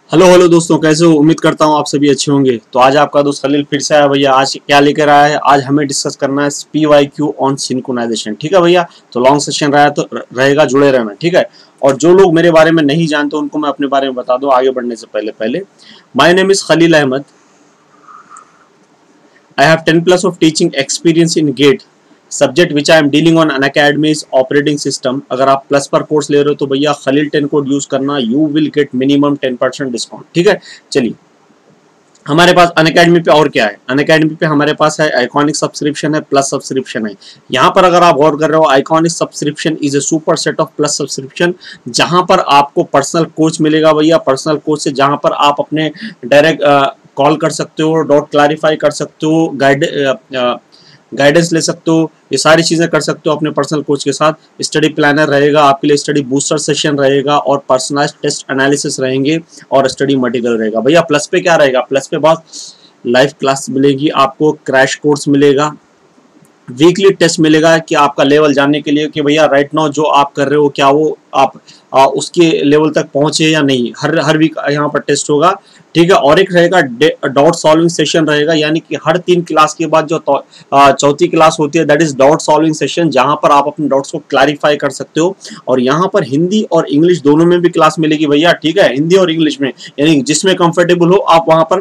Hello hello दोस्तों, कैसे हो? उम्मीद करता हूँ आप सभी अच्छे होंगे। तो आज आपका दोस्त खलील फिर से आया भैया। आज क्या लेकर आया है? आज हमें डिस्कस करना है PYQ ऑन सिंक्रोनाइजेशन। ठीक है भैया, तो लॉन्ग सेशन रहेगा, जुड़े रहना। ठीक है। और जो लोग मेरे बारे में नहीं जानते उनको मैं अपने बारे में बता दूं आगे बढ़ने से पहले। My name is Khalil Ahmad. I have 10+ of teaching experience in GATE. Subject which I am dealing on Unacademy is operating system. अगर आप प्लस पर कोर्स ले रहे हो तो भैया खलील 10 कोड यूज करना, you will get minimum 10% discount. ठीक है, चलिए हमारे पास अनअकैडमी पे और क्या है। अनअकैडमी पे हमारे पास है आइकॉनिक सब्सक्रिप्शन है, प्लस सब्सक्रिप्शन है। यहाँ पर अगर आप गौर कर रहे हो, iconic subscription is a super set of plus subscription, जहां पर आपको पर्सनल कोच मिलेगा भैया। पर्सनल कोच से जहां पर आप अपने डायरेक्ट कॉल कर सकते हो, डाउट क्लैरिफाई कर सकते हो, गाइडेंस ले सकते हो, ये सारी चीजें कर सकते हो अपने पर्सनल कोच के साथ। स्टडी प्लानर रहेगा आपके लिए, स्टडी बूस्टर सेशन रहेगा और पर्सनलाइज्ड टेस्ट एनालिसिस रहेंगे और स्टडी मटेरियल रहेगा। भैया प्लस पे क्या रहेगा? प्लस पे बहुत लाइव क्लास मिलेगी आपको, क्रैश कोर्स मिलेगा, वीकली टेस्ट मिलेगा कि आपका लेवल जानने के लिए कि भैया राइट नाउ जो आप कर रहे हो क्या वो आप उसके लेवल तक पहुंचे या नहीं। हर वीक यहाँ पर टेस्ट होगा। ठीक है। और एक रहेगा डाउट सॉल्विंग सेशन रहेगा, यानी कि हर 3 क्लास के बाद जो चौथी क्लास होती है that is doubt solving session, जहां पर आप अपने डाउट्स को क्लैरिफाई कर सकते हो। और यहाँ पर हिंदी और इंग्लिश दोनों में भी क्लास मिलेगी भैया। ठीक है, हिंदी और इंग्लिश में, यानी जिसमें कंफर्टेबल हो आप वहां पर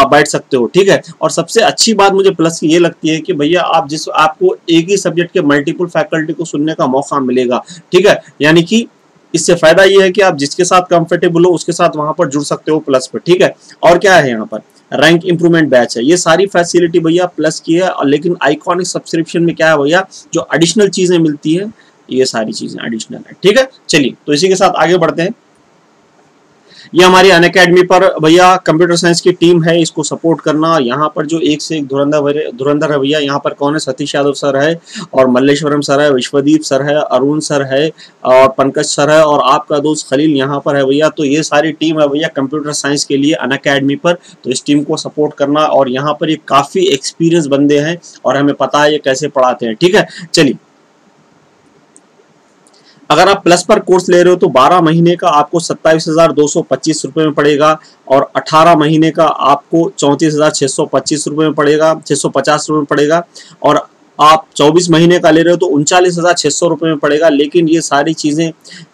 बैठ सकते हो। ठीक है। और सबसे अच्छी बात मुझे प्लस की ये लगती है कि भैया आपको एक ही सब्जेक्ट के मल्टीपल फैकल्टी को सुनने का मौका मिलेगा। ठीक है, यानी कि इससे फायदा ये है कि आप जिसके साथ कंफर्टेबल हो उसके साथ वहां पर जुड़ सकते हो प्लस पर। ठीक है। और क्या है यहाँ पर? रैंक इंप्रूवमेंट बैच है। ये सारी फैसिलिटी भैया प्लस की है। लेकिन आइकॉनिक सब्सक्रिप्शन में क्या है भैया, जो एडिशनल चीजें मिलती है ये सारी चीजें एडिशनल है। ठीक है, चलिए तो इसी के साथ आगे बढ़ते हैं। ये हमारी अनअकैडमी पर भैया कंप्यूटर साइंस की टीम है, इसको सपोर्ट करना। यहाँ पर जो एक से एक धुरंधर है भैया। यहाँ पर कौन है? सतीश यादव सर है और मल्लेश्वरम सर है, विश्वदीप सर है, अरुण सर है और पंकज सर है और आपका दोस्त खलील यहाँ पर है भैया। तो ये सारी टीम है भैया कंप्यूटर साइंस के लिए अनअकैडमी पर। तो इस टीम को सपोर्ट करना। और यहाँ पर ये काफी एक्सपीरियंस बंदे हैं और हमें पता है ये कैसे पढ़ाते हैं। ठीक है, चलिए अगर आप प्लस पर कोर्स ले रहे हो तो 12 महीने का आपको 27,225 रुपए में पड़ेगा और 18 महीने का आपको 34,625 रुपए में पड़ेगा, 650 रुपए में पड़ेगा। और आप 24 महीने का ले रहे हो तो 39,600 रुपए में पड़ेगा। लेकिन ये सारी चीजें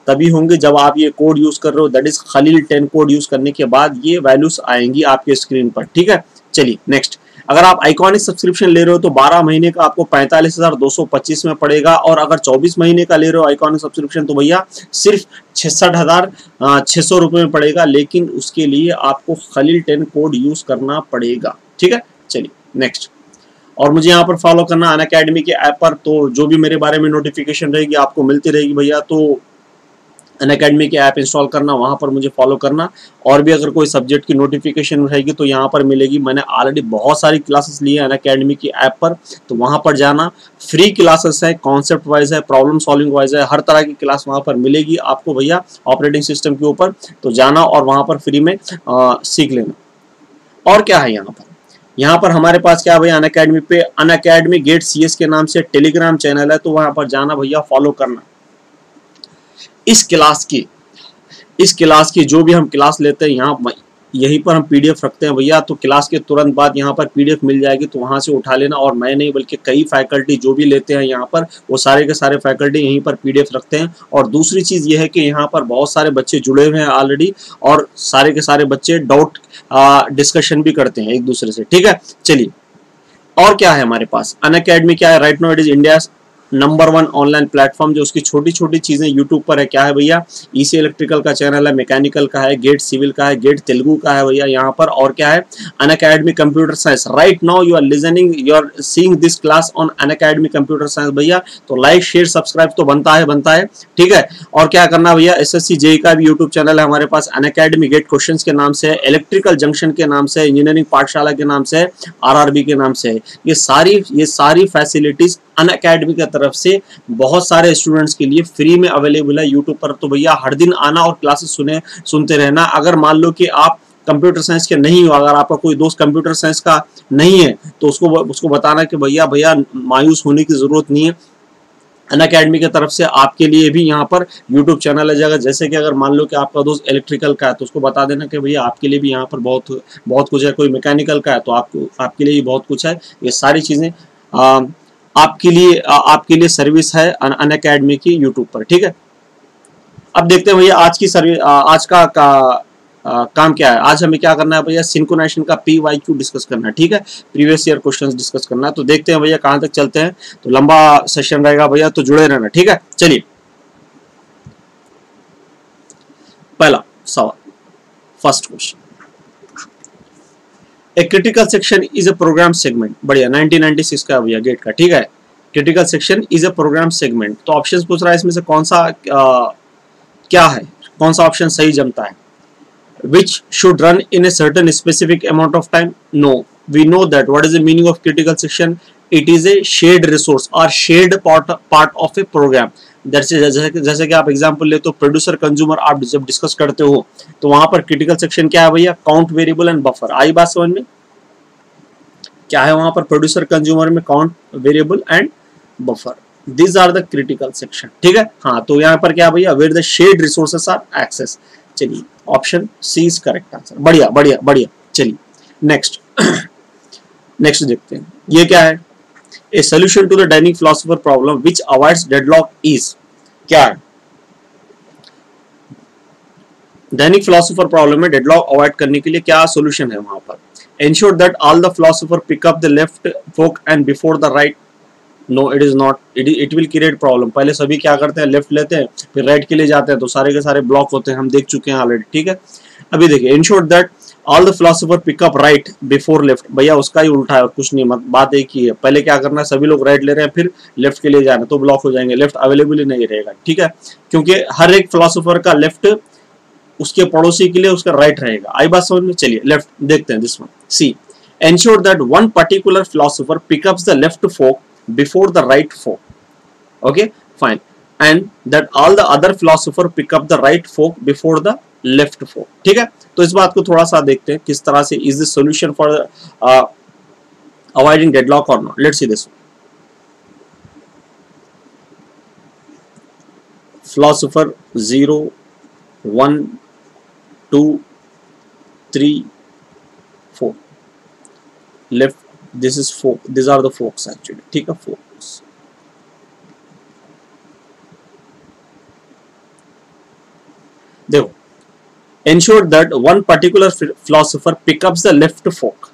तभी होंगे जब आप ये कोड यूज कर रहे हो, that is Khalil 10 code use करने के बाद ये वैल्यूज आएंगी आपके स्क्रीन पर। ठीक है, चलिए नेक्स्ट। अगर आप आइकॉनिक सब्सक्रिप्शन ले रहे हो तो 12 महीने का आपको 45,225 में पड़ेगा। और अगर 24 महीने का ले रहे हो आइकॉनिक सब्सक्रिप्शन तो भैया सिर्फ 66,600 रुपए में पड़ेगा। लेकिन उसके लिए आपको खलील 10 कोड यूज करना पड़ेगा। ठीक है, चलिए नेक्स्ट। और मुझे यहाँ पर फॉलो करना अनअकैडमी के ऐप पर। तो जो भी मेरे बारे में नोटिफिकेशन रहेगी आपको मिलती रहेगी भैया। तो अनअकैडमी के ऐप इंस्टॉल करना, वहां पर मुझे फॉलो करना। और भी अगर कोई सब्जेक्ट की नोटिफिकेशन रहेगी तो यहाँ पर मिलेगी। मैंने ऑलरेडी बहुत सारी क्लासेस ली है अनअकैडमी की ऐप पर, तो वहां पर जाना। फ्री क्लासेस है, कॉन्सेप्ट वाइज है, प्रॉब्लम सॉल्विंग वाइज है, हर तरह की क्लास वहां पर मिलेगी आपको भैया ऑपरेटिंग सिस्टम के ऊपर। तो जाना और वहां पर फ्री में सीख लेना। और क्या है यहाँ पर? यहाँ पर हमारे पास क्या है भैया अनअकैडमी पे? अनअकैडमी गेट CS के नाम से टेलीग्राम चैनल है, तो वहां पर जाना भैया, फॉलो करना। इस क्लास की जो भी हम क्लास लेते हैं यहाँ यहीं पर हम PDF रखते हैं भैया। तो क्लास के तुरंत बाद यहाँ पर PDF मिल जाएगी, तो वहां से उठा लेना। और मैं नहीं बल्कि कई फैकल्टी जो भी लेते हैं यहाँ पर, वो सारे के सारे फैकल्टी यहीं पर PDF रखते हैं। और दूसरी चीज ये है कि यहाँ पर बहुत सारे बच्चे जुड़े हुए हैं ऑलरेडी और सारे के सारे बच्चे डाउट डिस्कशन भी करते हैं एक दूसरे से। ठीक है, चलिए और क्या है हमारे पास? अनअकैडमी क्या है? Right now it is India number 1 online platform जो उसकी छोटी छोटी चीजें यूट्यूब पर है। क्या है भैया? EC इलेक्ट्रिकल का चैनल है, मैकेनिकल का है, गेट सिविल का है, गेट तेलुगु का है भैया यहाँ पर। और क्या है? Unacademy computer science. Right now you are listening, you are seeing this class on Unacademy computer science भैया। तो लाइक शेयर सब्सक्राइब तो बनता है। ठीक है। और क्या करना भैया? SSC JEE का भी यूट्यूब चैनल है हमारे पास। अनअकैडमी गेट क्वेश्चन के नाम से है, इलेक्ट्रिकल जंक्शन के नाम से है, इंजीनियरिंग पाठशाला के नाम से है, RRB के नाम से है। ये सारी फैसिलिटीज अनअकैडमी की तरफ से बहुत सारे स्टूडेंट्स के लिए फ्री में अवेलेबल है यूट्यूब पर। तो भैया हर दिन आना और क्लासेस सुनते रहना। अगर मान लो कि आप कंप्यूटर साइंस के नहीं हो, अगर आपका कोई दोस्त कंप्यूटर साइंस का नहीं है तो उसको बताना कि भैया मायूस होने की जरूरत नहीं है। अनअकैडमी की तरफ से आपके लिए भी यहाँ पर यूट्यूब चैनल आ जाएगा। जैसे कि अगर मान लो कि आपका दोस्त इलेक्ट्रिकल का है तो उसको बता देना कि भैया आपके लिए भी यहाँ पर बहुत बहुत कुछ है, कोई मैकेनिकल का है तो आपके लिए भी बहुत कुछ है। ये सारी चीज़ें आपके लिए सर्विस है अनअकैडमी की यूट्यूब पर, ठीक है। अब देखते हैं भैया आज की सर्विस, आज का काम क्या है। आज हमें क्या करना है भैया, सिंक्रोनाइजेशन का PYQ डिस्कस करना है, ठीक है। प्रीवियस ईयर क्वेश्चंस डिस्कस करना है। तो देखते हैं भैया कहां तक चलते हैं, तो लंबा सेशन रहेगा भैया, तो जुड़े रहना, ठीक है। चलिए पहला सवाल, first question, a critical section is a program segment. बढ़िया, 1996 का भैया गेट का, ठीक है। Critical section is a program segment. तो ऑप्शन पूछ रहा है इसमें से कौन सा क्या है, कौन सा ऑप्शन सही जमता है। Which should run in a certain specific amount of time? No, we know that. What is the meaning of critical section? It is a shared resource or shared part of a program. जैसे कि आप example ले तो producer consumer आप जब discuss करते हो तो वहां पर क्रिटिकल सेक्शन क्या है भैया, काउंट वेरिएबल एंड बफर। आई बात समझ में, क्या है वहां पर प्रोड्यूसर कंज्यूमर में count variable and buffer, this are the critical section, ठीक है। हाँ, तो यहाँ पर क्या भैया, where the shared resources are access. चलिए option C is correct answer. बढ़िया बढ़िया बढ़िया। चलिए नेक्स्ट नेक्स्ट देखते हैं, ये क्या है। A solution to the dining philosopher problem which avoids deadlock is, क्या है। डाइनिंग फिलोसोफर प्रॉब्लम में डेडलॉक अवॉइड करने के लिए क्या सोल्यूशन है वहां पर। Ensure that all the philosopher pick up the left fork and before the right. No, it is not, it will create problem. पहले सभी क्या करते हैं, लेफ्ट लेते हैं फिर राइट के लिए जाते हैं, तो सारे के सारे ब्लॉक होते हैं, हम देख चुके हैं ऑलरेडी, ठीक है। अभी देखिए, ensure that all the philosopher pick up right before left. भैया उसका ही उल्टा है, कुछ नहीं, बात एक ही है। पहले क्या करना है, सभी लोग राइट ले रहे हैं फिर लेफ्ट के लिए जाना, तो ब्लॉक हो जाएंगे, लेफ्ट अवेलेबल ही नहीं रहेगा, ठीक है। क्योंकि हर एक फिलोसोफर का लेफ्ट उसके पड़ोसी के लिए उसका राइट रहेगा। आई बात समझ में। चलिए लेफ्ट देखते हैं, this one see, ensure that one particular philosopher pickups the left fork before the right fork, okay fine, and that all the other philosopher pick up the right fork before the left fork, ठीक है। तो इस बात को थोड़ा सा देखते हैं किस तरह से, is the solution for avoiding deadlock or not. Let's see this one. Philosopher 0 1 2 3 4 left, this is fork, these are the forks actually, ठीक है, forks। देखो, ensure that one particular philosopher picks the left fork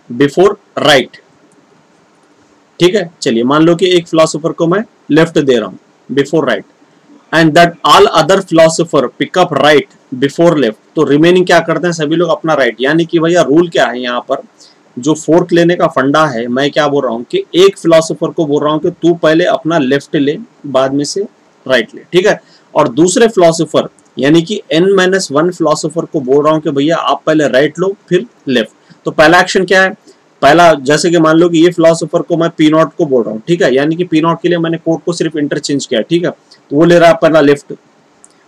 before right, ठीक है। चलिए मान लो कि एक philosopher को मैं लेफ्ट दे रहा हूं before right, and that all other philosopher pick up right before left. तो रिमेनिंग क्या करते हैं, सभी लोग अपना राइट। यानी कि भैया रूल क्या है यहाँ पर, जो फोर्क लेने का फंडा है, मैं क्या बोल रहा हूँ कि एक फिलोसोफर को बोल रहा हूँ कि तू पहले अपना लेफ्ट ले, बाद में से राइट ले, ठीक है। और दूसरे फिलोसोफर यानी कि n-1 फिलोसोफर को बोल रहा हूँ कि भैया आप पहले राइट लो फिर लेफ्ट। तो पहला एक्शन क्या है, पहला जैसे कि मान लो कि ये फिलोसोफर को मैं P0 को बोल रहा हूँ, ठीक है। यानी कि P0 के लिए मैंने कोड को सिर्फ इंटरचेंज किया, ठीक है। तो वो ले रहा है अपना लेफ्ट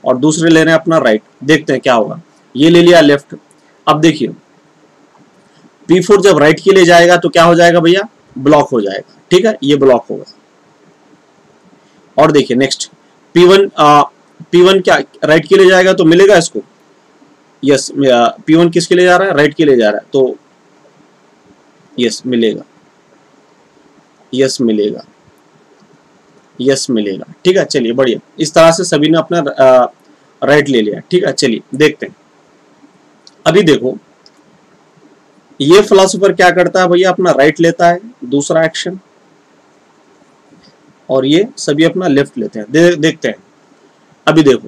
और दूसरे ले रहे हैं अपना राइट। देखते हैं क्या होगा, ये ले लिया लेफ्ट। अब देखिए P4 जब राइट के लिए जाएगा तो क्या हो जाएगा भैया, ब्लॉक हो जाएगा, ठीक है, ये ब्लॉक होगा। और देखिए नेक्स्ट P1 क्या राइट के लिए जाएगा तो मिलेगा इसको, यस। P1 किसके लिए जा रहा है, राइट के लिए जा रहा है, तो यस मिलेगा, यस मिलेगा, यस मिलेगा, ठीक है। चलिए बढ़िया, इस तरह से सभी ने अपना राइट ले लिया, ठीक है। चलिए देखते हैं, अभी देखो ये फिलोसोफर क्या करता है भैया, अपना राइट लेता है, दूसरा एक्शन, और ये सभी अपना लेफ्ट लेते हैं। देखते हैं, अभी देखो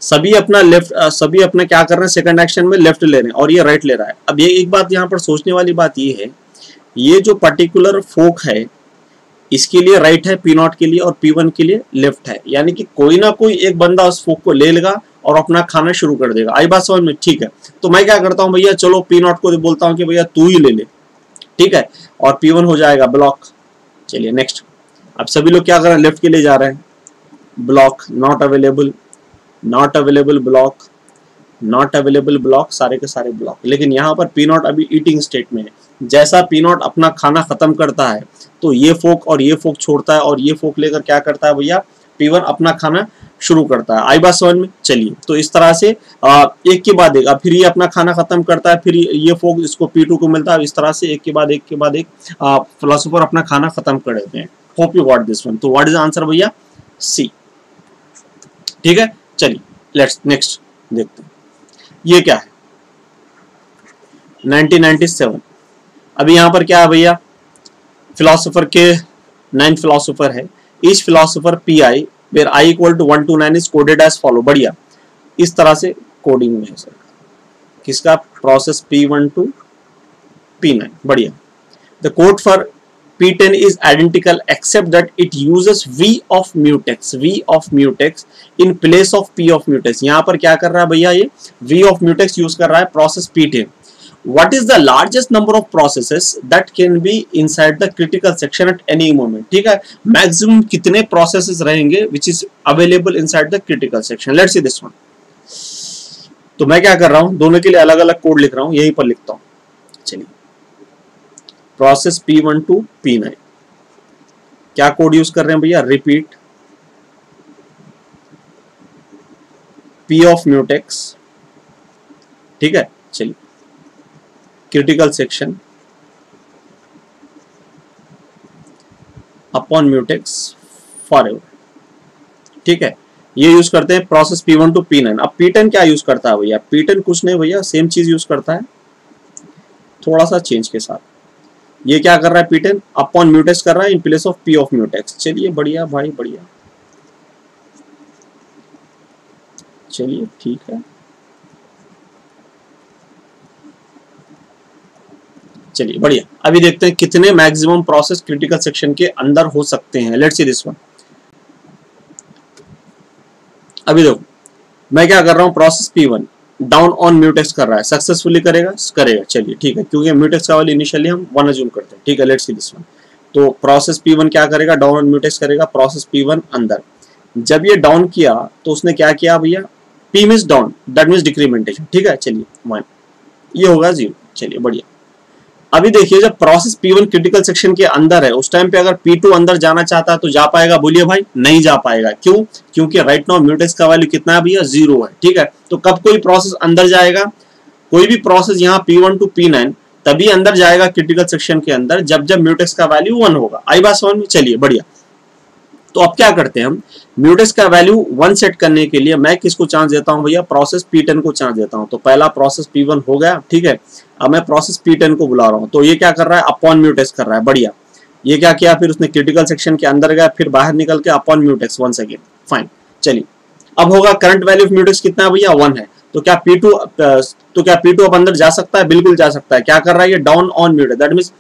सभी अपना लेफ्ट, सभी अपना क्या कर रहे हैं, सेकंड एक्शन में लेफ्ट ले रहे हैं और ये राइट ले रहा है। अब ये एक बात यहाँ पर सोचने वाली बात ये है, ये जो पर्टिकुलर फोक है इसके लिए राइट है P0 के लिए और P1 के लिए लेफ्ट है। यानी कि कोई ना कोई एक बंदा उस फोक को ले लेगा और अपना खाना शुरू कर देगा। आई बात समझ में, ठीक है। तो मैं क्या करता हूँ भैया, चलो P0 को बोलता हूँ कि भैया तू ही ले ले, ठीक है, और P1 हो जाएगा ब्लॉक। चलिए नेक्स्ट, अब सभी लोग क्या कर रहे हैं, लेफ्ट के लिए जा रहे हैं, block, not available, not available, block, not available block, सारे के सारे ब्लॉक। लेकिन यहाँ पर पी नॉट अभी ईटिंग स्टेट में है। जैसा पी नॉट अपना खाना खत्म करता है तो ये फोक और ये फोक छोड़ता है और ये फोक लेकर क्या करता है भैया, P1 अपना खाना शुरू करता है। आई बात समझ में? चलिए, तो इस तरह से एक के बाद एक, फिर ये अपना खाना खत्म करता है, फिर ये फोक इसको P2 को मिलता है। इस तरह से एक के बाद एक फिलोसोफर अपना खाना खत्म कर देते हैं। Hope you got this one. तो व्हाट इज आंसर भैया? सी। ठीक है, चलिए लेट्स नेक्स्ट देखते हैं ये क्या है। 1997। अभी यहाँ पर क्या है भैया, फिलोसोफर के 9 फिलोसोफर है। Each philosopher PI where I equal to 1 to 9 is coded as follow. बढ़िया, इस तरह से कोडिंग में है सर। किसका? Process P1 to P9। बढ़िया। The code for P10 is identical except that it uses V of mutex in place of P of mutex। यहाँ पर क्या कर रहा है भैया, ये V of mutex यूज कर रहा है process P10। What is the largest number of processes that can be inside the critical section at any moment? ठीक है, मैक्सिमम कितने प्रोसेसेस रहेंगे which is available inside the critical section? Let's see this one। तो मैं क्या कर रहा हूँ, दोनों के लिए अलग अलग कोड लिख रहा हूँ, यहीं पर लिखता हूँ। चलिए, प्रोसेस P1 to P9 क्या कोड यूज कर रहे हैं भैया? Repeat P of mutex। ठीक है, चलिए, critical section upon mutex forever. ठीक है, ये यूज करते हैं प्रोसेस P1 to P9। अब P10 क्या यूज करता है भैया? P10 कुछ नहीं भैया, सेम चीज यूज करता है, थोड़ा सा चेंज के साथ। ये क्या कर रहा है P10? अपॉन म्यूटेक्स कर रहा है in place of P of mutex. चलिए, बढ़िया भाई, बढ़िया। चलिए, ठीक है, चलिए बढ़िया। अभी देखते हैं कितने मैक्सिमम प्रोसेस क्रिटिकल सेक्शन के अंदर हो सकते हैं। Let's see this one. अभी देखो, मैं क्या कर रहा हूं, process P1 down on mutex कर रहा है, सक्सेसफुली करेगा? चलिए, ठीक है, क्योंकि म्यूटेक्स का वैल्यू इनिशियली हम 1 अज्यूम करते हैं। ठीक है, लेट्स सी दिस वन। तो प्रोसेस P1 क्या करेगा, डाउन ऑन म्यूटेक्स करेगा, प्रोसेस P1 अंदर। जब ये डाउन किया तो उसने क्या किया भैया, P means down, that means decrementation. ठीक है, चलिए 1, ये होगा 0। चलिए, बढ़िया। अभी देखिए, जब प्रोसेस P1 क्रिटिकल सेक्शन के अंदर है, उस टाइम पे अगर P2 अंदर जाना चाहता है तो जा पाएगा? बोलिए भाई, नहीं जा पाएगा। क्यों? क्योंकि राइट नाउ म्यूटेक्स का वैल्यू कितना है भैया? 0 है। ठीक है, तो कब कोई प्रोसेस अंदर जाएगा? कोई भी प्रोसेस यहाँ P1 to P9 तभी अंदर जाएगा क्रिटिकल सेक्शन के अंदर जब म्यूटेक्स का वैल्यू 1 होगा। आई बात समझ में? चलिए, बढ़िया। तो अब क्या करते हैं हम, म्यूटेक्स का वैल्यू 1 सेट करने के लिए मैं किसको चांस देता हूं भैया? प्रोसेस P10 को चांस देता हूं। तो पहला प्रोसेस P1 हो गया। ठीक है, अब मैं प्रोसेस P10 को बुला रहा हूं। तो ये क्या कर रहा है? अपॉन म्यूटेक्स कर रहा है। बढ़िया। ये क्या किया, फिर उसने क्रिटिकल सेक्शन के अंदर गया, फिर बाहर निकल के upon mutex once again. Fine, चलिए। अब होगा करंट वैल्यू ऑफ म्यूटेक्स कितना है भैया? 1 है। तो क्या P2 अब अंदर जा सकता है? बिल्कुल जा सकता है। क्या कर रहा है ये? Down on mutex, that means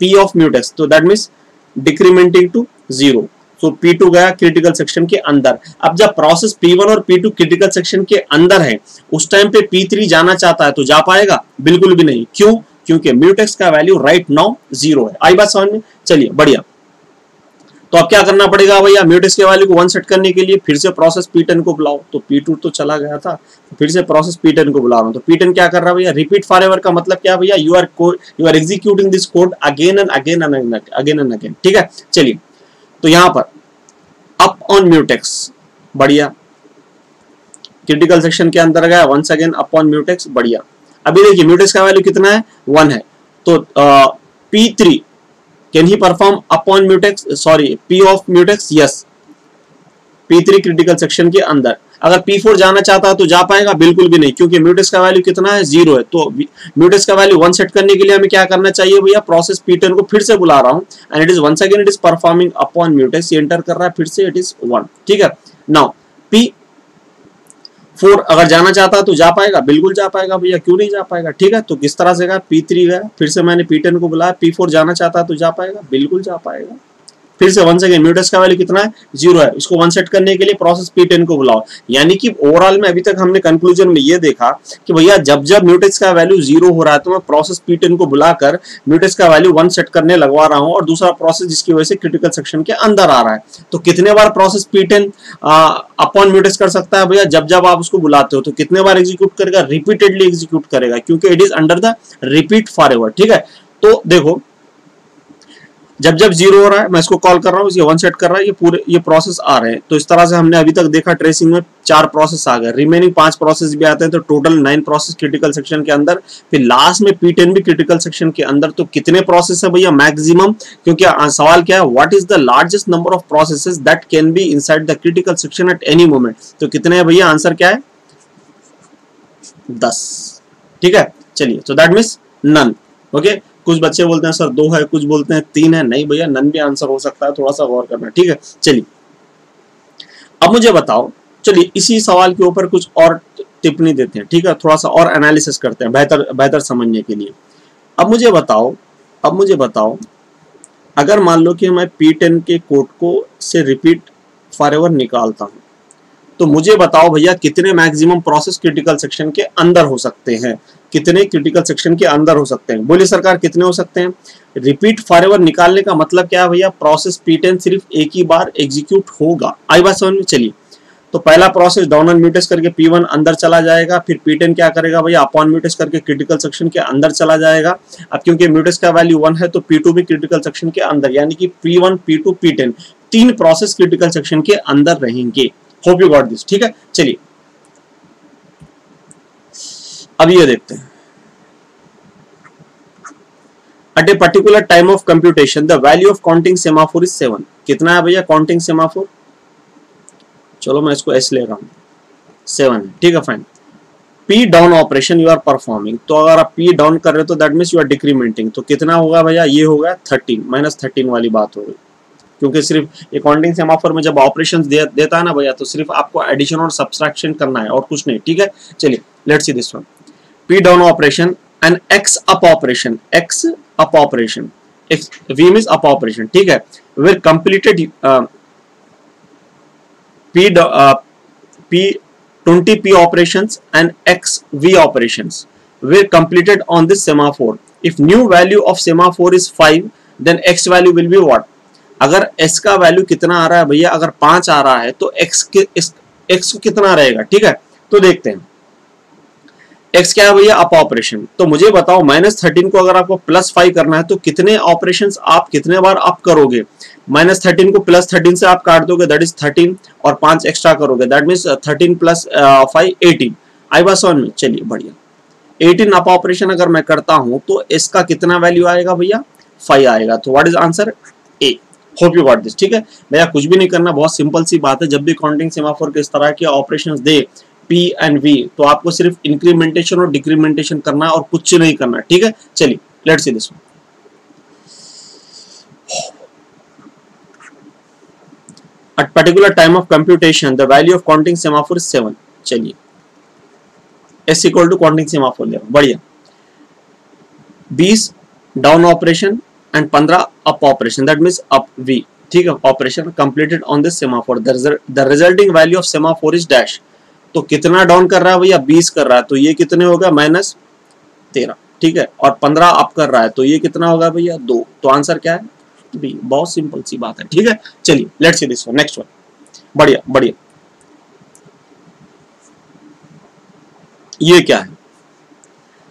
P of mutex, तो दैट मींस डिक्रीमेंटिंग टू 0। तो P2 गया क्रिटिकल सेक्शन के अंदर। अब जब प्रोसेस P1 और P2 क्रिटिकल सेक्शन के अंदर है, उस टाइम पे P3 जाना चाहता है तो जा पाएगा? बिल्कुल भी नहीं। क्यों? क्योंकि म्यूटेक्स का वैल्यू राइट नाउ 0 है। आई बात समझ में? चलिए, बढ़िया। तो अब क्या करना पड़ेगा भैया? म्यूटेक्स के वैल्यू को 1 सेट करने के लिए फिर से प्रोसेस P10 को बुलाओ। तो P2 तो चला गया था, फिर से प्रोसेस P10 को बुला रहा हूं। तो P10 क्या कर रहा है भैया? रिपीट फॉरएवर का मतलब क्या भैया? You are executing this code again and again. ठीक है, चलिए। तो यहां पर अप ऑन म्यूटेक्स, बढ़िया, क्रिटिकल सेक्शन के अंदर गया, once again up on mutex. बढ़िया। अभी देखिए म्यूटेक्स का वैल्यू कितना है? 1 है। तो P3 can he perform upon mutex, sorry P of mutex? Yes, P3 critical section के अंदर। अगर P4 जाना चाहता है तो जा पाएगा? बिल्कुल भी नहीं, क्योंकि म्यूटेक्स का वैल्यू कितना है? 0 है। तो म्यूटेक्स का वैल्यू 1 सेट करने के लिए हमें क्या करना चाहिए भैया? प्रोसेस P10 को फिर से बुला रहा हूं and it is once again it is performing upon mutex. ये एंटर कर रहा है फिर से, इट इज 1। ठीक है, नाउ P4 अगर जाना चाहता है तो जा पाएगा? बिल्कुल जा पाएगा भैया, क्यों नहीं जा पाएगा? ठीक है, तो किस तरह से गया? P3 गया, फिर से मैंने P10 को बुलाया, P4 जाना चाहता है तो जा पाएगा? बिल्कुल जा पाएगा। फिर से वन सेकेंड, म्यूटेक्स का वैल्यू कितना है, 0 है, इसको 1 सेट करने के लिए प्रोसेस P10 को बुलाओ। यानी कि ओवरऑल में अभी तक हमने कंक्लूजन में ये देखा कि भैया जब जब म्यूटेक्स का वैल्यू 0 हो रहा है तो मैं प्रोसेस P10 को बुलाकर म्यूटेक्स का वैल्यू 1 सेट करने लगवा रहा हूं, और दूसरा प्रोसेस जिसकी वजह से क्रिटिकल सेक्शन के अंदर आ रहा है। तो कितने बार प्रोसेस P10 अपॉन म्यूटेक्स कर सकता है भैया, जब जब आप उसको बुलाते हो तो कितने बार एग्जीक्यूट करेगा, रिपीटेडली एग्जीक्यूट करेगा, क्योंकि it is under the repeat forever. ठीक है, तो देखो जब जब 0 हो रहा है मैं इसको कॉल कर रहा हूँ, ये 1 सेट कर रहा है, ये प्रोसेस आ रहे हैं। तो इस तरह से हमने अभी तक देखा ट्रेसिंग में 4 प्रोसेस आ गए, रिमेनिंग 5 प्रोसेस भी आते हैं, तो टोटल 9 प्रोसेस क्रिटिकल सेक्शन के अंदर, फिर लास्ट में P10 भी क्रिटिकल सेक्शन के अंदर। तो कितने प्रोसेस है भैया मैक्सिमम, क्योंकि सवाल क्या है, what is the largest number of processes that can be inside the critical section at any moment. तो कितने है भैया, आंसर क्या है, 10। ठीक है, चलिए, तो दैट मीन्स नन। ओके, कुछ बच्चे बोलते हैं सर 2 है, कुछ बोलते हैं 3 है, नहीं भैया नन भी आंसर हो सकता है, थोड़ा सा गौर करना। ठीक है, चलिए अब मुझे बताओ, चलिए इसी सवाल के ऊपर कुछ और टिप्पणी देते हैं। ठीक है, थोड़ा सा और एनालिसिस करते हैं बेहतर समझने के लिए। अब मुझे बताओ अगर मान लो कि मैं P10 के कोड को से रिपीट फॉरएवर निकालता हूं, तो मुझे बताओ भैया कितने मैक्सिमम प्रोसेस क्रिटिकल सेक्शन के अंदर हो सकते हैं, कितने क्रिटिकल सेक्शन के अंदर हो सकते हैं, बोलिए सरकार कितने हो सकते हैं। रिपीट फॉरएवर निकालने का मतलब क्या है भैया, प्रोसेस P10 सिर्फ एक ही बार एग्जीक्यूट होगा। आई बात समझ में, चलिए तो पहला प्रोसेस डाउन ऑन म्यूटेक्स करके P1 अंदर चला जाएगा, फिर P10 क्या करेगा भैया, अपॉन म्यूटेक्स करके क्रिटिकल सेक्शन के अंदर चला जाएगा। अब क्योंकि म्यूटेक्स का वैल्यू 1 है तो P2 भी क्रिटिकल सेक्शन के अंदर, यानी कि P1 P2 P10 3 process critical section के अंदर रहेंगे। Hope you got this. ठीक है, चलिए अब ये देखते हैं, at a particular time of computation the value of counting semaphore is 7। कितना है भैया काउंटिंग सेमाफोर, चलो मैं इसको एस ले रहा हूं, 7 है। ठीक है, fine. P down operation you are performing, तो अगर आप P डाउन कर रहे हो तो that means you are decrementing, तो कितना होगा भैया, ये होगा 13 -13 वाली बात हो गई, क्योंकि सिर्फ ये काउंटिंग सेमाफोर में जब ऑपरेशंस देता है ना भैया, तो सिर्फ आपको एडिशन और सब्सट्रैक्शन करना है और कुछ नहीं। ठीक है, चलिए let's see this one, P down operation and X up operation, X up operation, V means up operation. ठीक है, were completed P20P operations and XV operations were completed on this semaphore. If new value of semaphore is 5, then X value will be what? अगर S का value कितना आ रहा है भैया, अगर 5 आ रहा है तो X कितना रहेगा। ठीक है, तो देखते हैं X क्या है भैया, अप ऑपरेशन। तो मुझे बताओ -13 को अगर आपको +5 करना है तो कितने ऑपरेशंस आप कितने बार अप करोगे, -13 को +13 से आप काट दोगे, दैट इज 13, और 5 एक्स्ट्रा करोगे, दैट मीन्स 13 + 5 18। आई बात समझ में, चलिए बढ़िया। 18 अप ऑपरेशन अगर मैं करता हूं तो इसका कितना वैल्यू आएगा भैया, 5 आएगा। तो what is answer, A. Hope you got this. ठीक है भैया, कुछ भी नहीं करना, बहुत सिंपल सी बात है। जब भी काउंटिंग सेमाफोर के इस तरह के operations they P and V, तो आपको सिर्फ इंक्रीमेंटेशन और डिक्रीमेंटेशन करना है और कुछ नहीं करना। ठीक है, चलिए let's see this one. At particular time of computation, the value of counting semaphore is 7. चलिए S equal to counting semaphore ले, बढ़िया। 20 down operation and 15 up operation, that means up V। ठीक है, operation completed on this semaphore, the resulting value of semaphore is dash. तो कितना down कर रहा है भैया, 20 कर रहा है, तो ये कितने होगा, -13। ठीक है, और 15 अप कर रहा है, तो ये कितना होगा भैया, 2। तो आंसर क्या है, बी। बहुत सिंपल सी बात है। ठीक है, चलिए let's see this one, next one. बढ़िया बढ़िया, ये क्या है,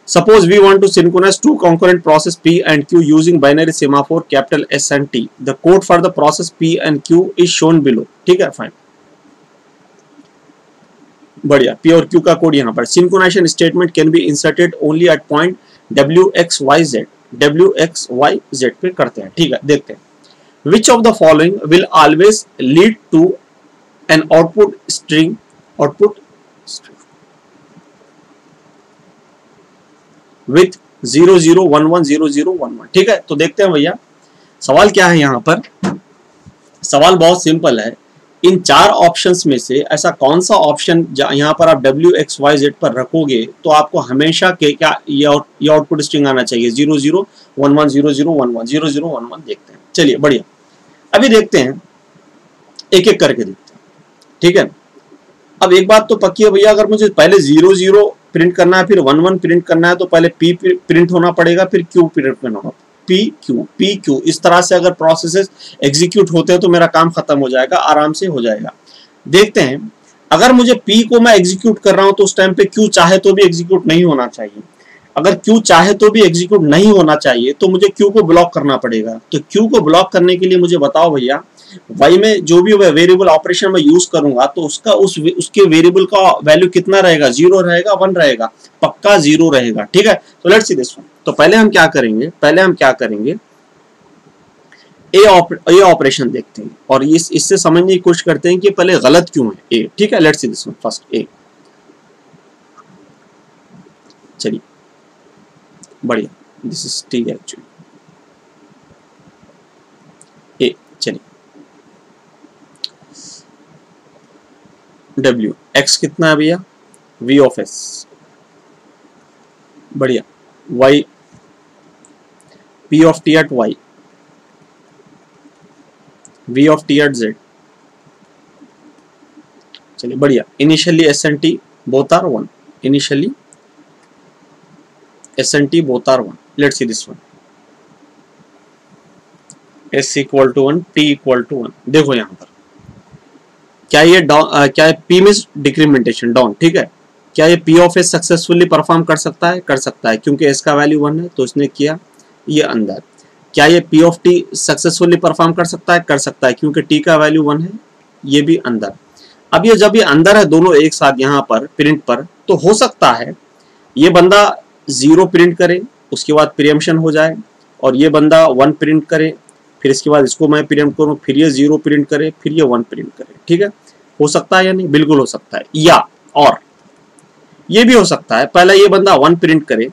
suppose we want to synchronise 2 concurrent process P and Q using binary semaphore capital S and T. The code for the process P and Q is shown below. ठीक है, fine, बढ़िया। P और Q का code यहाँ पर। Synchronisation statement can be inserted only at point WXYZ, WXYZ पे करते हैं। ठीक है, देखते हैं। Which of the following will always lead to an output string with 00110011। ठीक है, तो देखते हैं भैया सवाल क्या है यहाँ पर। सवाल बहुत सिंपल है, इन 4 ऑप्शंस में से ऐसा कौन सा ऑप्शन यहाँ पर आप WXYZ पर रखोगे तो आपको हमेशा के क्या ये आउटपुट स्ट्रिंग आना चाहिए, 00110011 0011। देखते हैं, चलिए बढ़िया। अभी देखते हैं, एक एक करके देखते हैं, ठीक है। अब एक बात तो पक्की है भैया, अगर मुझे पहले 0 0 प्रिंट करना है, फिर 1 1 प्रिंट करना है, तो पहले P प्रिंट होना पड़ेगा, फिर Q प्रिंट करना होगा, P Q। इस तरह से अगर प्रोसेसेस एग्जीक्यूट होते हैं तो मेरा काम खत्म हो जाएगा, आराम से हो जाएगा। देखते हैं, अगर मुझे P को मैं एग्जीक्यूट कर रहा हूं तो उस टाइम पे Q चाहे तो भी एग्जीक्यूट नहीं होना चाहिए। अगर Q चाहे तो भी एग्जीक्यूट नहीं होना चाहिए तो मुझे Q को ब्लॉक करना पड़ेगा। तो Q को ब्लॉक करने के लिए मुझे बताओ भैया, y में जो भी वेरिएबल ऑपरेशन में यूज करूंगा तो उसके वेरिएबल का वैल्यू कितना रहेगा, 0 रहेगा, 1 रहेगा, पक्का 0 रहेगा, ठीक है। तो लेट्स सी दिस वन। तो पहले हम क्या करेंगे, ए ऑपरेशन देखते हैं और इससे समझने की कोशिश करते हैं कि पहले गलत क्यों है ए, ठीक है। Let's see this one first A. चलिए बढ़िया, this is T actually A. चलिए W x कितना है भैया, V ऑफ S, बढ़िया, Y P of T at Y, V of T at Z। चलिए बढ़िया, initially S and T both are 1, initially S and T both are 1। Let's see this one, S equal to 1, T equal to 1। देखो यहां पर क्या ये क्या है, P में डिक्रीमेंटेशन डाउन, ठीक है। क्या ये P of S successfully perform कर सकता है, कर सकता है, क्योंकि S का वैल्यू 1 है तो इसने किया ये अंदर। क्या ये P of T successfully perform कर सकता है, कर सकता है, क्योंकि T का वैल्यू 1 है, ये भी अंदर। अब ये जब ये अंदर है दोनों एक साथ यहाँ पर प्रिंट पर, तो हो सकता है ये बंदा 0 प्रिंट करे, उसके बाद प्रीएम्पशन हो जाए, और ये बंदा 1 प्रिंट करे, फिर इसके बाद इसको मैं प्रिएम्प्ट करूं, फिर ये 0 प्रिंट करे, फिर ये 1 प्रिंट करे, ठीक है। हो सकता है या नहीं, बिल्कुल हो सकता है। या और ये भी हो सकता है, पहले ये बंदा 1 प्रिंट करे,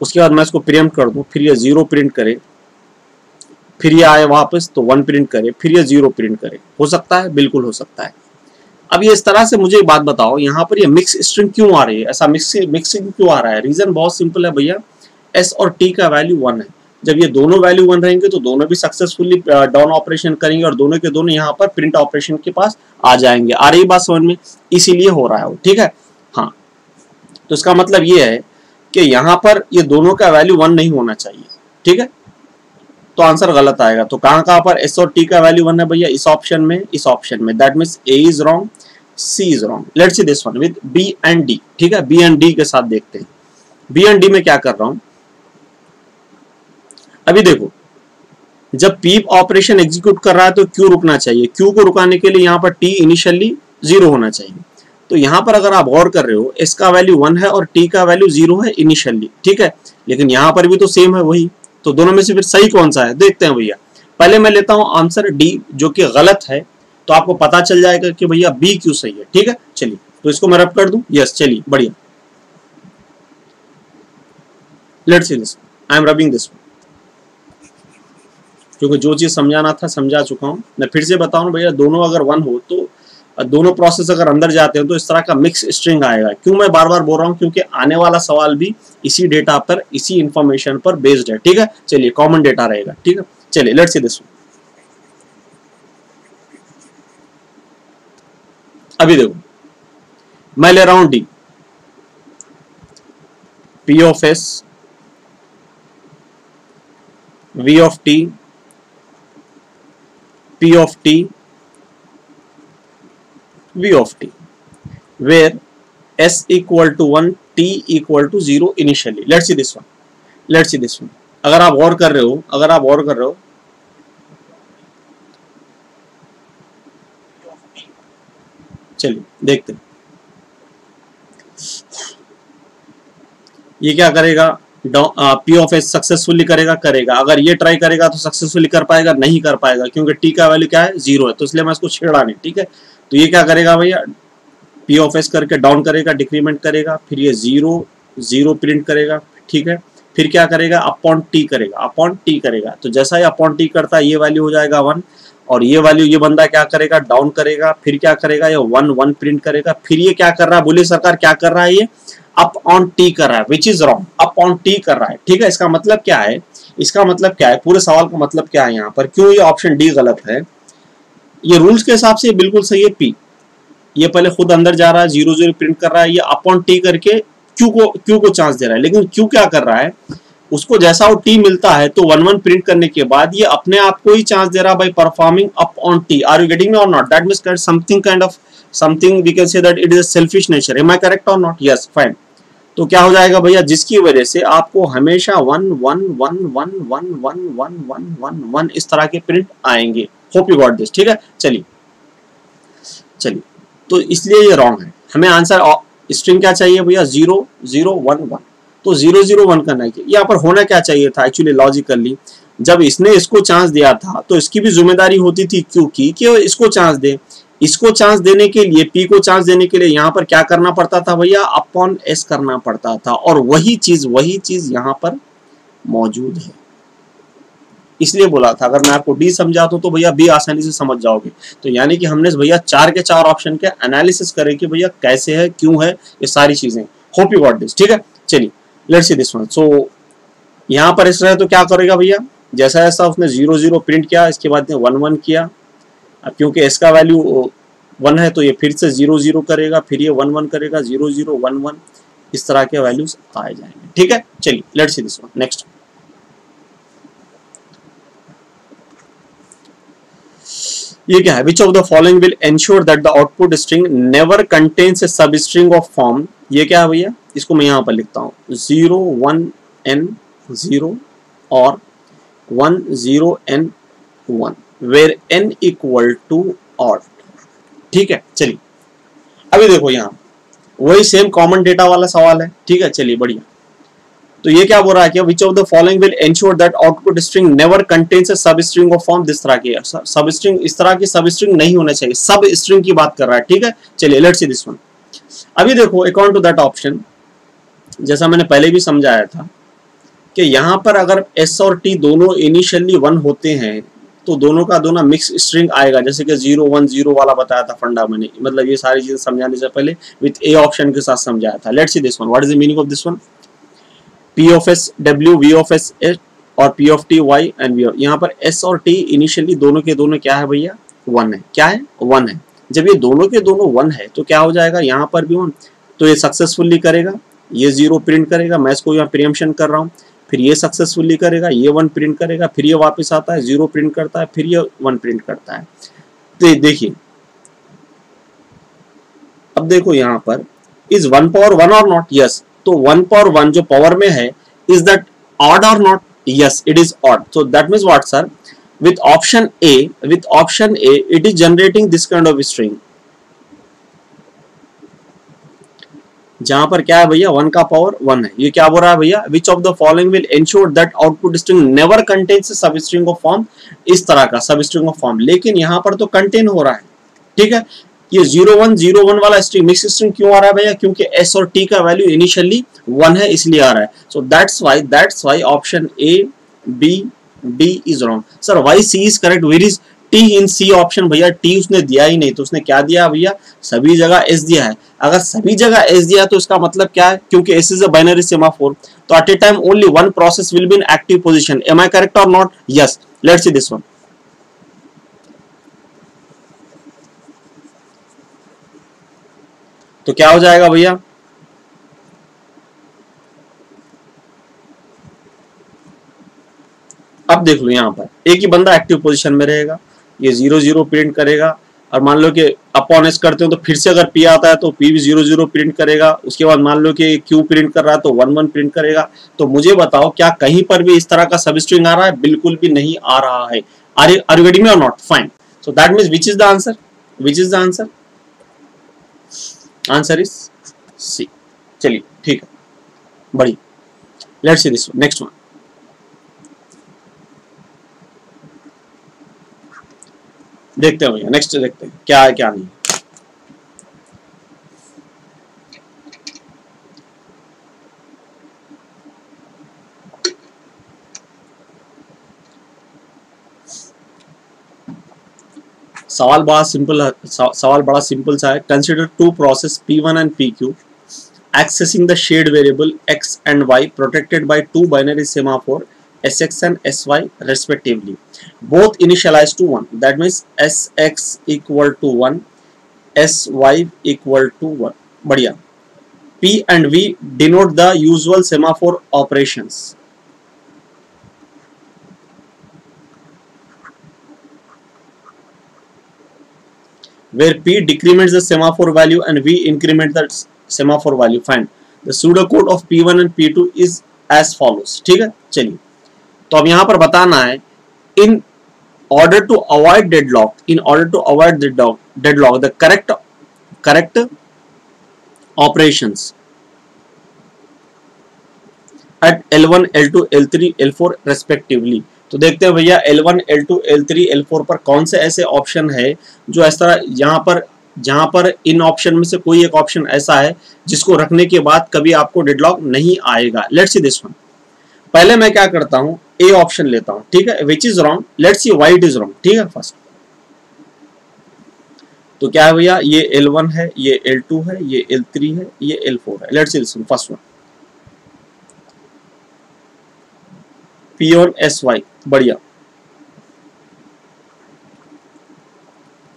उसके बाद मैं इसको प्रीएम्प्ट कर दूं, फिर ये 0 प्रिंट करे, फिर ये आए वापस तो 1 प्रिंट करे, फिर ये 0 प्रिंट करे। हो सकता है, बिल्कुल हो सकता है। अब ये इस तरह से मुझे एक बात बताओ, यहाँ पर ये मिक्स स्ट्रिंग क्यों आ रही है, ऐसा मिक्सिंग क्यों आ रहा है? रीजन बहुत सिंपल है भैया, S और T का वैल्यू 1 है। जब ये दोनों वैल्यू 1 रहेंगे तो दोनों भी सक्सेसफुली डाउन ऑपरेशन करेंगे और दोनों के दोनों यहाँ पर प्रिंट ऑपरेशन के पास आ जाएंगे। आ रही बात समझ में, इसीलिए हो रहा है वो, ठीक है। हाँ, तो इसका मतलब ये है कि यहाँ पर ये दोनों का वैल्यू 1 नहीं होना चाहिए, ठीक है, तो आंसर गलत आएगा। तो कहाँ पर S और T का वैल्यू 1 है भैया, इस ऑप्शन में, that means A is wrong, C is wrong. Let's see this one with B and D, ठीक है। B एंड D के साथ देखते हैं, B एंड D में क्या कर रहा हूं। अभी देखो, जब P ऑपरेशन एग्जीक्यूट कर रहा है तो Q रुकना चाहिए, Q को रुकाने के लिए यहाँ पर T इनिशियली 0 होना चाहिए। तो यहाँ पर अगर आप गौर कर रहे हो, S का वैल्यू 1 है और T का वैल्यू 0 है इनिशियली, ठीक है, लेकिन यहाँ पर भी तो सेम है वही। तो दोनों में से फिर सही कौन सा है, देखते हैं भैया। पहले मैं लेता हूं आंसर D, जो कि गलत है, तो आपको पता चल जाएगा कि भैया B क्यों सही है, ठीक है। चलिए, तो इसको मैं रब कर दूं, यस, चलिए बढ़िया। Let's see this, I am rubbing this, क्योंकि जो चीज समझाना था समझा चुका हूं। मैं फिर से बताऊं भैया, दोनों अगर 1 हो तो दोनों प्रोसेस अगर अंदर जाते हैं तो इस तरह का मिक्स स्ट्रिंग आएगा। क्यों मैं बार बार बोल रहा हूं, क्योंकि आने वाला सवाल भी इसी डेटा पर, इसी इंफॉर्मेशन पर बेस्ड है, ठीक है। चलिए, कॉमन डेटा रहेगा, ठीक है। चलिए, लेट्स सी दिस। अभी देखो, मैं ले रहा हूं D, P of S, V of T, P of T, V of T, where S equal to 1, T equal to 0 initially. Let's see this one. अगर आप गौर कर रहे हो, चलिए देखते हैं ये क्या करेगा। P ऑफ S सक्सेसफुली करेगा, अगर ये ट्राई करेगा तो सक्सेसफुली कर पाएगा, नहीं कर पाएगा, क्योंकि T का वैल्यू क्या है, 0 है, तो इसलिए मैं इसको छेड़ा नहीं, ठीक है। तो ये क्या करेगा भैया, P ऑफ S करके डाउन करेगा, डिक्रीमेंट करेगा, फिर ये 0 प्रिंट करेगा, ठीक है। फिर क्या करेगा, अपॉन T करेगा, तो जैसा ही अपॉन T करता है ये वैल्यू हो जाएगा 1, और ये वैल्यू ये बंदा क्या करेगा, डाउन करेगा, फिर क्या करेगा, ये 1 प्रिंट करेगा, फिर ये क्या कर रहा है, बोलिए सरकार क्या कर रहा है, ये अप ऑन T कर रहा है, which is wrong, up on T कर रहा है, ठीक है। इसका मतलब क्या है इसका मतलब क्या है, पूरे सवाल का मतलब क्या है यहाँ पर, क्यों ये ऑप्शन डी गलत है? ये रूल्स के हिसाब से बिल्कुल सही है। पी ये पहले खुद अंदर जा रहा है, 0 0 प्रिंट कर रहा है, ये अपॉन टी करके क्यू को चांस दे रहा है। लेकिन क्यू क्या कर रहा है, उसको जैसा वो टी मिलता है तो 1 1 प्रिंट करने के बाद ये अपने आप को ही चांस दे रहा है by performing up on T. Are you getting me और not? That means something kind of something we can say that it is a selfish nature. Am I correct और नॉट? Yes, fine. तो क्या हो जाएगा भैया, जिसकी वजह से आपको हमेशा 1 1 1 1 1 1 1 1 1 1 इस तरह के प्रिंट आएंगे। Hope you got this. ठीक है, चलिए तो इसलिए ये रॉन्ग है। हमें आंसर स्ट्रिंग क्या चाहिए भैया, 0 0 1 1। तो 0 0 1 करना है। यहाँ पर होना क्या चाहिए था एक्चुअली लॉजिकली, जब इसने इसको चांस दिया था तो इसकी भी जिम्मेदारी होती थी क्यू की कि इसको चांस दे। इसको चांस देने के लिए, पी को चांस देने के लिए यहाँ पर क्या करना पड़ता था भैया, अपॉन एस करना पड़ता था। और वही चीज यहाँ पर मौजूद है। इसलिए बोला था अगर मैं आपको डी समझाता हूं तो भैया बी आसानी से समझ जाओगे। तो यानी कि हमने भैया 4 के 4 ऑप्शन के एनालिसिस करे कि भैया कैसे है, क्यों है, ये सारी चीजें। Hope you got this. ठीक है, चलिए लेट्स सी दिस वन। सो यहाँ पर इस रहे तो क्या करेगा भैया, जैसा जैसा उसने 0 0 प्रिंट किया, इसके बाद 1 1 किया। अब क्योंकि इसका वैल्यू 1 है तो ये फिर से 0 0 करेगा, फिर ये 1 1 करेगा, 0 0 1 1 इस तरह के वैल्यूज आ जाएंगे। ठीक है, चलिए let's see this one. Next, ये क्या है, विच of the following will ensure that the output string never contains ए सब स्ट्रिंग ऑफ फॉर्म। ये क्या है भैया, इसको मैं यहाँ पर लिखता हूँ 0 1 n 0 और 1 0 n 1 where n equal to odd. ठीक है, चलिए अभी देखो यहाँ वही सेम कॉमन डेटा वाला सवाल है। ठीक है, चलिए बढ़िया। तो ये क्या बोल रहा है कि विच of the following will ensure that output string never contains a सब स्ट्रिंग ऑफ फॉर्म। दिस तरह की सब स्ट्रिंग, इस तरह की सब स्ट्रिंग नहीं होना चाहिए, सब स्ट्रिंग की बात कर रहा है। ठीक है, चलिए लेट्स सी दिस वन। अभी देखो अकॉर्डिंग टू दैट ऑप्शन, जैसा मैंने पहले भी समझाया था कि यहाँ पर अगर एस और टी दोनों इनिशियली 1 होते हैं तो दोनों का दोनों मिक्स स्ट्रिंग आएगा, जैसे कि 0 1 0 वाला बताया था फंडा मैंने। मतलब ये सारी चीजें समझाने से पहले विथ ए ऑप्शन के साथ समझाया था। Let's see this one. What is the meaning of this one? P of S W, V of S H और P of T Y and V। यहाँ पर S और T इनिशियली दोनों के दोनों क्या है भैया, 1 है। क्या है, 1 है। जब ये दोनों के दोनों 1 है तो क्या हो जाएगा, यहाँ पर भी 1, तो ये सक्सेसफुली करेगा, ये 0 प्रिंट करेगा, मैं इसको यहाँ प्रीएम्पशन कर रहा हूँ। फिर ये सक्सेसफुली करेगा, ये 1 प्रिंट करेगा, फिर ये वापस आता है 0 प्रिंट करता है, फिर ये 1 प्रिंट करता है। तो देखिए अब देखो यहाँ पर इज 1 पावर 1 और नॉट? यस। तो 1 पावर 1 जो पावर में है, इज दैट ऑड और not? Yes, it is odd. So that means what sir, with option A, it is generating this kind of string। जहां पर क्या है भैया, 1 का पावर 1 है। ये क्या बोल रहा है भैया, विच of the following will ensure that output string never contains सब स्ट्रिंग ऑफ फॉर्म। इस तरह का सब स्ट्रिंग ऑफ फॉर्म, लेकिन यहाँ पर तो कंटेन हो रहा है। ठीक है, ये 0 1 0 1 वाला स्ट्रिंग मिक्स स्ट्रिंग क्यों आ रहा है भैया, क्योंकि S और T का वैल्यू इनिशियली 1 है, इसलिए आ रहा है। So that's why option A B D is wrong. Sir why C is correct, where is T in C option? भैया T उसने दिया ही नहीं, तो उसने क्या दिया भैया, सभी जगह S दिया है। अगर सभी जगह S दिया तो इसका मतलब क्या है, क्योंकि S is a binary semaphore, तो at a time only one process will be in active position. Am I correct और not? Yes. Let's see this one. तो क्या हो जाएगा भैया, अब देख लो यहाँ पर एक ही बंदा एक्टिव पोजीशन में रहेगा, ये 0 0 प्रिंट करेगा, और मान लो कि अपॉन एस करते हो तो फिर से अगर P आता है तो P भी 0 0 प्रिंट करेगा। उसके बाद मान लो कि Q प्रिंट कर रहा है तो 1 1 प्रिंट करेगा। तो मुझे बताओ क्या कहीं पर भी इस तरह का सब स्ट्रिंग आ रहा है? बिल्कुल भी नहीं आ रहा है। आर यू गेटिंग मी और not? Fine. So that means which is the answer, which is the answer? Answer is C. चलिए ठीक है, बढ़िया। Let's see this one, next one. देखते हैं भैया, नेक्स्ट देखते हैं क्या है क्या नहीं। सवाल बड़ा सिंपल है, सवाल बड़ा सिंपल सा है। Consider two process P1 and PQ accessing the shared variable x and y protected by two binary semaphore Sx and Sy respectively. Both initialized to 1. That means Sx equal to 1, Sy equal to 1. बढ़िया. P and V denote the usual semaphore operations. Where P decrements the semaphore value and V increments the semaphore value. Fine. The pseudocode of P1 and P2 is as follows. ठीक है, चलिए. तो अब यहाँ पर बताना है, in order to avoid deadlock, the correct operations at L1, L2, L3, L4 respectively. तो देखते हैं भैया L1, L2, L3, L4 पर कौन से ऐसे ऑप्शन है जो इस तरह जहां पर इन ऑप्शन में से कोई एक ऑप्शन ऐसा है जिसको रखने के बाद कभी आपको डेडलॉक नहीं आएगा. Let's see this one. पहले मैं क्या करता हूं, ए ऑप्शन लेता हूं. ठीक है, which is wrong. Let's see why it is wrong. ठीक है, फर्स्ट तो क्या है भैया, ये L1 है, ये L2 है, ये L3 है, ये L4 है. Let's see this one. First one P on Sy. बढ़िया.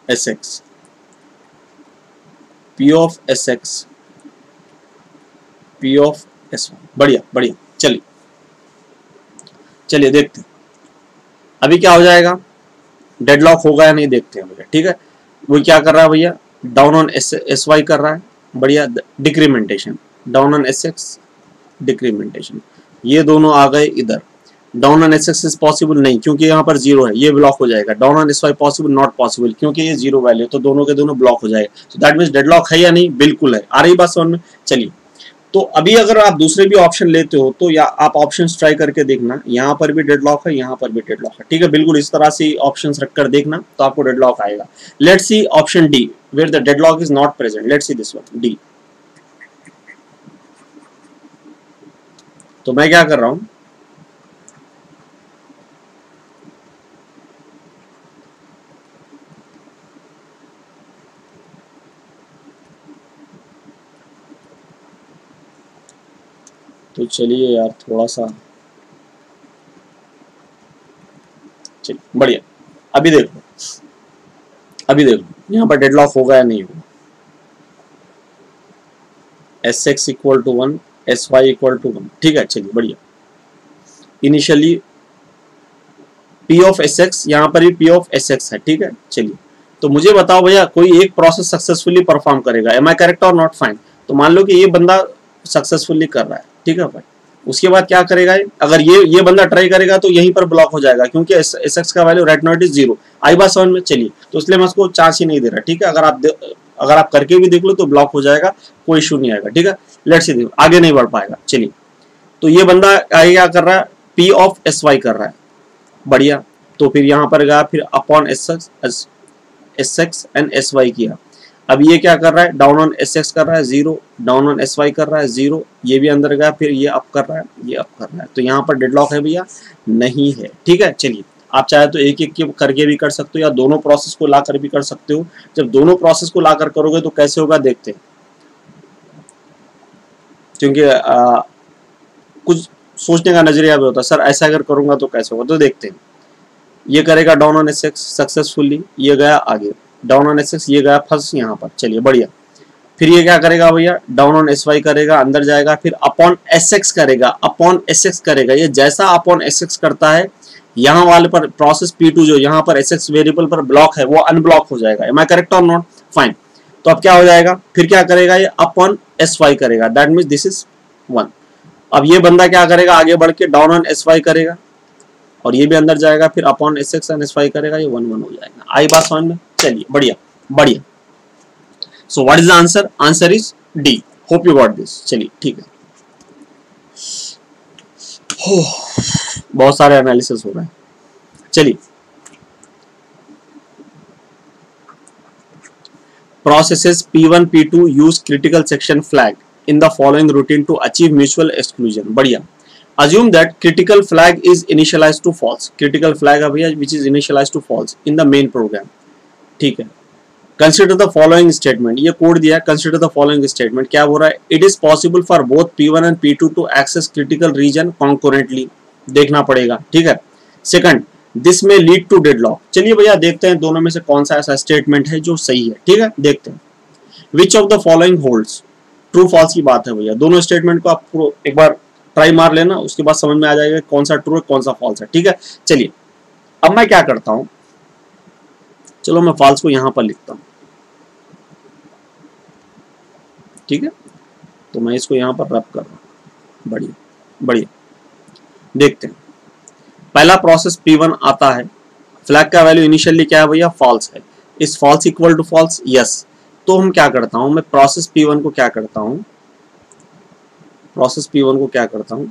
Sx, P of Sx, P of Sy. बढ़िया बढ़िया. चलिए देखते हैं अभी क्या हो जाएगा, डेडलॉक होगा या नहीं देखते हैं भैया. ठीक है, वो क्या कर रहा है भैया, डाउन ऑन Sy कर रहा है. बढ़िया. डिक्रीमेंटेशन, डाउन ऑन Sx, डिक्रीमेंटेशन. ये दोनों आ गए इधर. Down on Sx is possible नहीं क्योंकि यहाँ पर जीरो है, ये ब्लॉक हो जाएगा. Down on Sy possible, not possible क्योंकि ये जीरो वैल्यू, तो दोनों के दोनों ब्लॉक हो जाएगा. तो दैट मींस डेडलॉक है या नहीं, बिल्कुल है. आ रही बात समझ में. चलिए, तो अभी अगर आप दूसरे भी ऑप्शन लेते हो तो या आप ऑप्शंस ट्राई करके देखना, यहाँ पर भी डेडलॉक है, यहाँ पर भी डेडलॉक है. ठीक है, बिल्कुल इस तरह से ऑप्शंस रखकर देखना तो आपको डेडलॉक आएगा. Let's see option D where the deadlock is not present. Let's see this one, D. तो मैं क्या कर रहा हूं, तो चलिए यार थोड़ा सा, चलिए बढ़िया. अभी देखो यहाँ पर डेडलॉक होगा या नहीं होगा. Sx equal to 1, Sy equal to 1. ठीक है, चलिए बढ़िया. इनिशियली P ऑफ Sx, यहाँ पर भी P ऑफ Sx है. ठीक है, चलिए. तो मुझे बताओ भैया, कोई एक प्रोसेस सक्सेसफुली परफॉर्म करेगा, एम आई करेक्ट और नॉट. फाइन. तो मान लो कि ये बंदा सक्सेसफुली कर रहा है. ठीक है भाई, उसके बाद क्या करेगा, अगर ये बंदा ट्राई करेगा तो यहीं पर ब्लॉक हो जाएगा क्योंकि Sx का वैल्यू राइट नॉट इज 0. आई बात समझ में. चलिए, तो इसलिए मैं उसको चांस ही नहीं दे रहा. ठीक है, अगर आप करके भी देख लो तो ब्लॉक हो जाएगा, कोई इशू नहीं आएगा. ठीक है, लेट्स सी, आगे नहीं बढ़ पाएगा. चलिए, तो ये बंदा आगे क्या कर रहा है, P ऑफ Sy कर रहा है. बढ़िया. तो फिर यहाँ पर गया, फिर अपॉन Sx एंड Sy किया. अब ये क्या कर रहा है, डाउन ऑन Sx कर रहा है 0, डाउन ऑन Sy कर रहा है 0, ये भी अंदर गया, फिर ये अप कर रहा है, ये अप कर रहा है. तो यहाँ पर डेडलॉक है भैया, नहीं है. ठीक है, चलिए, आप चाहे तो एक एक करके भी कर सकते हो या दोनों प्रोसेस को लाकर भी कर सकते हो. जब दोनों प्रोसेस को लाकर करोगे तो कैसे होगा देखते हैं, क्योंकि कुछ सोचने का नजरिया भी होता है. सर ऐसा अगर करूंगा तो कैसे होगा, तो देखते हैं. ये करेगा डाउन ऑन Sx सक्सेसफुली, ये गया आगे. डाउन ऑन Sx, ये गया फर्स्ट यहाँ पर. चलिए बढ़िया. फिर ये क्या करेगा भैया, डाउन ऑन Sy करेगा, अंदर जाएगा, फिर अपॉन Sx करेगा, अपॉन Sx करेगा. ये जैसा अपॉन Sx करता है, यहाँ वाले पर प्रोसेस P2 जो यहाँ पर Sx वेरिएबल पर ब्लॉक है वो अनब्लॉक हो जाएगा. एम आई करेक्ट और नॉट. फाइन. तो अब क्या हो जाएगा, फिर क्या करेगा, ये अपॉन Sy करेगा. That means this is 1. अब ये बंदा क्या करेगा, आगे बढ़ के डाउन ऑन Sy करेगा और ये भी अंदर जाएगा, फिर अपॉन Sx एंड Sy करेगा, ये 1 1 हो जाएगा. आई बात समझ में. चलिए बढ़िया बढ़िया. So what is the answer, answer is D. Hope you got this. चलिए ठीक है, बहुत सारे एनालिसिस हो रहे हैं. चलिए, processes P1 P2 use critical section flag in the following routine to achieve mutual exclusion. बढ़िया. Assume that critical flag is initialized to false. Critical flag है भैया which is initialized to false in the main program. ठीक है. Consider the following statement. ये code दिया है. Consider the following statement. क्या हो रहा है? It is possible for both P1 and P2 to access critical region concurrently. देखना पड़ेगा, ठीक है। Second, this may lead to deadlock. चलिए भैया देखते हैं दोनों में से कौन सा ऐसा स्टेटमेंट है जो सही है, ठीक है, देखते हैं। Which of the following holds, true false की बात है भैया। दोनों स्टेटमेंट को आप एक बार ट्राई मार लेना, उसके बाद समझ में आ जाएगा कौन सा ट्रू है कौन सा फॉल्स है, ठीक है। चलिए अब मैं क्या करता हूं, चलो मैं फॉल्स को यहां पर लिखता हूं, ठीक है। तो मैं इसको यहां पर रब कर रहा हूं, बढ़िया बढ़िया। देखते हैं, पहला प्रोसेस P1 आता है, फ्लैग का वैल्यू इनिशियली क्या है भैया, फॉल्स है। Is false equal to false, yes. तो हम क्या करता हूं, मैं प्रोसेस P1 को क्या करता हूं, प्रोसेस P1 को क्या करता हूं,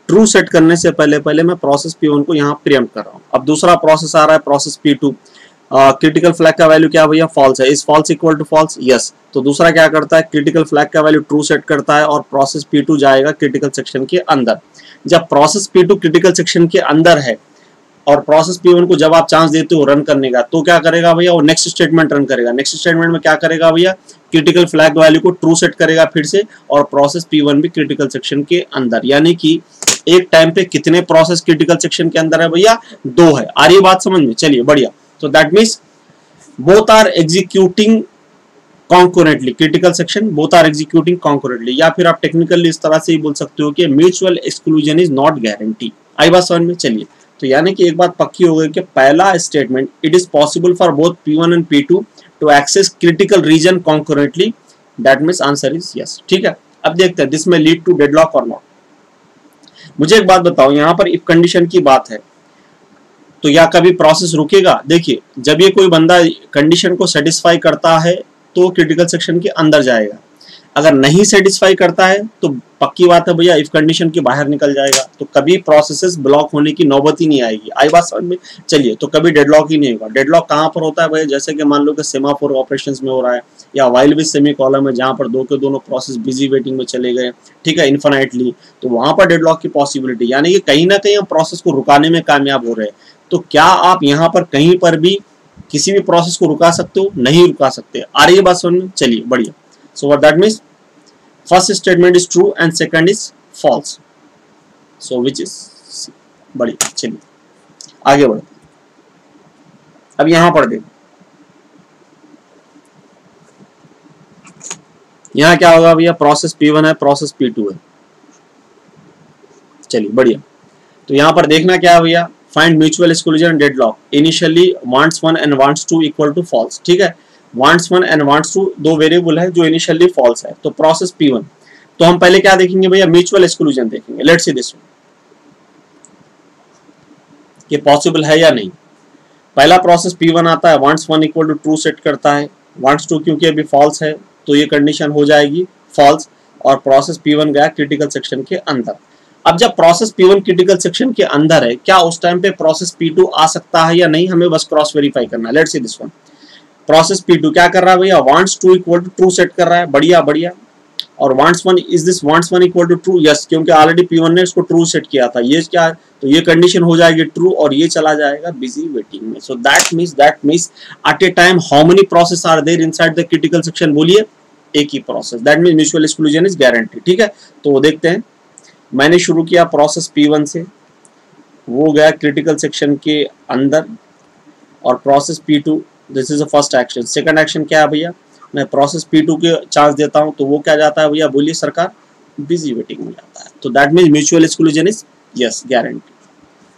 ट्रू सेट करने से पहले मैं प्रोसेस P1 को यहां प्रीएम्प्ट कर रहा हूं। अब दूसरा प्रोसेस आ रहा है प्रोसेस P2, क्रिटिकल फ्लैग का वैल्यू क्या भैया, फॉल्स है। Is false equal to false, yes. तो दूसरा क्या करता है, क्रिटिकल फ्लैग का वैल्यू ट्रू सेट करता है और प्रोसेस P2 जाएगा क्रिटिकल सेक्शन के अंदर। जब प्रोसेस P2 क्रिटिकल सेक्शन के अंदर है और प्रोसेस P1 को जब आप चांस देते हो रन करने का, तो क्या करेगा भैया, वो नेक्स्ट स्टेटमेंट रन करेगा। नेक्स्ट स्टेटमेंट में क्या करेगा भैया, क्रिटिकल फ्लैग वैल्यू को ट्रू सेट करेगा फिर से, और प्रोसेस P1 भी क्रिटिकल सेक्शन के अंदर। यानी कि एक टाइम पे कितने प्रोसेस क्रिटिकल सेक्शन के अंदर है भैया, 2 है। आ रही बात समझ में, चलिए बढ़िया। तो that means both are executing concurrently, critical section both are executing concurrently. या फिर आप टेक्निकली इस तरह से ही बोल सकते हो कि mutual exclusion is not guarantee. आई बात समझ में, चलिए। तो यानी कि एक बात पक्की हो गई कि पहला statement, it is possible for both P1 and P2 to access critical region concurrently, that means answer is yes, ठीक है। अब देखते हैं this may lead to deadlock और नॉट। मुझे एक बात बताओ, यहां पर इफ कंडीशन की बात है तो या कभी प्रोसेस रुकेगा। देखिए जब ये कोई बंदा कंडीशन को सेटिस्फाई करता है तो क्रिटिकल सेक्शन के अंदर जाएगा, अगर नहीं सेटिस्फाई करता है तो पक्की बात है भैया इफ कंडीशन के बाहर निकल जाएगा। तो कभी प्रोसेसेस ब्लॉक होने की नौबत ही नहीं आएगी। आई बात समझ में, चलिए। तो कभी डेडलॉक ही नहीं होगा। डेडलॉक कहाँ पर होता है भैया, जैसे कि मान लो कि सेमाफोर ऑपरेशंस में हो रहा है, या वाइल विद सेमी कॉलम है जहाँ पर दो के दोनों प्रोसेस बिजी वेटिंग में चले गए, ठीक है, इन्फिनाइटली, तो वहां पर डेडलॉक की पॉसिबिलिटी, यानी कि कहीं ना कहीं हम प्रोसेस को रुकाने में कामयाब हो रहे हैं। तो क्या आप यहाँ पर कहीं पर भी किसी भी प्रोसेस को रुका सकते हो, नहीं रुका सकते। आ रही है बात समझ में, चलिए बढ़िया। So what that means, first statement is true and second is false, so which is बढ़िया। चलिए आगे बढ़ते, अब यहां पर देखो, यहां क्या होगा भैया, प्रोसेस P1 है, प्रोसेस P2 है। चलिए बढ़िया। तो यहां पर देखना क्या है भैया, find mutual exclusion deadlock, initially wants 1 and wants 2 equal to false, ठीक है। वांट्स 1 एंड वांट्स 2 दो वेरिएबल है जो इनिशियली फॉल्स है। तो प्रोसेस P1, तो हम पहले क्या देखेंगे भैया, म्यूचुअल एक्सक्लूजन देखेंगे। लेट्स सी दिस वन, ये पॉसिबल है या नहीं। पहला प्रोसेस P1 आता है, wants 1 equal to true set करता है, वांट्स 2 क्योंकि अभी फॉल्स है तो ये कंडीशन हो जाएगी फॉल्स, और प्रोसेस P1 गया क्रिटिकल सेक्शन के अंदर। अब जब प्रोसेस P1 क्रिटिकल सेक्शन के अंदर है, क्या उस टाइम पे प्रोसेस P2 आ सकता है या नहीं, हमें बस क्रॉस वेरीफाई करना है। Let's see this one, process P2 क्या कर रहा है भैया, wants 2 equal to true set कर रहा है, बढ़िया बढ़िया। और wants 1, is this wants 1 equal to true, yes, क्योंकि ऑलरेडी P1 ने इसको ट्रू सेट किया था। ये क्या है, तो ये कंडीशन हो जाएगी ट्रू और ये चला जाएगा बिजी वेटिंग में। So that means at a time how many process are there inside the critical section, बोलिए एक ही process. That means mutual exclusion is guarantee, ठीक है। तो देखते हैं, मैंने शुरू किया प्रोसेस P1 से, वो गया क्रिटिकल सेक्शन के अंदर, और process P2, this is the first action. Second action क्या है भैया, मैं प्रोसेस P2 के चांस देता हूं तो वो क्या जाता है भैया, बोलिए सरकार, बिजी वेटिंग में जाता है। तो that means mutual exclusion is yes guarantee.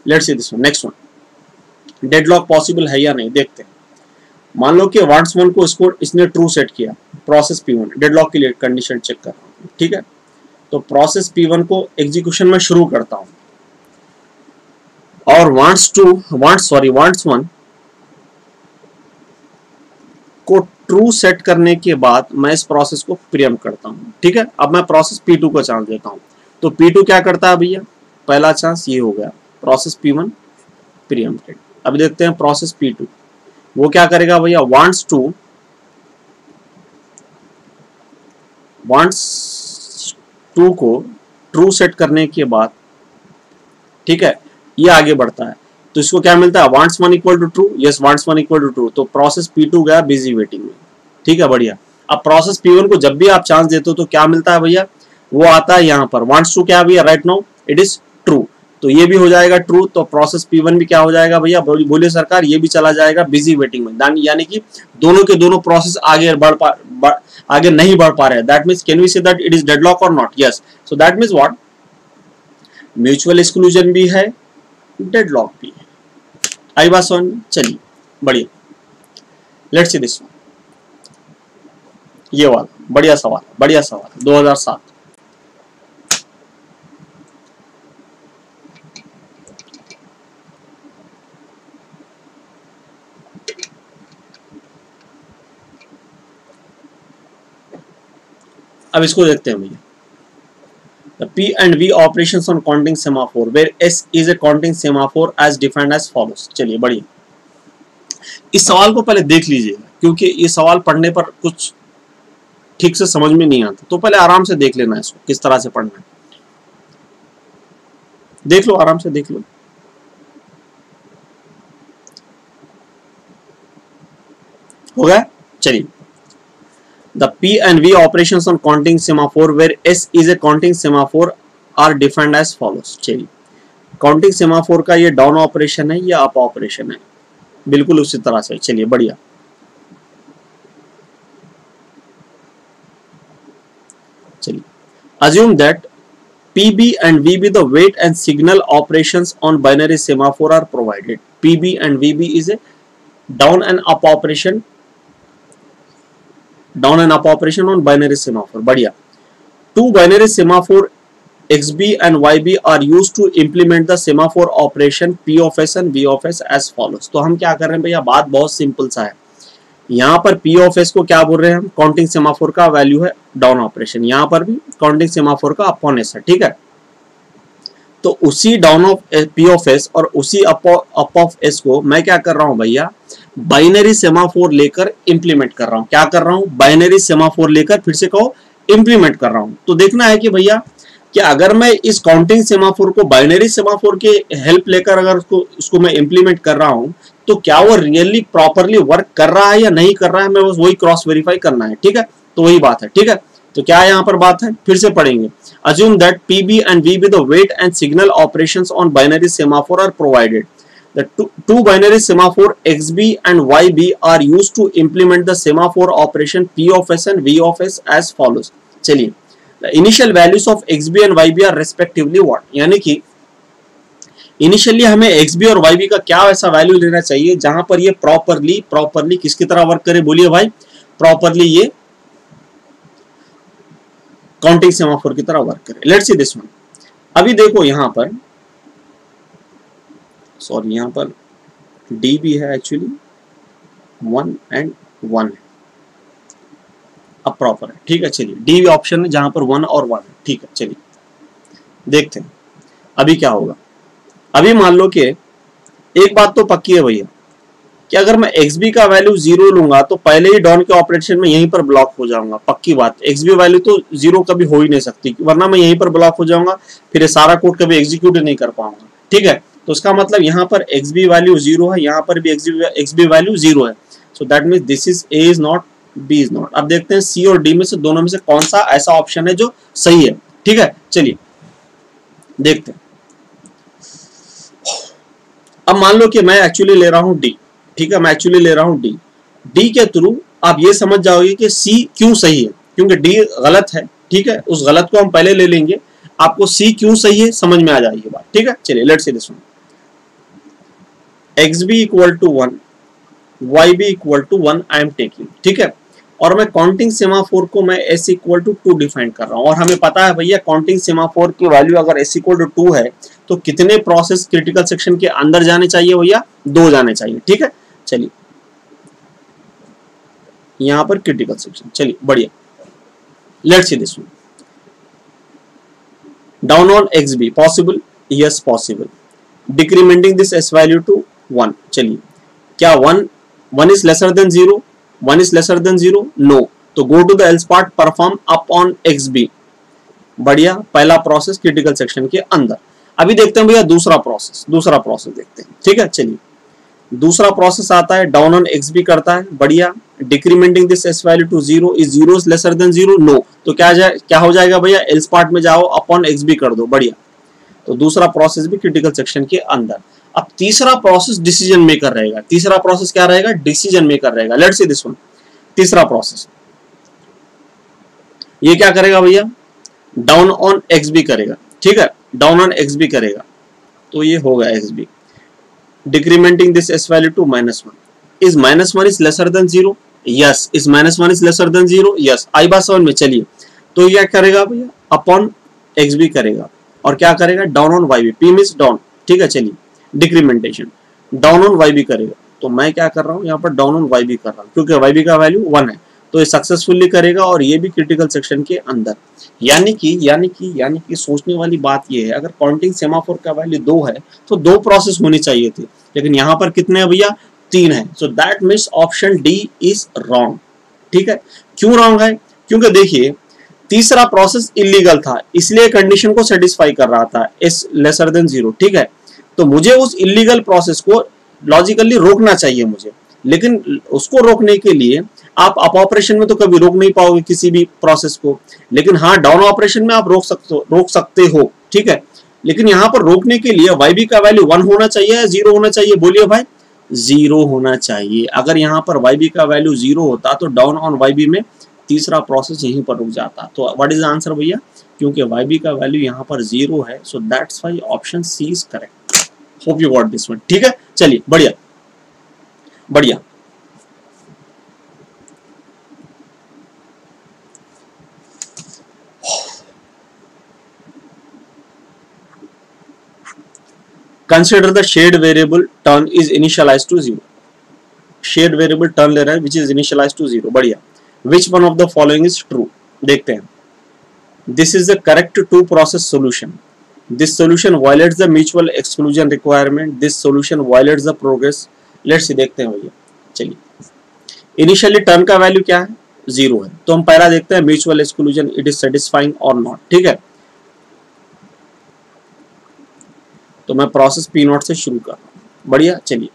Let's see this one, next one, deadlock possible है या नहीं, देखते हैं। मान लो कि वांट्स 1 को इसने ट्रू सेट किया, प्रोसेस P1, डेडलॉक के लिए कंडीशन चेक कर रहा हूं, ठीक है। तो प्रोसेस P1 को एग्जीक्यूशन में शुरू करता हूं, और वांट्स 1 को ट्रू सेट करने के बाद मैं इस प्रोसेस को प्रीएम्प्ट करता हूं, ठीक है। अब मैं प्रोसेस P2 को चांस देता हूं, तो P2 क्या करता है भैया, पहला चांस ये हो गया, प्रोसेस P1 प्रीएम्प्टेड। अब देखते हैं प्रोसेस P2, वो क्या करेगा भैया, वांट्स 2 को ट्रू सेट करने के बाद, ठीक है, ये आगे बढ़ता है। तो इसको क्या मिलता है, wants 1 equal to true, yes, wants 1 equal to true. तो प्रोसेस P2 गया बिजी वेटिंग में, ठीक है, बढ़िया। अब प्रोसेस P1 को जब भी आप चांस देते हो तो क्या मिलता है भैया, वो आता है यहाँ पर, वांट्स टू क्या भैया, right now it is true, तो ये भी हो जाएगा ट्रू, तो प्रोसेस P1 भी क्या हो जाएगा भैया, बोलिए सरकार, ये भी चला जाएगा बिजी वेटिंग में, यानी कि दोनों के दोनों प्रोसेस आगे आगे नहीं बढ़ पा रहे हैं। That means can we say that it is deadlock और not, yes, so that means what, mutual exclusion भी है, डेडलॉक भी है। आई बात समझ में, चलिए बढ़िया, लेट्स सी दिस वन, ये वाला बढ़िया सवाल, बढ़िया सवाल 2007। अब इसको देखते हैं भैया, The P and V operations on counting semaphore where S is a counting semaphore as defined as follows। चलिए बढ़िया, इस सवाल को पहले देख लीजिएगा क्योंकि ये सवाल पढ़ने पर कुछ ठीक से समझ में नहीं आता, तो पहले आराम से देख लेना इसको किस तरह से पढ़ना है, देख लो आराम से देख लो। हो गया, चलिए, The P and V operations on counting semaphore where S is a counting semaphore are defined as follows। चलिए, काउंटिंग सेमाफोर का ये डाउन ऑपरेशन है या अप ऑपरेशन है, बिल्कुल उसी तरह से। चलिए बढ़िया, चलिए, assume that PB and VB the weight and signal operations on binary semaphore are provided। PB and VB is a down and up operation, down and up operation on binary semaphore। बढ़िया, two binary semaphore XB and YB are used to implement the semaphore operation P of S and V of S as follows। तो हम क्या कर रहे हैं भैया, बात बहुत सिंपल सा है, यहाँ पर P of S को क्या बोल रहे हैं हम, काउंटिंग सेमाफोर का वैल्यू है डाउन ऑपरेशन, यहाँ पर भी काउंटिंग सेमाफोर का अपॉन एस है, ठीक है। तो उसी down of P of S और उसी अप ऑफ S को मैं क्या कर रहा हूँ भैया, बाइनरी सेमाफोर लेकर इंप्लीमेंट कर रहा हूँ। क्या कर रहा हूँ, बाइनरी सेमाफोर लेकर, फिर से कहो, इंप्लीमेंट कर रहा हूँ। तो देखना है कि भैया कि अगर मैं इस काउंटिंग सेमाफोर को बाइनरी सेमाफोर के हेल्प लेकर अगर उसको मैं इंप्लीमेंट कर रहा हूँ, तो क्या वो रियली प्रॉपरली वर्क कर रहा है या नहीं कर रहा है, मैं बस वही क्रॉस वेरीफाई करना है, ठीक है। तो वही बात है, ठीक है। तो क्या यहाँ पर बात है, फिर से पढ़ेंगे। Assume that PB and VB the weight and signal operations on binary semaphore are provided। The two binary semaphore XB and YB are used to implement the semaphore operation P of S and V of S as follows। चलिए, the initial values of XB and YB are respectively what, यानी कि initially हमें XB और YB का क्या ऐसा value लेना चाहिए जहां पर ये प्रॉपरली किसकी तरह वर्क करे, बोलिए भाई, प्रॉपरली ये काउंटिंग सेमाफोर की तरह वर्क करे। Let's see this one. अभी देखो यहाँ पर, सॉरी यहाँ पर D भी है एक्चुअली, 1 and 1 है, अब प्रॉपर है, ठीक है। चलिए, D ऑप्शन है जहां पर 1 और 1 है, ठीक है। चलिए देखते हैं अभी क्या होगा। अभी मान लो कि एक बात तो पक्की है भैया कि अगर मैं XB का वैल्यू 0 लूंगा तो पहले ही डाउन के ऑपरेशन में यहीं पर ब्लॉक हो जाऊंगा, पक्की बात। XB वैल्यू तो 0 कभी हो ही नहीं सकती, वरना मैं यहीं पर ब्लॉक हो जाऊंगा, फिर ये सारा कोड कभी एग्जीक्यूट नहीं कर पाऊंगा, ठीक है। तो उसका मतलब यहाँ पर XB वैल्यू 0 है, यहाँ पर भी XB वैल्यू 0 है। सो that means this is A is not, B is not. अब देखते हैं C और D में से दोनों में से कौन सा ऐसा ऑप्शन है जो सही है, ठीक है। चलिए देखते हैं। अब मान लो कि मैं एक्चुअली ले रहा हूं D, ठीक है, मैं एक्चुअली ले रहा हूं D के थ्रू आप ये समझ जाओगे कि C क्यों सही है, क्योंकि D गलत है, ठीक है। उस गलत को हम पहले ले लेंगे, आपको C क्यों सही है समझ में आ जाएगी बात, ठीक है। चलिए let's see this one. XB equal to 1, YB equal to 1 I am taking, ठीक है। और मैं काउंटिंग सेमाफोर को मैं S इक्वल टू 2 डिफाइन कर रहा हूं, और हमें पता है भैया काउंटिंग सेमाफोर की वैल्यू अगर S इक्वल टू 2 है तो कितने प्रोसेस क्रिटिकल सेक्शन के अंदर जाने चाहिए भैया, 2 जाने चाहिए, ठीक है। चलिए यहां पर क्रिटिकल सेक्शन, चलिए बढ़िया, let's see this one. Down on XB possible, yes possible. Decrementing this S value to 1, चलिए क्या 1 is lesser than 0, 1 is lesser than 0, no. तो go to the else part, perform up on XB, बढ़िया, पहला process critical section के अंदर। अभी देखते हैं भैया दूसरा प्रोसेस देखते हैं, ठीक है। चलिए दूसरा प्रोसेस आता है डाउन ऑन एक्स बी करता है, बढ़िया। Decrementing this S value to 0 is 0 is lesser than 0, no. तो क्या हो जाएगा भैया, एल्स पार्ट में जाओ, अपॉन एक्स बी कर दो, बढ़िया। तो दूसरा प्रोसेस भी क्रिटिकल सेक्शन के अंदर। अब तीसरा प्रोसेस डिसीजन मेकर रहेगा। तीसरा प्रोसेस क्या रहेगा, डिसीजन मेकर रहेगा। Let's see this one. तीसरा प्रोसेस ये क्या करेगा भैया, डाउन ऑन एक्स बी करेगा, ठीक है, डाउन ऑन एक्स बी करेगा। तो ये होगा X B, decrementing this S value to -1 is -1 is lesser than 0, yes. Is -1 is lesser than 0, yes. आई बात समझ में, चलिए। तो ये क्या करेगा भैया, अपॉन एक्स बी करेगा, और क्या करेगा, down on Y B, P means down, ठीक है, चलिए। Decrementation down on Y B करेगा। तो मैं क्या कर रहा हूँ यहाँ पर, डाउन ऑन वाई बी कर रहा हूँ, क्योंकि वाई बी का वैल्यू 1 है, तो ये सक्सेसफुली करेगा, और ये भी क्रिटिकल सेक्शन के अंदर। यानी कि सोचने वाली बात ये है, अगर काउंटिंग सेमाफोर का वैल्यू 2 है तो 2 प्रोसेस होनी चाहिए थी, लेकिन यहाँ पर कितने हैं भैया, 3 है। सो that means option D is wrong, ठीक है। क्यों रॉन्ग है, क्योंकि देखिए तीसरा प्रोसेस इलीगल था, इसलिए कंडीशन को सेटिस्फाई कर रहा था, एस लेसर देन 0, ठीक है। तो मुझे उस इलीगल प्रोसेस को लॉजिकली रोकना चाहिए मुझे, लेकिन उसको रोकने के लिए आप अप ऑपरेशन में तो कभी रोक नहीं पाओगे किसी भी प्रोसेस को, लेकिन हाँ डाउन ऑपरेशन में आप रोक सकते हो, ठीक है। लेकिन यहाँ पर रोकने के लिए वाई बी का वैल्यू 1 होना चाहिए या 0 होना चाहिए, बोलिए भाई, 0 होना चाहिए। अगर यहाँ पर वाई बी का वैल्यू 0 होता तो डाउन ऑन वाई बी में तीसरा प्रोसेस यहीं पर रुक जाता। तो व्हाट इज द आंसर भैया, क्योंकि वाई बी का वैल्यू यहाँ पर 0 है, so that's why option C is correct. Hope you got this one, ठीक है, चलिए, बढ़िया बढ़िया। Consider the shared variable turn is initialized to 0. Shared variable turn ले रहा है which is initialized to 0, बढ़िया। Which one of the following is true? देखते हैं। This is the correct two process solution. This solution violates the mutual exclusion requirement. This solution violates the progress. Let's see, देखते हैं भैया, चलिए। Initially turn का value क्या है, 0 है, तो हम पहला देखते हैं mutual exclusion it is satisfying or not, ठीक है। तो मैं प्रोसेस पी नॉट से शुरू कर रहा हूँ, बढ़िया, चलिए।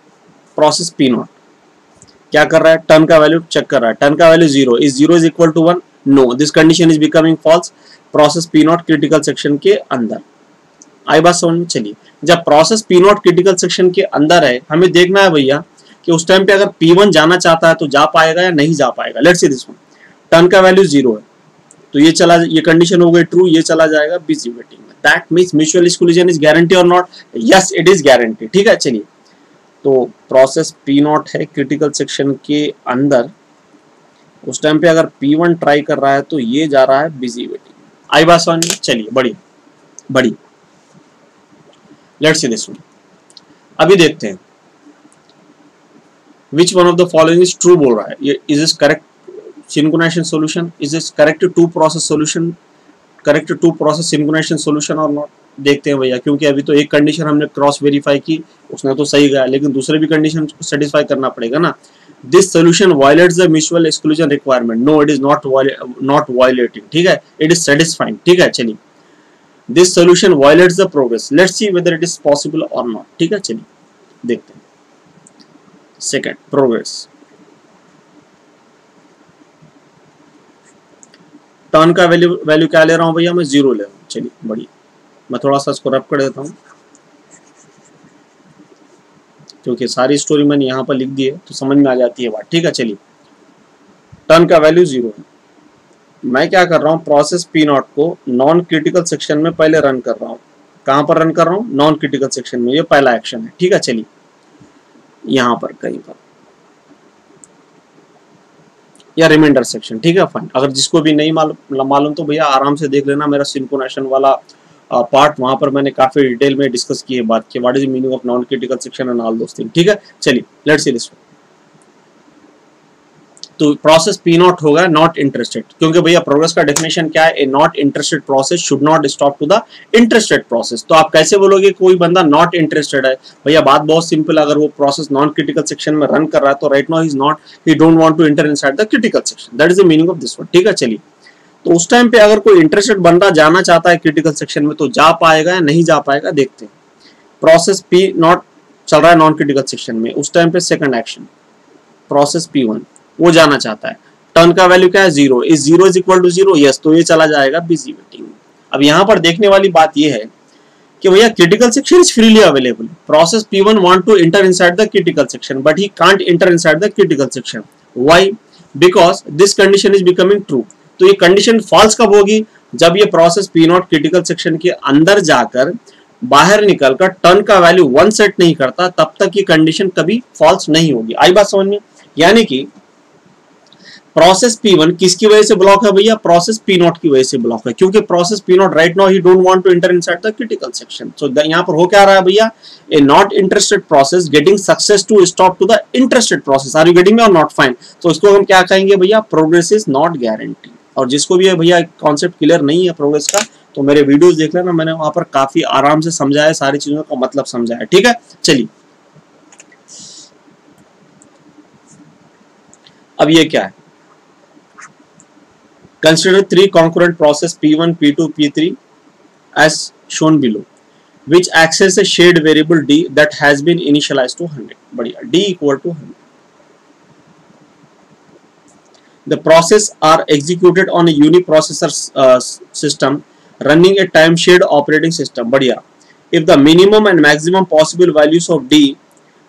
प्रोसेस पी नॉट क्या कर रहा है, टर्न का वैल्यू चेक कर रहा है, टर्न का value 0 is 0 is equal to 1, no, this condition is becoming false. Process P nought critical section के अंदर। आई बात समझ में, चलिए। जब process P nought critical section के अंदर है, हमें देखना है भैया कि उस टाइम पे अगर P1 जाना चाहता है तो जा पाएगा या नहीं जा पाएगा। Let's see this one, turn का वैल्यू 0 है, तो ये कंडीशन हो गई ट्रू, ये चला जाएगा बिजी वेटिंग में। That means mutual exclusion is guarantee और not, yes it is guarantee, ठीक है, चलिए। तो प्रोसेस पी नॉट है क्रिटिकल सेक्शन के अंदर, उस टाइम पे अगर P1 ट्राई कर रहा है तो ये जा रहा है बिजी वेटिंग। आई बात समझ में, चलिए, बढ़िया। लेट्स सी दिस वन, अभी देखते हैं which one of the following is true बोल रहा है। ये is this correct synchronization solution, is this correct two process solution, correct two process synchronization solution or not. देखते हैं भैया, क्योंकि अभी तो एक कंडीशन हमने क्रॉस वेरीफाई की, उसने तो सही गया, लेकिन दूसरे भी कंडीशन को सेटिस्फाई करना पड़ेगा ना। This solution violates the mutual exclusion requirement, no it is not violating, ठीक है, इट इज सेटिस्फाइंग, ठीक है, चलिए। This solution violates the progress, let's see whether it is possible or not, ठीक है, चलिए देखते हैं। सेकंड, प्रोग्रेस, टर्न का वैल्यू क्या ले रहा हूं भैया, मैं 0 ले रहा हूं, चलिए, बढ़िया। मैं थोड़ा सा इसको रब कर देता हूं, क्योंकि सारी स्टोरी मैंने यहाँ पर लिख दी है तो समझ में आ जाती है बात, ठीक है, चलिए। टर्न का वैल्यू 0 है, मैं क्या कर रहा हूँ, प्रोसेस पी नॉट को नॉन क्रिटिकल सेक्शन में पहले रन कर रहा हूँ। कहाँ पर रन कर रहा हूँ, नॉन क्रिटिकल सेक्शन में, ये पहला एक्शन है, ठीक है, चलिए। यहाँ पर कहीं पर या रिमाइंडर सेक्शन, ठीक है, फाइन। अगर जिसको भी नहीं मालूम तो भैया आराम से देख लेना मेरा सिंक्रोनाइजेशन वाला पार्ट, वहां पर मैंने काफी डिटेल में डिस्कस की है बात की, what is the meaning of non critical section and all those thing, ठीक है, चलिए। Let's see this. तो प्रोसेस पी नॉट होगा नॉट इंटरेस्टेड, क्योंकि भैया प्रोग्रेस का डेफिनेशन क्या है, a not interested process should not stop to the interested process. तो आप कैसे बोलोगे कोई बंदा नॉट इंटरेस्टेड है, भैया बात बहुत सिंपल, अगर वो प्रोसेस नॉन क्रिटिकल सेक्शन में रन कर रहा है तो right now he don't want to enter inside the critical section, that is the meaning of this word, ठीक है, चलिए। तो उस टाइम पे अगर कोई इंटरेस्टेड बंदा जाना चाहता है क्रिटिकल सेक्शन में तो जा पाएगा या नहीं जा पाएगा, देखते हैं। प्रोसेस पी नॉट चल रहा है नॉन क्रिटिकल सेक्शन में, उस टाइम पे सेकंड एक्शन प्रोसेस P1 वो जाना चाहता है, टर्न का वैल्यू क्या है 0, is 0 is equal to 0, yes, तो ये चला जाएगा बिजी वेटिंग। अब यहाँ पर देखने वाली बात ये है कि भैया critical section is freely available, process P1 want to enter inside the critical section but he can't enter inside the critical section, why, because this condition is becoming true. तो ये कंडीशन फॉल्स कब होगी, जब ये process P0 critical section के अंदर जाकर बाहर निकलकर टर्न का वैल्यू 1 सेट नहीं करता, तब तक ये कंडीशन कभी फॉल्स नहीं होगी। आई बात समझ में? यानी कि प्रोसेस P1 किसकी वजह से ब्लॉक है भैया, प्रोसेस P0 की वजह से ब्लॉक है, क्योंकि process P0 right now he don't want to enter inside the critical section. So यहाँ पर हो क्या रहा है भैया, a not interested process getting success to stop to the interested process, are you getting me और नॉट फाइन। तो इसको हम क्या कहेंगे भैया, प्रोग्रेस इज नॉट गारंटी। और जिसको भी भैया कॉन्सेप्ट क्लियर नहीं है प्रोग्रेस का, तो मेरे वीडियोस देख लेना, मैंने वहां पर काफी आराम से समझाया, सारी चीजों का मतलब समझाया, ठीक है। चलिए अब ये क्या है, consider 3 concurrent process P1, P2, P3 as shown below, which access a shared variable d that has been initialized to 100. बढ़िया, d equal to 100. The process are executed on a uniprocessor system running a time shared operating system. बढ़िया, if the minimum and maximum possible values of d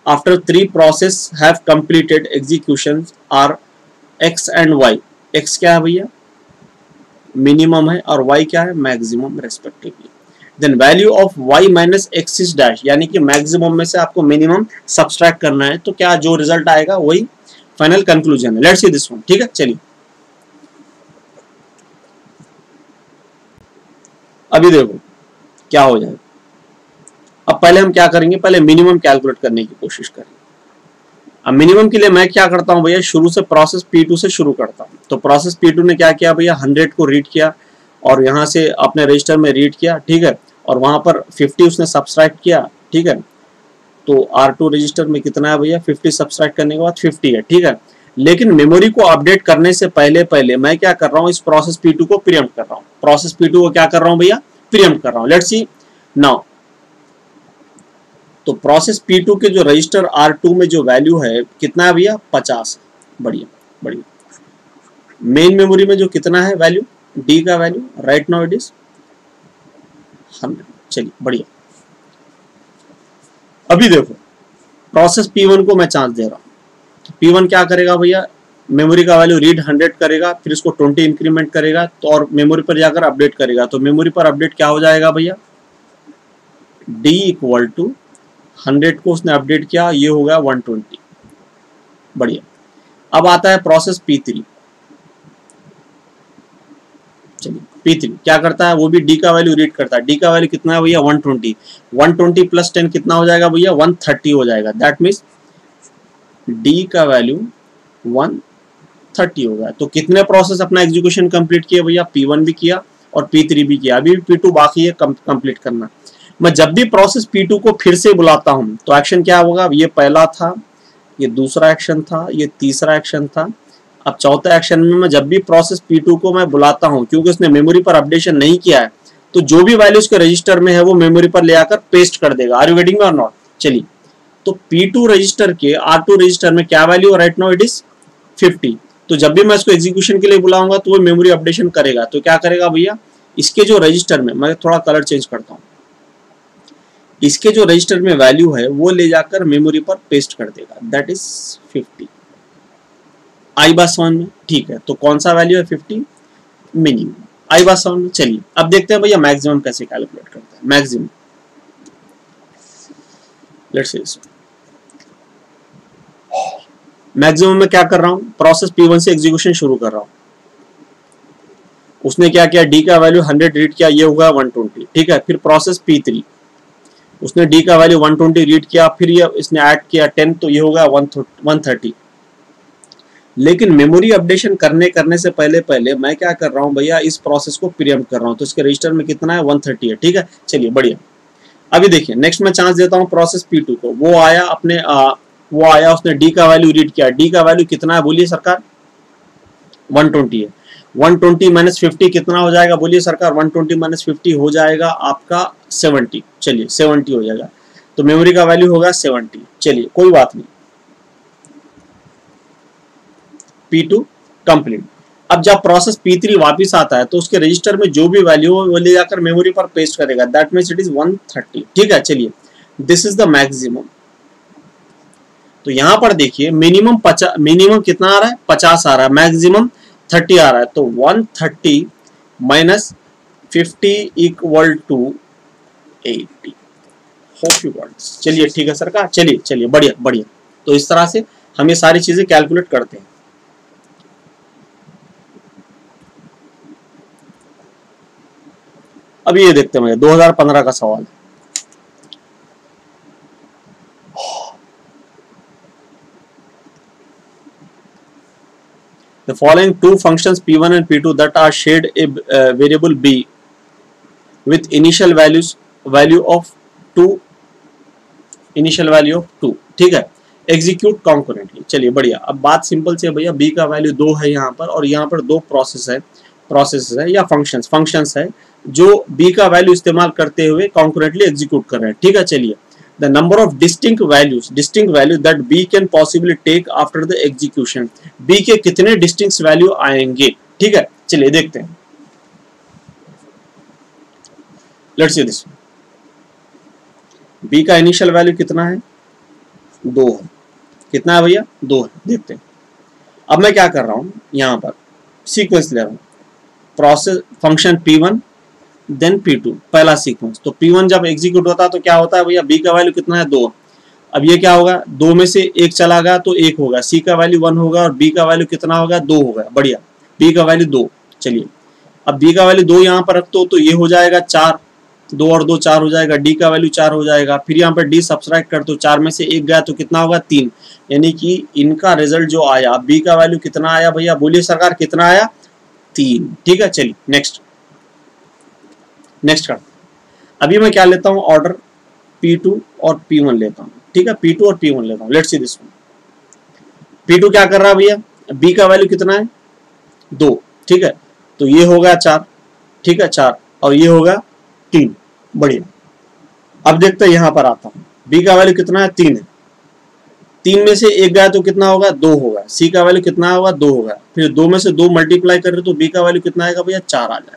after 3 process have completed executions are x and y. x क्या है भैया, minimum है, और y क्या है, maximum respectively. Then value of y minus x is dash, यानी कि maximum में से आपको मिनिमम सब्सट्रैक्ट करना है, तो क्या जो रिजल्ट आएगा वही फाइनल कंक्लूजन है। लेट्स सी दिस वन, ठीक है। चलिए अभी देखो क्या हो जाएगा। अब पहले हम क्या करेंगे, पहले मिनिमम कैलकुलेट करने की कोशिश करेंगे। अब मिनिमम के लिए मैं क्या करता हूं भैया, शुरू से प्रोसेस P2 से शुरू करता हूं। तो प्रोसेस P2 ने क्या किया भैया, 100 को रीड किया और यहां से अपने रजिस्टर में रीड किया, ठीक है, और वहां पर 50 उसने सब्सट्रैक्ट किया, ठीक है। तो R2 रजिस्टर में कितना है भैया, 50 सब्सट्रैक्ट करने के बाद 50 है, ठीक है। लेकिन मेमोरी को अपडेट करने से पहले मैं क्या कर रहा हूँ, इस प्रोसेस P2 को प्रीएम्प्ट कर रहा हूँ। प्रोसेस P2 को क्या कर रहा हूँ भैया, प्रीएम्प्ट कर रहा हूँ। लेट्स सी नाउ, तो प्रोसेस P2 के जो रजिस्टर R2 में जो वैल्यू है कितना है भैया, 50। बढ़िया बढ़िया। मेन मेमोरी में जो कितना है वैल्यू, D का value right now it is 100। चलिए बढ़िया। अभी देखो प्रोसेस P1 को मैं चांस दे रहा हूं। P1 क्या करेगा भैया, मेमोरी का वैल्यू रीड 100 करेगा, फिर इसको 20 इंक्रीमेंट करेगा, तो और मेमोरी पर जाकर अपडेट करेगा। तो मेमोरी पर अपडेट क्या हो जाएगा भैया, D इक्वल टू 100 को उसने अपडेट किया, ये हो गया 120। बढ़िया। अब आता है प्रोसेस P3। चलिए P3 क्या करता है, वो भी D का वैल्यू रीड करता है। D का वैल्यू कितना है भैया, 120। 120 प्लस 10 कितना हो जाएगा भैया, 130 हो जाएगा। दैट मीन्स D का वैल्यू 130 हो गया। तो कितने प्रोसेस अपना एग्जीक्यूशन कंप्लीट किया भैया, P1 भी किया और P3 भी किया, अभी P2 बाकी है कंप्लीट करना। मैं जब भी प्रोसेस P2 को फिर से बुलाता हूं तो एक्शन क्या होगा, ये पहला था, ये दूसरा एक्शन था, ये तीसरा एक्शन था। अब चौथा एक्शन में मैं जब भी प्रोसेस P2 को मैं बुलाता हूं, क्योंकि उसने मेमोरी पर अपडेशन नहीं किया है, तो जो भी वैल्यू उसके रजिस्टर में है वो मेमोरी पर ले आकर पेस्ट कर देगा। आर यू गेटिंग मी और नॉट? चलिए, तो P2 रजिस्टर के R2 रजिस्टर में क्या value right now it is 50। तो जब भी मैं इसको एग्जीक्यूशन के लिए बुलाऊंगा तो वो मेमोरी अपडेशन करेगा। तो क्या करेगा भैया, इसके जो रजिस्टर में, मैं थोड़ा कलर चेंज करता हूँ, इसके जो रजिस्टर में वैल्यू है वो ले जाकर मेमोरी पर पेस्ट कर देगा। That is 50। आई बात समझ में? ठीक है, तो कौन सा वैल्यू है 50, मिनिमम। आई बात समझ में? चलिए अब देखते हैं भैया मैक्सिमम कैसे कैलकुलेट करते हैं। मैक्सिमम, लेट्स सी, मैक्सिमम में क्या कर रहा हूं, प्रोसेस P1 से एग्जीक्यूशन शुरू कर रहा हूं। उसने क्या किया, D का वैल्यू 100 रीड किया, ये होगा 120, ठीक है। फिर प्रोसेस P3, उसने D का वैल्यू 120 रीड किया, फिर ये इसने ऐड किया 10, तो ये होगा 130। लेकिन मेमोरी अपडेशन करने से पहले मैं क्या कर रहा हूं भैया, इस प्रोसेस को प्रीएम्प्ट कर रहा हूं। तो इसके रजिस्टर में कितना है, 130 है, ठीक है। चलिए बढ़िया। अभी देखिए नेक्स्ट मैं चांस देता हूं प्रोसेस P2 को। वो आया उसने D का वैल्यू रीड किया। D का वैल्यू कितना है बोलिए सरकार, 120 है। 120 माइनस 50 कितना हो जाएगा बोलिए सरकार, 120 माइनस 50 हो जाएगा आपका 70। चलिए 70 हो जाएगा। तो मेमोरी का वैल्यू होगा 70। चलिए कोई बात नहीं, P2 कंप्लीट। अब जब प्रोसेस P3 वापस आता है तो उसके रजिस्टर में जो भी वैल्यू हो वो ले जाकर मेमोरी पर पेस्ट करेगा, दैट मींस इट इज 130। ठीक है, चलिए दिस इज द मैक्सिमम। तो यहां पर देखिए मिनिमम कितना आ रहा है, 50 आ रहा है, मैक्सिमम 30 आ रहा है, तो 130 minus 50 equal to 80। Hope you got. चलिए ठीक है सरकार, चलिए बढ़िया बढ़िया। तो इस तरह से हम ये सारी चीजें कैलकुलेट करते हैं। अब ये देखते हैं 2015 का सवाल। The following two functions P1 and P2 that are shared a variable B with initial value of 2, ठीक है, एग्जीक्यूट कॉन्करेंटली। चलिए बढ़िया। अब बात सिंपल से है भैया, B का वैल्यू 2 है यहाँ पर, और यहाँ पर 2 प्रोसेस है या फंक्शंस है जो B का वैल्यू इस्तेमाल करते हुए कॉन्करेंटली एग्जीक्यूट कर रहे हैं। ठीक है, चलिए the number of distinct values that B can possibly take after the execution, B के कितने distinct value आएंगे। ठीक है, चलिए देखते हैं। Let's see this। B का इनिशियल वैल्यू कितना है, 2 है। कितना है भैया, 2 है। देखते हैं। अब मैं क्या कर रहा हूं, यहां पर सीक्वेंस ले रहा हूं, process function P1 then P2, पहला सीक्वेंस। तो P1 जब एग्जीक्यूट होता है तो क्या होता है भैया, B का वैल्यू कितना है, 2। अब ये क्या होगा, 2 में से 1 चला गया तो 1 होगा, C का वैल्यू 1 होगा और B का वैल्यू कितना होगा, 2 होगा। बढ़िया, B का वैल्यू 2। चलिए अब B का वैल्यू 2 यहाँ पर रखते हो तो ये हो जाएगा 4, 2 और 2 4 हो जाएगा, D का वैल्यू 4 हो जाएगा। फिर यहाँ पर D सब्सट्रैक्ट करते हो, 4 में से 1 गया तो कितना होगा, 3। यानी कि इनका रिजल्ट जो आया, B का वैल्यू कितना आया भैया, बोलिए सरकार कितना आया, 3। ठीक है, चलिए नेक्स्ट कर। अभी मैं क्या लेता हूं, ऑर्डर P2 और P1 लेता हूं। ठीक है, P2 और P1 लेता हूं। Let's see this one. P2 क्या कर रहा है भैया, B का वैल्यू कितना है, 2। ठीक है, तो ये होगा 4। ठीक है, 4 और ये होगा 3। बढ़िया। अब देखते हैं, यहां पर आता हूं, B का वैल्यू कितना है, 3 है। 3 में से 1 गया तो कितना होगा, 2 होगा। C का वैल्यू कितना होगा, 2 होगा। फिर 2 में से 2 मल्टीप्लाई कर रहे तो B का वैल्यू कितना आएगा भैया, 4 आ जाएगा।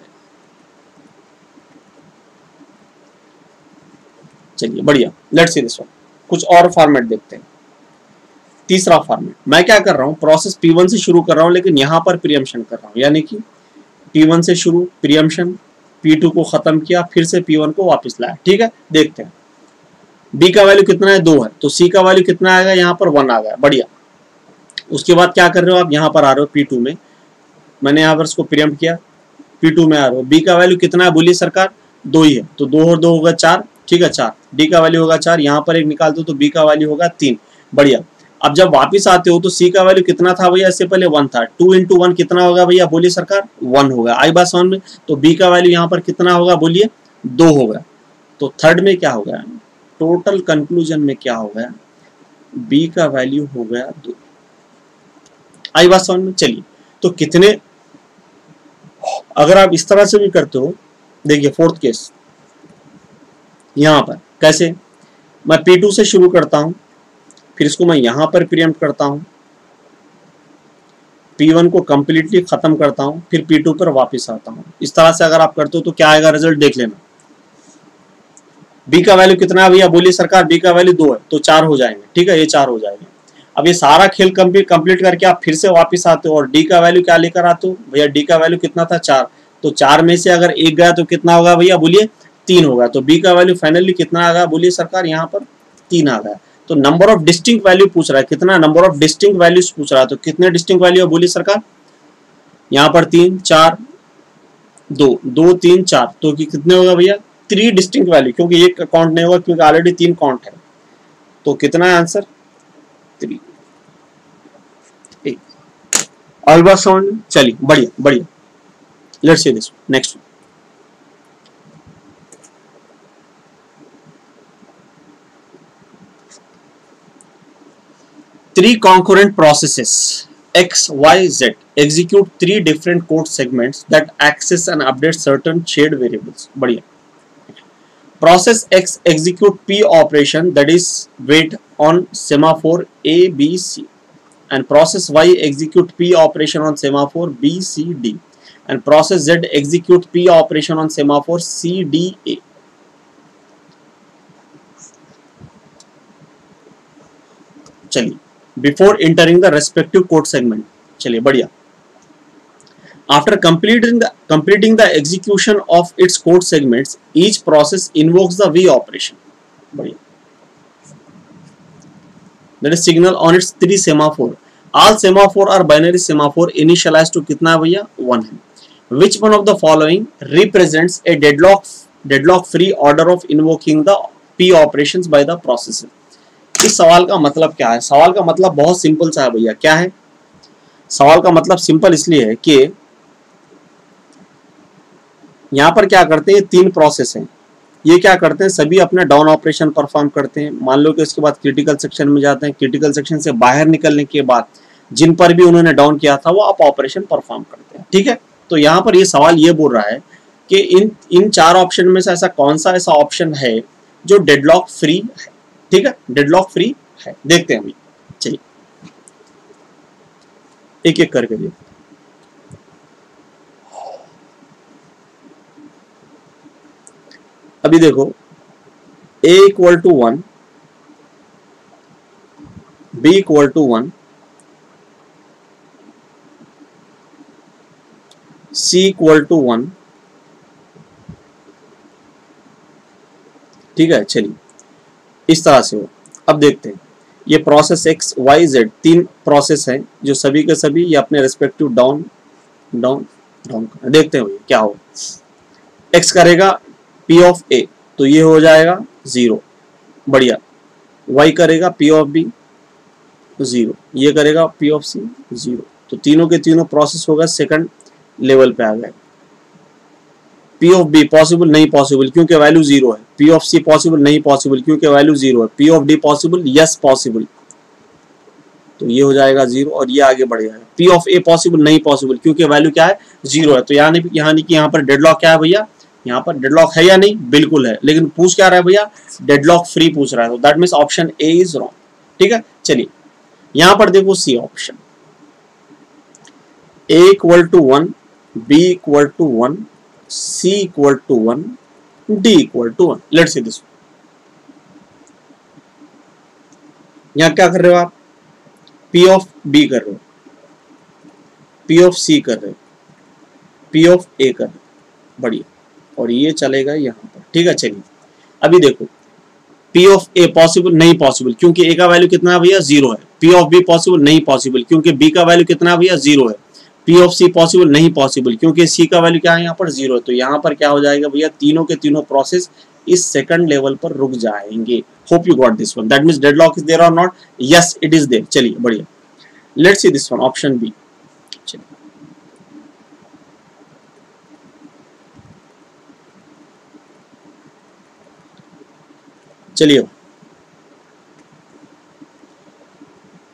चलिए बढ़िया, लेट्स सी दिस वन। कुछ और फॉर्मेट देखते हैं। तीसरा फॉर्मेट, मैं क्या कर रहा हूं, प्रोसेस P1 से शुरू कर रहा हूं, लेकिन यहां पर प्रीएम्पशन कर रहा हूं। यानी कि P1 से शुरू, प्रीएम्पशन, P2 को खत्म किया, फिर से P1 को वापस लाया। ठीक है, देखते हैं। B का वैल्यू कितना है, 2 है, तो C का वैल्यू कितना आएगा, यहाँ पर 1 आ गया। बढ़िया। उसके बाद क्या कर रहे हो आप, यहाँ पर आ रहे हो P2 में, मैंने यहाँ पर इसको प्रीएम्प्ट किया, P2 में आ रहे हो। B का वैल्यू कितना है, बोलिए सरकार, 2 ही है, तो 2 और 2 होगा 4। ठीक है, 4। D का वैल्यू होगा 4, यहाँ पर 1 निकाल दो तो B का वैल्यू होगा 3। बढ़िया। अब जब वापस आते हो तो C का वैल्यू कितना था भैया, इससे पहले 1 था, 2 × 1 कितना होगा भैया, बोलिए सरकार, 1 होगा। आई बात समझ में। तो B का वैल्यू यहाँ पर कितना होगा, बोलिए, 2 होगा। तो थर्ड में क्या होगा, टोटल कंक्लूजन में क्या होगा, B का वैल्यू हो गया 2। आई बात समझ में। चलिए, तो कितने, अगर आप इस तरह से भी करते हो, देखिए फोर्थ केस यहां पर कैसे, मैं P2 से शुरू करता हूं, फिर इसको मैं यहां पर प्रीएम्प्ट करता हूं, P1 को कंप्लीटली खत्म करता हूं, फिर P2 पर वापस आता हूं। इस तरह से अगर आप करते हो तो क्या आएगा रिजल्ट, देख लेना। B का वैल्यू कितना है भैया, बोलिए सरकार, B का वैल्यू 2 है, तो 4 हो जाएंगे। ठीक है, ये 4 हो जाएंगे। अब ये सारा खेल कंप्लीट करके आप फिर से वापस आते हो और D का वैल्यू क्या लेकर आते हो भैया, D का वैल्यू कितना था, 4। तो 4 में से अगर 1 गया तो कितना होगा भैया, बोलिए, 3 होगा। तो B का वैल्यू फाइनली कितना आ गया, बोलिए सरकार, यहाँ पर 3 आ गया। तो नंबर ऑफ डिस्टिंक्ट वैल्यू पूछ रहा है, कितना नंबर ऑफ डिस्टिंक्ट वैल्यूज पूछ रहा है, तो कितने डिस्टिंक्ट वैल्यू है, बोलिए सरकार, यहाँ पर 3, 4, 2, 2, 3, 4, तो कितने होगा भैया, 3 डिस्टिंक्ट वैल्यू, क्योंकि ये काउंट नहीं होगा क्योंकि ऑलरेडी 3 काउंट है। तो कितना है आंसर, 3। ऑलबा साउंड। चलिए बढ़िया बढ़िया, let's see this next. 3 concurrent processes X, Y, Z execute 3 different code segments that access and update certain shared variables. बढ़िया। process X execute P operation, that is wait on semaphore A, B, C, and process Y execute P operation on semaphore B, C, D, and process Z execute P operation on semaphore C, D, A. चलिए, before entering the respective code segment, चलिए बढ़िया. After completing the execution of its code segments, each process invokes the V operation. बढ़िया. That is signal on its 3 semaphore. All semaphore are binary semaphore initialized to कितना है भैया 1 है. Which one of the following represents a deadlock free order of invoking the P operations by the processor? इस सवाल का मतलब क्या है? सवाल का मतलब बहुत सिंपल सा है भैया. क्या है सवाल का मतलब? सिंपल इसलिए है कि यहां पर क्या करते हैं, 3 प्रोसेस हैं. ये क्या करते हैं, सभी अपने डाउन ऑपरेशन परफॉर्म करते हैं. मान लो कि उसके बाद क्रिटिकल सेक्शन में जाते हैं. क्रिटिकल सेक्शन से बाहर निकलने के बाद जिन पर भी उन्होंने डाउन किया था वो अप ऑपरेशन परफॉर्म करते हैं. ठीक है, तो यहाँ पर ये सवाल ये बोल रहा है कि इन 4 ऑप्शन में से ऐसा कौन सा ऐसा ऑप्शन है जो डेडलॉक फ्री है. ठीक है, डेडलॉक फ्री है. देखते हैं अभी. चलिए एक एक करके देखते. अभी देखो, A equal to 1, B equal to 1, C equal to 1. ठीक है, चलिए इस तरह से हो. अब देखते हैं ये process X, Y, Z 3 process हैं जो सभी के सभी ये अपने रेस्पेक्टिव डाउन डाउन डाउन. देखते हैं क्या हो. X करेगा P ऑफ A, तो ये हो जाएगा 0. बढ़िया. Y करेगा P ऑफ B 0, ये करेगा P ऑफ C 0. तो तीनों के तीनों प्रोसेस होगा सेकंड लेवल पे आ गए. P ऑफ B पॉसिबल नहीं पॉसिबल क्योंकि वैल्यू 0 है. P ऑफ C पॉसिबल नहीं पॉसिबल क्योंकि वैल्यू 0 है. P of D possible yes possible, तो ये हो जाएगा 0 और ये आगे बढ़ जाएगा. P ऑफ A पॉसिबल नहीं पॉसिबल क्योंकि वैल्यू क्या है 0 है. तो यानी कि यहाँ पर डेडलॉक क्या है भैया, यहाँ पर डेडलॉक है या नहीं, बिल्कुल है. लेकिन पूछ क्या रहा है भैया, डेडलॉक फ्री पूछ रहा है. तो that means option A is wrong. ठीक है, चलिए यहाँ पर देखो C option. A equal to 1, B equal to 1, C equal to 1, D equal to 1. Let's see this. यहाँ क्या कर रहे हो आप, P ऑफ B कर रहे हो, P ऑफ C कर रहे हो, P ऑफ A कर रहे हो. बढ़िया. और ये चलेगा यहाँ पर. ठीक है, चलिए अभी देखो P ऑफ A पॉसिबल नहीं पॉसिबल क्योंकि A का वैल्यू कितना है भैया 0 है. P ऑफ B पॉसिबल नहीं पॉसिबल क्योंकि B का वैल्यू कितना है भैया 0 है. P ऑफ C पॉसिबल नहीं पॉसिबल क्योंकि C का वैल्यू क्या है यहाँ पर 0 है. तो यहाँ पर क्या हो जाएगा भैया, तीनों के तीनों प्रोसेस इस सेकंड लेवल पर रुक जाएंगे. Hope you got this one. That means deadlock is there और not. Yes it is there. चलिए बढ़िया. Let's see this one, option B. चलिए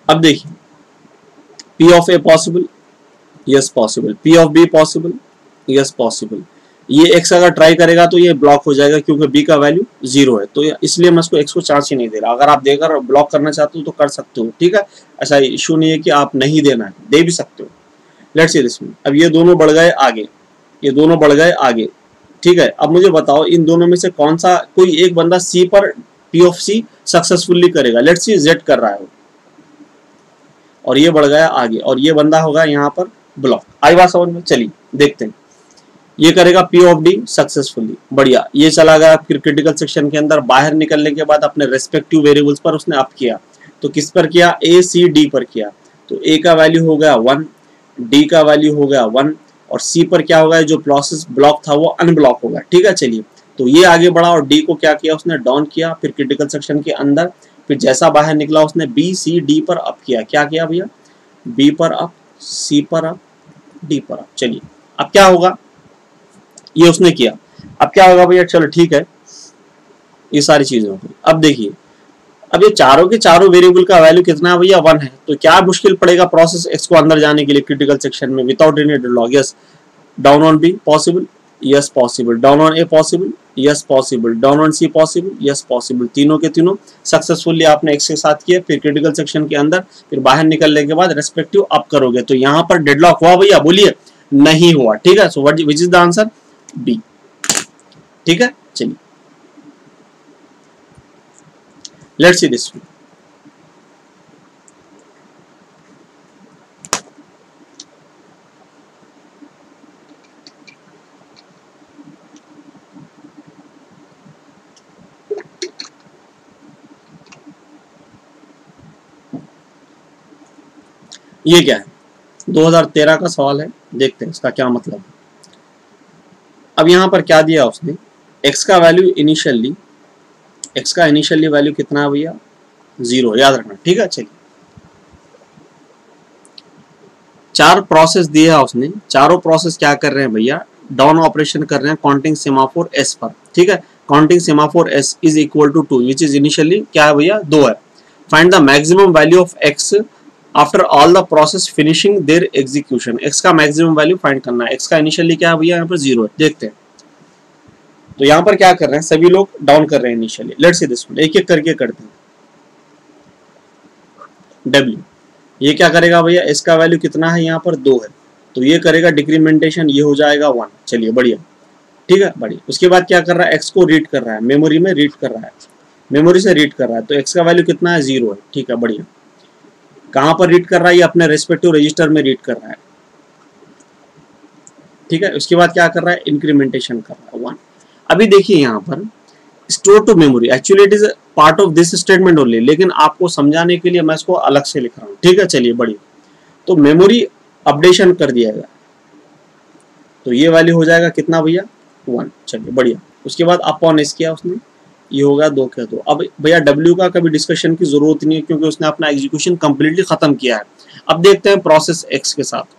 अब देखिए, P of A possible, yes possible. P of B possible, yes possible. ये X अगर try करेगा तो ये ब्लॉक हो जाएगा क्योंकि B का वैल्यू 0 है. तो इसलिए मैं इसको X को चांस ही नहीं दे रहा. अगर आप देकर ब्लॉक करना चाहते हो तो कर सकते हो. ठीक है, ऐसा इशू नहीं है कि आप नहीं देना है, दे भी सकते हो. Let's see this. अब ये दोनों बढ़ गए आगे, ये दोनों बढ़ गए आगे. ठीक है, अब मुझे बताओ इन दोनों में से कौन सा कोई एक बंदा C पर P ऑफ C सक्सेसफुली करेगा. लेट्स सी Z कर रहा है और ये बढ़ गया आगे और ये बंदा होगा यहाँ पर ब्लॉक. आई बात समझ में? चलिए देखते हैं. ये करेगा P ऑफ D सक्सेसफुली. बढ़िया. ये चला गया क्रिटिकल सेक्शन के अंदर. बाहर निकलने के बाद अपने रेस्पेक्टिव वेरिएबल्स पर उसने अप किया. तो किस पर किया, A C D पर किया. तो A का वैल्यू हो गया 1, D का वैल्यू हो गया 1 और C पर क्या होगा, जो प्रोसेस ब्लॉक था वो अनब्लॉक होगा. ठीक है, चलिए तो ये आगे बढ़ा और D को क्या किया उसने, डाउन किया. फिर क्रिटिकल सेक्शन के अंदर फिर जैसा बाहर निकला उसने B C D पर अप किया. क्या किया भैया, B पर अप, C पर अप, D पर अप. चलिए अब क्या होगा, ये उसने किया. अब क्या होगा भैया, चलो ठीक है, ये सारी चीजें होगी. अब देखिए, अब ये चारों के चारों वेरिएबल का वैल्यू कितना है भैया 1 है. तो क्या मुश्किल पड़ेगा प्रोसेस X को अंदर जाने के लिए क्रिटिकल सेक्शन में without any deadlock. Yes, down on B possible, yes possible, down on A possible, yes possible, down on C possible, yes possible, तीनों के तीनों सक्सेसफुली आपने एक्स के साथ किया, फिर क्रिटिकल सेक्शन के अंदर, फिर बाहर निकलने के बाद रेस्पेक्टिव अप करोगे तो यहाँ पर डेडलॉक हुआ भैया, बोलिए नहीं हुआ, ठीक है। So what which is the answer, B, ठीक है। चलिए लेट्स सी दिस वन। ये क्या है, 2013 का सवाल है, देखते हैं इसका क्या मतलब है। अब यहां पर क्या दिया उसने, x का वैल्यू इनिशियली, x का इनिशियली वैल्यू कितना है भैया, 0, याद रखना, ठीक है। चलिए 4 प्रोसेस दिए है उसने, चारों प्रोसेस क्या कर रहे हैं भैया, डाउन ऑपरेशन कर रहे हैं काउंटिंग सेमाफोर s पर, ठीक है। Counting semaphore s is equal to 2 which is initially क्या है भैया, 2 है। Find the maximum value of x after all the process finishing their execution, x का मैक्सिमम वैल्यू फाइंड करना है। x का इनिशियली क्या है भैया, यहाँ पर 0 है, देखते हैं। तो यहाँ पर क्या कर रहे हैं, सभी लोग डाउन कर रहे हैं initially. Let's see this one, एक एक करके करते हैं। w, ये क्या करेगा भैया, s का वैल्यू कितना है, यहाँ पर 2 है, तो ये करेगा डिक्रीमेंटेशन, ये हो जाएगा 1। चलिए बढ़िया, ठीक है, बढ़िया। उसके बाद क्या कर रहा है, x को रीड कर रहा है, मेमोरी में रीड कर रहा है, मेमोरी से रीड कर रहा है, तो x का वैल्यू कितना है, 0 है, ठीक है, बढ़िया। कहां पर रीड कर रहा है, ये अपने रेस्पेक्टिव रजिस्टर में रीड कर रहा है, ठीक है। उसके बाद क्या कर रहा है, इंक्रीमेंटेशन कर रहा है, 1। अभी देखिए यहाँ पर store to memory, actually it is part of this statement only, लेकिन आपको समझाने के लिए मैं इसको अलग से लिख रहा हूँ, ठीक है। चलिए बढ़िया, तो मेमोरी अपडेशन कर दिया गया, तो ये वैल्यू हो जाएगा कितना भैया, 1। चलिए बढ़िया। उसके बाद अपॉन एस किया उसने, ये हो गया 2 के 2। अब भैया W का कभी डिस्कशन की जरूरत नहीं है, क्योंकि उसने अपना एग्जीक्यूशन कंप्लीटली खत्म किया है। अब देखते हैं प्रोसेस X के साथ।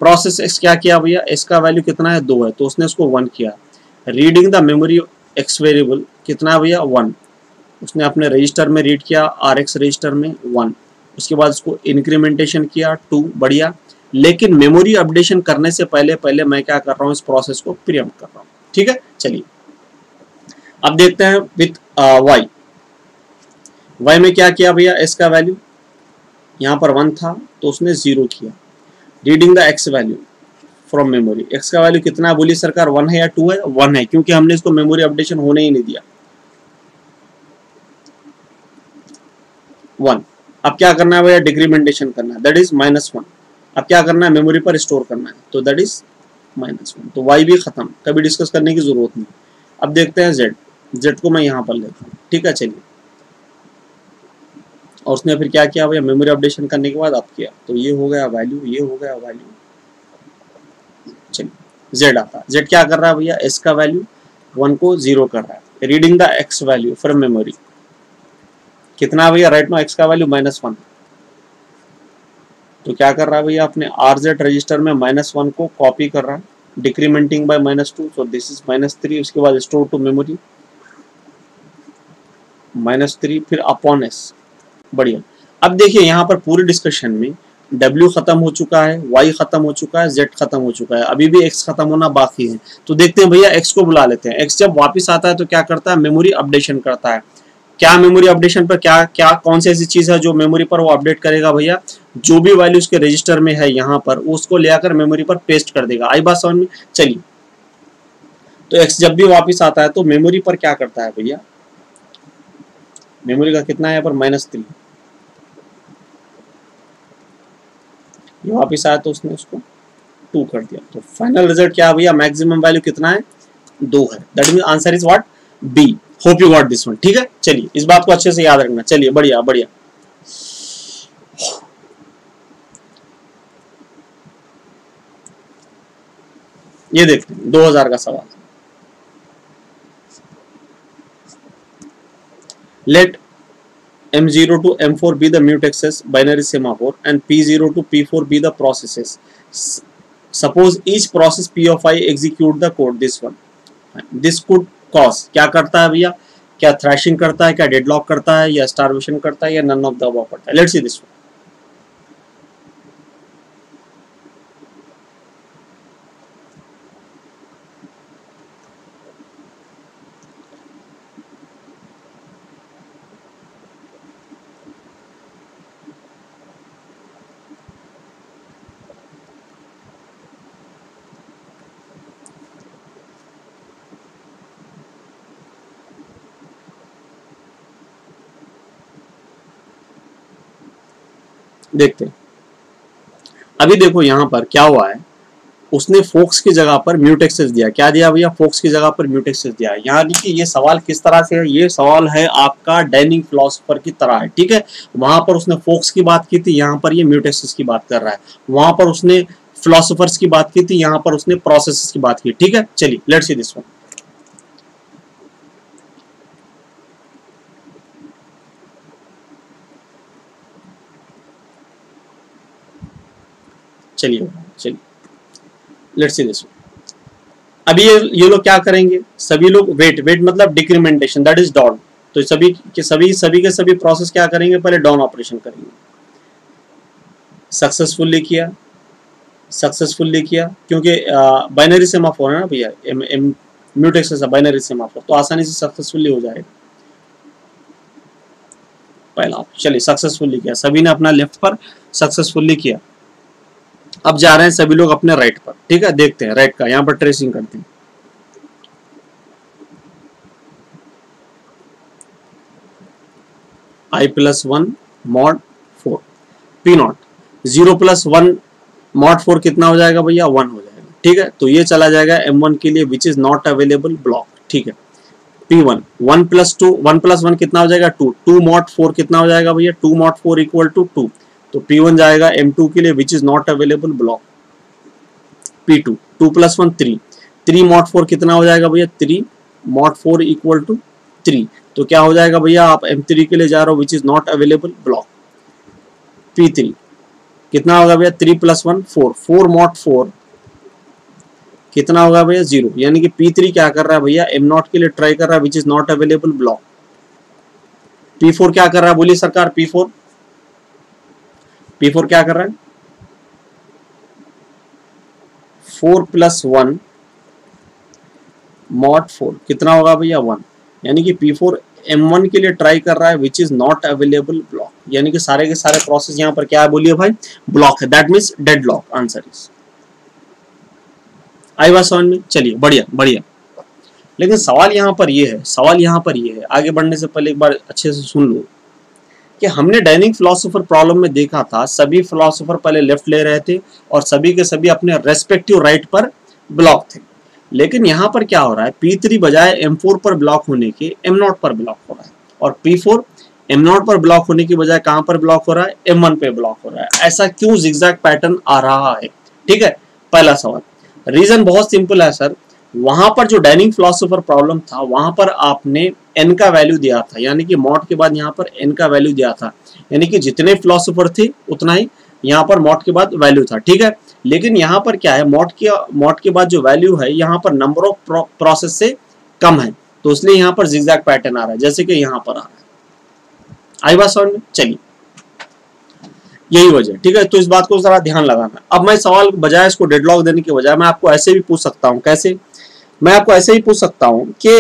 प्रोसेस X क्या किया भैया, S का वैल्यू कितना है, 2 है, तो उसने इसको 1 किया। Reading the memory X variable कितना है भैया, 1, उसने अपने रजिस्टर में रीड किया, RX रजिस्टर में 1। उसके बाद उसको इंक्रीमेंटेशन किया 2, बढ़िया। लेकिन मेमोरी अपडेशन करने से पहले मैं क्या कर रहा हूँ, इस प्रोसेस को प्रीएम्प्ट कर रहा हूँ, ठीक है। चलिए अब देखते हैं विथ y में क्या किया भैया, s का वैल्यू यहाँ पर 1 था, तो उसने 0 किया। Reading the x value from memory, x का वैल्यू कितना है, बोली सरकार 1 है या 2 है, 1 है, क्योंकि हमने इसको मेमोरी अपडेशन होने ही नहीं दिया, 1। अब क्या करना है भैया, डिक्रीमेंटेशन करना है, दैट इज -1। अब क्या करना है, मेमोरी पर स्टोर करना है, तो दैट इज -1। तो y भी खत्म, कभी डिस्कस करने की जरूरत नहीं। अब देखते हैं z को मैं यहाँ पर लेता हूँ, ठीक है। चलिए, और उसने फिर क्या किया भैया, मेमोरी अपडेशन करने के बाद अब किया, तो ये हो गया वैल्यू, ये हो गया वैल्यू। चलिए z आता है, z क्या कर रहा है भैया, s का वैल्यू 1 को 0 कर रहा है। Reading the x value from memory कितना भैया, राइट नो x का वैल्यू -1, तो क्या कर रहा है भैया, अपने RZ रजिस्टर में -1 को कॉपी कर रहा है, decrementing bye -2, so this is -3। उसके बाद स्टोर टू मेमोरी -3, फिर अपॉन s, बढ़िया। अब देखिए यहाँ पर पूरी डिस्कशन में W खत्म हो चुका है, Y खत्म हो चुका है, Z खत्म हो चुका है, अभी भी X खत्म होना बाकी है। तो देखते हैं भैया, X को बुला लेते हैं। X जब वापस आता है तो क्या करता है, मेमोरी अपडेशन करता है। क्या मेमोरी अपडेशन पर क्या कौन सी ऐसी चीज है जो मेमोरी पर वो अपडेट करेगा भैया, जो भी वैल्यू उसके रजिस्टर में है यहाँ पर, उसको ले आकर मेमोरी पर पेस्ट कर देगा। आई बात समझ में। चलिए, तो X जब भी वापस आता है तो मेमोरी पर क्या करता है भैया, मेमोरी का कितना है यहाँ पर, -3, ये वापस आया तो उसने उसको 2 कर दिया। तो फाइनल रिजल्ट क्या है भैया, मैक्सिमम वैल्यू कितना है, 2 है। That mean answer is what, B. Hope you got this one, ठीक है। चलिए इस बात को अच्छे से याद रखना। चलिए बढ़िया बढ़िया। ये देखते हैं 2000 का सवाल। Let M0 to M4 be the mutexes binary semaphore and P0 to P4 be the processes. Suppose each process P of I execute the code this one. This could cause, क्या करता है भैया, क्या thrashing करता है, क्या deadlock करता है, या starvation करता है, या none of the above करता है। Let's see this one. देखते हैं। अभी देखो यहाँ पर क्या हुआ है, उसने फोक्स की जगह पर म्यूटेक्सेस दिया। क्या दिया भैया? फोक्स की जगह पर म्यूटेक्सेस दिया है। यानी कि ये सवाल किस तरह से है? ये सवाल है आपका डाइनिंग फिलोसोफर की तरह है, ठीक है। वहां पर उसने फोक्स की बात की थी, यहाँ पर ये म्यूटेक्सेस की बात कर रहा है। वहां पर उसने फिलोसोफर्स की बात की थी, यहाँ पर उसने प्रोसेसेस की बात की, ठीक है। चलिए लेट्स सी दिस वन। चलिए लेट्स सी दिस वन। अभी ये लोग क्या करेंगे? सभी लोग वेट मतलब डिक्रीमेंटेशन, दैट इज डाउन। तो सभी के सभी प्रोसेस क्या करेंगे? पहले डाउन ऑपरेशन करेंगे। सक्सेसफुली किया क्योंकि बाइनरी सेमाफोर है ना भैया, म्यूटेक्स है बाइनरी सेमाफोर, तो आसानी से सक्सेसफुली हो जाएगा। पहला चलिए सक्सेसफुली किया, सभी ने अपना लेफ्ट पर सक्सेसफुली किया। अब जा रहे हैं सभी लोग अपने राइट पर, ठीक है। देखते हैं राइट का, यहाँ पर ट्रेसिंग करते हैं। i+1 mod 4 p0 0+1 mod 4 कितना हो जाएगा भैया? 1 हो जाएगा, ठीक है। तो ये चला जाएगा m1 के लिए which is not available block, ठीक है। p1 1+1 कितना हो जाएगा? 2 mod 4 कितना हो जाएगा भैया? 2 mod 4 इक्वल टू 2। तो p1 जाएगा m2 के लिए which is not available block. p2 2+1 3 mod 4 कितना हो जाएगा भैया? 3 mod 4 इक्वल टू 3। तो क्या हो जाएगा भैया? आप m3 के लिए जा रहे हो which is not available block. p3 कितना होगा भैया? 3+1 4 mod 4 कितना होगा भैया? 0। यानी कि p3 क्या कर रहा है भैया? m0 के लिए ट्राई कर रहा है which is not available block. p4 क्या कर रहा है? बोलिए सरकार। p4 क्या कर रहा है? 4+1 mod 4 कितना होगा भैया? 1। यानी कि p4 m1 के लिए ट्राई कर रहा है which is not available block. यानी कि सारे के सारे प्रोसेस यहाँ पर क्या है? बोलिए भाई, ब्लॉक है। That means deadlock. Answer is, आई बात समझ में? चलिए बढ़िया। लेकिन सवाल यहाँ पर ये है, आगे बढ़ने से पहले एक बार अच्छे से सुन लो कि हमने डाइनिंग फिलोसोफर प्रॉब्लम में देखा था, सभी फिलोसोफर पहले लेफ्ट ले रहे थे और सभी के सभी अपने रेस्पेक्टिव राइट पर ब्लॉक थे। लेकिन यहाँ पर क्या हो रहा है? p3 बजाय m4 पर ब्लॉक होने के m0 पर ब्लॉक हो रहा है, और p4 m0 पर ब्लॉक होने की बजाय कहां पर ब्लॉक हो रहा है? m1 पे ब्लॉक हो रहा है। ऐसा क्यों जिगजैग पैटर्न आ रहा है? ठीक है, पहला सवाल। रीजन बहुत सिंपल है सर, वहां पर जो डाइनिंग फिलोसोफर प्रॉब्लम था वहां पर आपने n का वैल्यू दिया था, यानी कि मॉड के बाद यहाँ पर n का वैल्यू दिया था, यानी कि जितने फिलोसोफर थे उतना ही यहाँ पर मॉड के बाद वैल्यू था, ठीक है। लेकिन यहाँ पर क्या है? मॉड के बाद जो वैल्यू है यहाँ पर नंबर ऑफ प्रोसेस से कम है, तो इसलिए यहाँ पर जिगजैग पैटर्न आ रहा है, जैसे कि यहाँ पर आ रहा है। आई बात समझ में? चलिए यही वजह, ठीक है। तो इस बात को जरा ध्यान लगाना। अब मैं सवाल बजाय इसको डेडलॉक देने के बजाय मैं आपको ऐसे भी पूछ सकता हूँ। कैसे? मैं आपको ऐसे ही पूछ सकता हूँ कि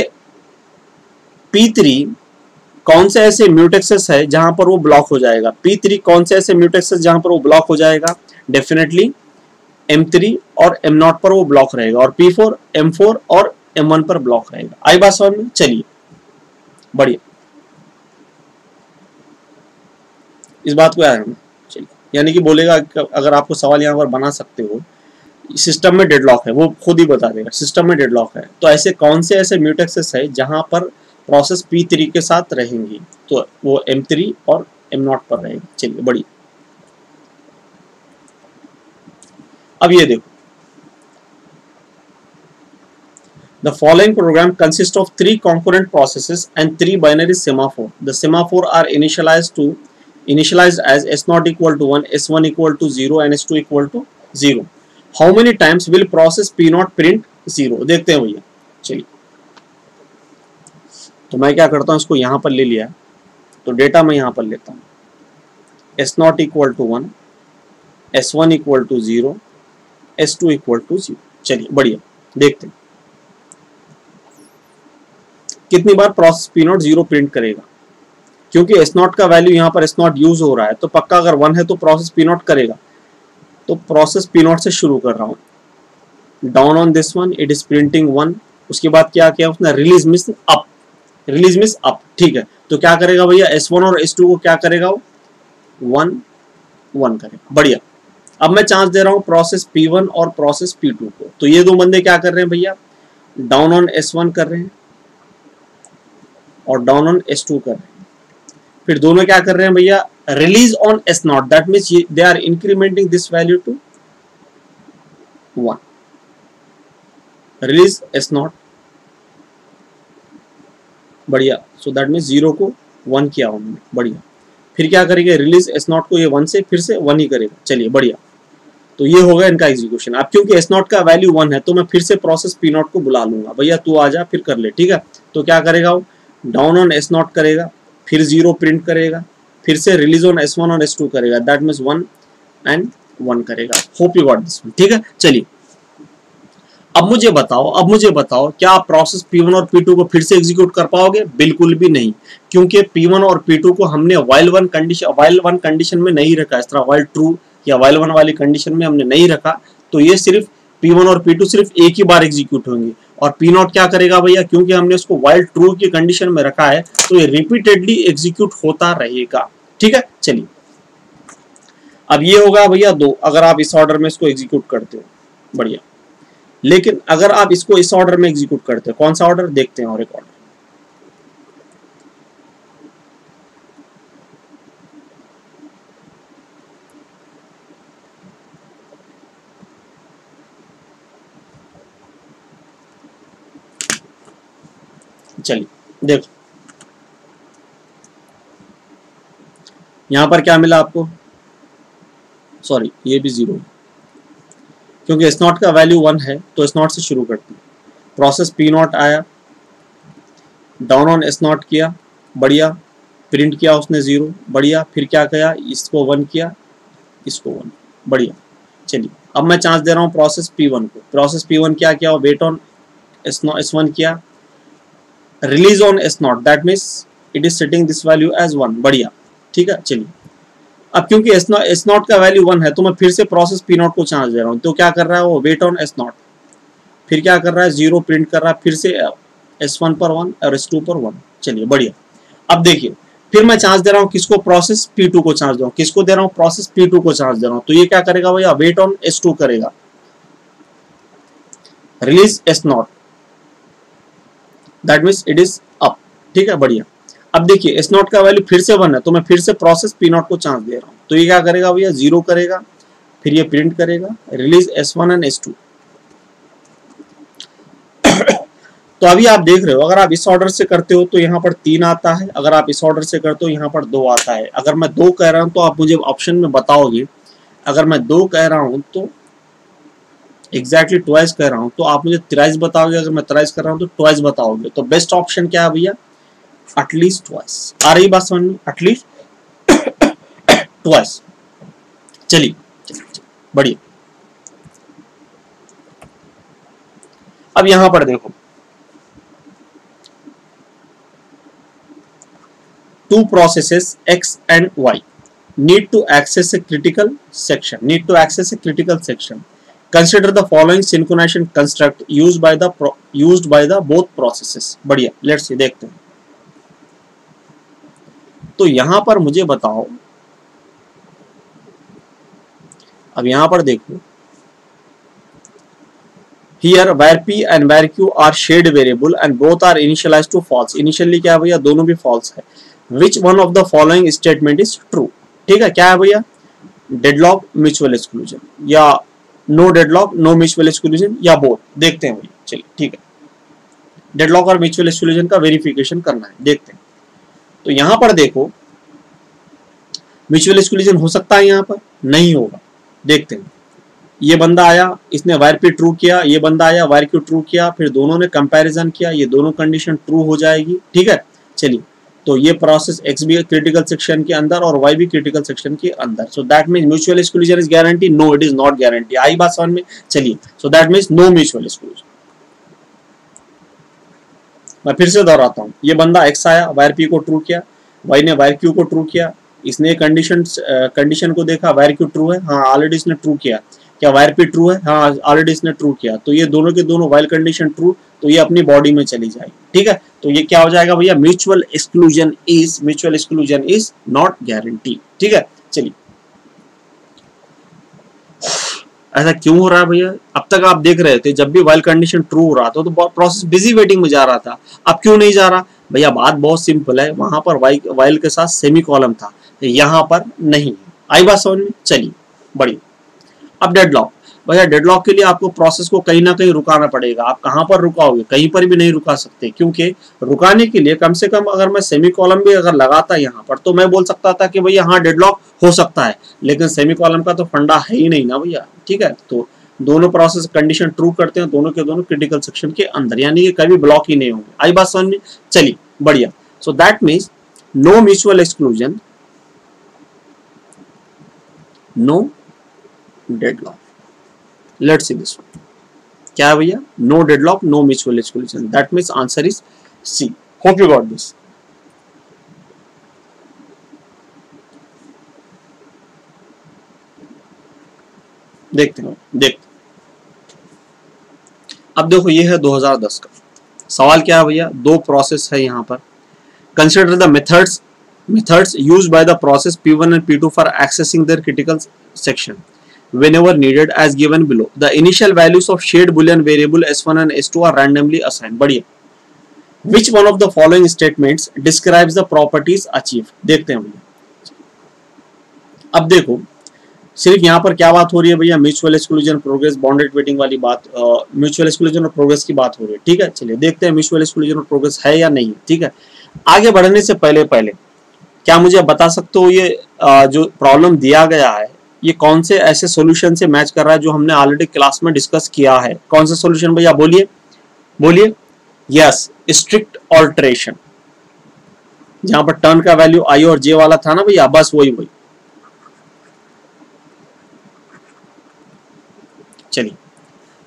p3 कौन से ऐसे म्यूटेक्सेस है जहां पर वो ब्लॉक हो जाएगा? p3 कौन से ऐसे म्यूटेक्सेस जहां पर वो ब्लॉक हो जाएगा? डेफिनेटली m3 और m0 पर वो ब्लॉक रहेगा, और p4 m4 और m1 पर ब्लॉक रहेगा। आई बात समझ में? चलिए बढ़िया, इस बात को याद रखना। चलिए, यानी कि बोलेगा अगर आपको सवाल यहाँ पर बना सकते हो, सिस्टम में डेडलॉक है, वो खुद ही बता देगा सिस्टम में डेडलॉक है, तो ऐसे कौन से ऐसे म्यूटेक्सेस है जहां पर प्रोसेस p3 के साथ रहेंगी? तो वो m3 और m0 पर रहेगी। चलिए बढ़िया। अब ये देखो, the following program consists of 3 concurrent processes and 3 binary semaphore. The semaphore are initialized as s0 equal to 1, s1 equal to 0 and s2 equal to 0. How many times will process p0 print 0? देखते हैं भैया। चलिए, तो मैं क्या करता हूँ, इसको यहाँ पर ले लिया, तो डेटा मैं यहाँ पर लेता हूँ। s0 equal to 1, s1 equal to 0, s2 equal to 0। चलिए बढ़िया, देखते हैं कितनी बार प्रोसेस p0 0 प्रिंट करेगा। क्योंकि s0 का वैल्यू यहाँ पर s0 यूज हो रहा है, तो पक्का अगर 1 है तो प्रोसेस p0 करेगा। तो प्रोसेस p0 से शुरू कर रहा हूँ। Down on this one it is printing 1। उसके बाद क्या किया उसने? रिलीज मिस अप, ठीक है। तो क्या करेगा भैया? s1 और s2 को क्या करेगा? वो 1 1 करेगा। बढ़िया। अब मैं चांस दे रहा हूं प्रोसेस P1 और प्रोसेस P2 को। तो ये दो बंदे क्या कर रहे हैं भैया, डाउन ऑन S1 कर रहे हैं और डाउन ऑन S2 कर रहे हैं। फिर दोनों क्या कर रहे हैं भैया, release on S0, that means they are incrementing this value to 1, release S0। बढ़िया। सो दैट मींस 0 को 1 किया उन्होंने। बढ़िया। फिर क्या करेंगे, रिलीज S0 को ये 1 से फिर से 1 ही करेगा। चलिए बढ़िया। तो ये होगा इनका एग्जीक्यूशन। अब क्योंकि S0 का वैल्यू 1 है तो मैं फिर से प्रोसेस P0 को बुला लूंगा, भैया तू आ जा फिर कर ले। ठीक है। तो क्या करेगा वो, डाउन ऑन S0 करेगा, फिर 0 प्रिंट करेगा, फिर से रिलीज ऑन S1 और S2 करेगा, दैट मींस 1 एंड 1 करेगा। Hope you got this. ठीक है। चलिए अब मुझे बताओ क्या आप प्रोसेस P1 और P2 को फिर से एग्जीक्यूट कर पाओगे? बिल्कुल भी नहीं, क्योंकि P1 और P2 को हमने while 1 कंडीशन में नहीं रखा, इस तरह while true या while 1 वाली कंडीशन में हमने नहीं रखा। तो ये सिर्फ P1 और P2 सिर्फ एक ही बार एग्जीक्यूट होंगे। और P0 क्या करेगा भैया, क्योंकि हमने उसको while true की कंडीशन में रखा है तो ये रिपीटेडली एग्जीक्यूट होता रहेगा। ठीक है। चलिए अब ये होगा भैया 2, अगर आप इस ऑर्डर में इसको एग्जीक्यूट करते हो। बढ़िया। लेकिन अगर आप इसको इस ऑर्डर में एग्जीक्यूट करते हो, कौन सा ऑर्डर देखते हैं, और एक ऑर्डर। चलिए देखो यहां पर क्या मिला आपको, सॉरी ये भी 0 है, क्योंकि S0 का वैल्यू 1 है तो S0 से शुरू करते हैं। प्रोसेस P0 आया, डाउन ऑन S0 किया, बढ़िया, प्रिंट किया उसने 0, बढ़िया, फिर क्या किया, इसको 1 किया, इसको 1, बढ़िया। चलिए अब मैं चांस दे रहा हूँ प्रोसेस P1 को। प्रोसेस P1 क्या किया, वेट ऑन S1 किया, release on S0, that means it is setting this value as 1, बढ़िया। ठीक है। चलिए अब क्योंकि S0 का वैल्यू 1 है तो मैं फिर से प्रोसेस P0 को चांस दे रहा हूँ। तो क्या कर रहा है वो, वेट ऑन S0, फिर क्या कर रहा है, 0 प्रिंट कर रहा है, फिर से S1 पर 1 और S2 पर 1। चलिए बढ़िया। अब देखिए फिर मैं चांस दे रहा हूँ किसको, प्रोसेस P2 को चांस दे रहा हूँ। किसको दे रहा हूँ, प्रोसेस P2 को चांस दे रहा हूँ। तो ये क्या करेगा भैया, वेट ऑन S2 करेगा, release S0, that means it is up. ठीक है। बढ़िया। अब देखिए S0 का वैल्यू फिर से 1 है तो मैं फिर से प्रोसेस P0 को चांस दे रहा हूँ। तो ये क्या करेगा भैया, 0 करेगा, फिर ये प्रिंट करेगा, रिलीज S1 एंड S2। तो अभी आप देख रहे हो, अगर आप इस ऑर्डर से करते हो तो यहाँ पर 3 आता है, अगर आप इस ऑर्डर से करते हो यहाँ पर 2 आता है। अगर मैं 2 कह रहा हूँ तो आप मुझे ऑप्शन में बताओगे, अगर मैं 2 कह रहा हूँ तो एग्जैक्टली ट्वाइस कह रहा हूँ तो आप मुझे थ्राइस बताओगे, अगर मैं थ्राइस कर रहा हूँ तो ट्वाइस बताओगे। तो बेस्ट ऑप्शन क्या है भैया, एटलीस्ट ट्वाइस। आ रही बात समझ में, एटलीस्ट ट्वाइस। चलिए बढ़िया। अब यहां पर देखो, two processes X and Y need to access a critical section. Consider the following synchronization construct used by the both processes. बढ़िया, let's see, देखते हैं। तो यहां पर मुझे बताओ, अब यहां पर देखो, here where P and where Q are shared variable and both are initialized to false. Initially क्या है भैया, दोनों भी false है। Which one of the following statement is true? ठीक है, क्या है भैया, डेडलॉक, म्यूचुअल एक्सक्लूजन, या no deadlock, no mutual exclusion, या बोथ। देखते हैं भैया। चलिए ठीक है, डेडलॉक और म्यूचुअल एक्सक्लूजन का वेरिफिकेशन करना है, देखते हैं। तो यहां पर देखो, म्यूचुअल एक्सक्लूजन हो सकता है, यहां पर नहीं होगा। देखते हैं, ये बंदा आया, इसने वायर पे ट्रू किया, ये बंदा आया वायर क्यू ट्रू किया, फिर दोनों ने कंपैरिजन किया, ये दोनों कंडीशन ट्रू हो जाएगी। ठीक है। चलिए, तो ये प्रोसेस एक्स भी क्रिटिकल सेक्शन के अंदर और वाई भी क्रिटिकल सेक्शन के अंदर। So that means mutual exclusion is guarantee, no it is not guarantee. आई बात समझ में। चलिए, so that means no mutual exclusion. मैं फिर से दोहराता हूं, ये बंदा एक्स आया, वायर पी को ट्रू किया, वाई ने वायर क्यू को ट्रू किया, इसने कंडीशन को देखा, वायर क्यू ट्रू है, हाँ ऑलरेडी इसने ट्रू किया, क्या वायर पी ट्रू है, हाँ ऑलरेडी इसने ट्रू किया, तो ये दोनों के दोनों वाइल कंडीशन ट्रू, तो ये अपनी बॉडी में चली जाएगी। ठीक है। तो ये क्या हो जाएगा भैया, mutual exclusion is not guarantee. ठीक है। चलिए, ऐसा क्यों हो रहा है भैया? अब तक आप देख रहे थे जब भी वाइल कंडीशन ट्रू हो रहा था तो प्रोसेस बिजी वेटिंग में जा रहा था, अब क्यों नहीं जा रहा? भैया बात बहुत सिंपल है, वहां पर वाइल के साथ सेमी कॉलम था, यहाँ पर नहीं। आई बात समझ में? चलिए बढ़िया। अब डेडलॉक, भैया डेडलॉक के लिए आपको प्रोसेस को कहीं ना कहीं रुकाना पड़ेगा। आप कहां पर रुकाओगे? कहीं पर भी नहीं रुका सकते, क्योंकि रुकाने के लिए कम से कम अगर मैं सेमी कॉलम भी अगर लगाता यहाँ पर तो मैं बोल सकता था कि भैया हाँ डेडलॉक हो सकता है, लेकिन सेमी कॉलम का तो फंडा है ही नहीं ना भैया। ठीक है, तो दोनों प्रोसेस कंडीशन ट्रू करते हैं, दोनों के दोनों क्रिटिकल सेक्शन के अंदर, यानी कि कभी ब्लॉक ही नहीं होंगे। आई बात समझ में? चलिए बढ़िया। So that means no mutual exclusion, no deadlock. Let's see this one. क्या है भैया? No deadlock, no mutual exclusion. That means answer is C. Hope you got this. देखते हैं, अब देखो ये है 2010 का सवाल। क्या है भैया? दो प्रोसेस है यहाँ पर। Consider the methods used by the process P1 and P2 for accessing their critical section whenever needed as given below. The initial values of shared boolean variable s1 and s2 are randomly assigned. बढ़िया। Which one of the following statements describes the properties achieved? देखते हैं भैया। अब देखो सिर्फ यहाँ पर क्या बात हो रही है भैया? Mutual exclusion, progress, bounded waiting वाली बात, म्यूचुअल एक्सक्लूजन और प्रोग्रेस की बात हो रही है। ठीक है, चलिए देखते हैं म्यूचुअल एक्सक्लूजन और प्रोग्रेस है या नहीं। ठीक है, आगे बढ़ने से पहले क्या मुझे बता सकते हो ये जो प्रॉब्लम दिया गया है ये कौन से ऐसे सॉल्यूशन से मैच कर रहा है जो हमने ऑलरेडी क्लास में डिस्कस किया है? कौन सा सॉल्यूशन भैया? बोलिए। यस, स्ट्रिक्ट ऑल्टरेशन, जहां पर टर्न का वैल्यू आई और जे वाला था ना भैया, बस वही। चलिए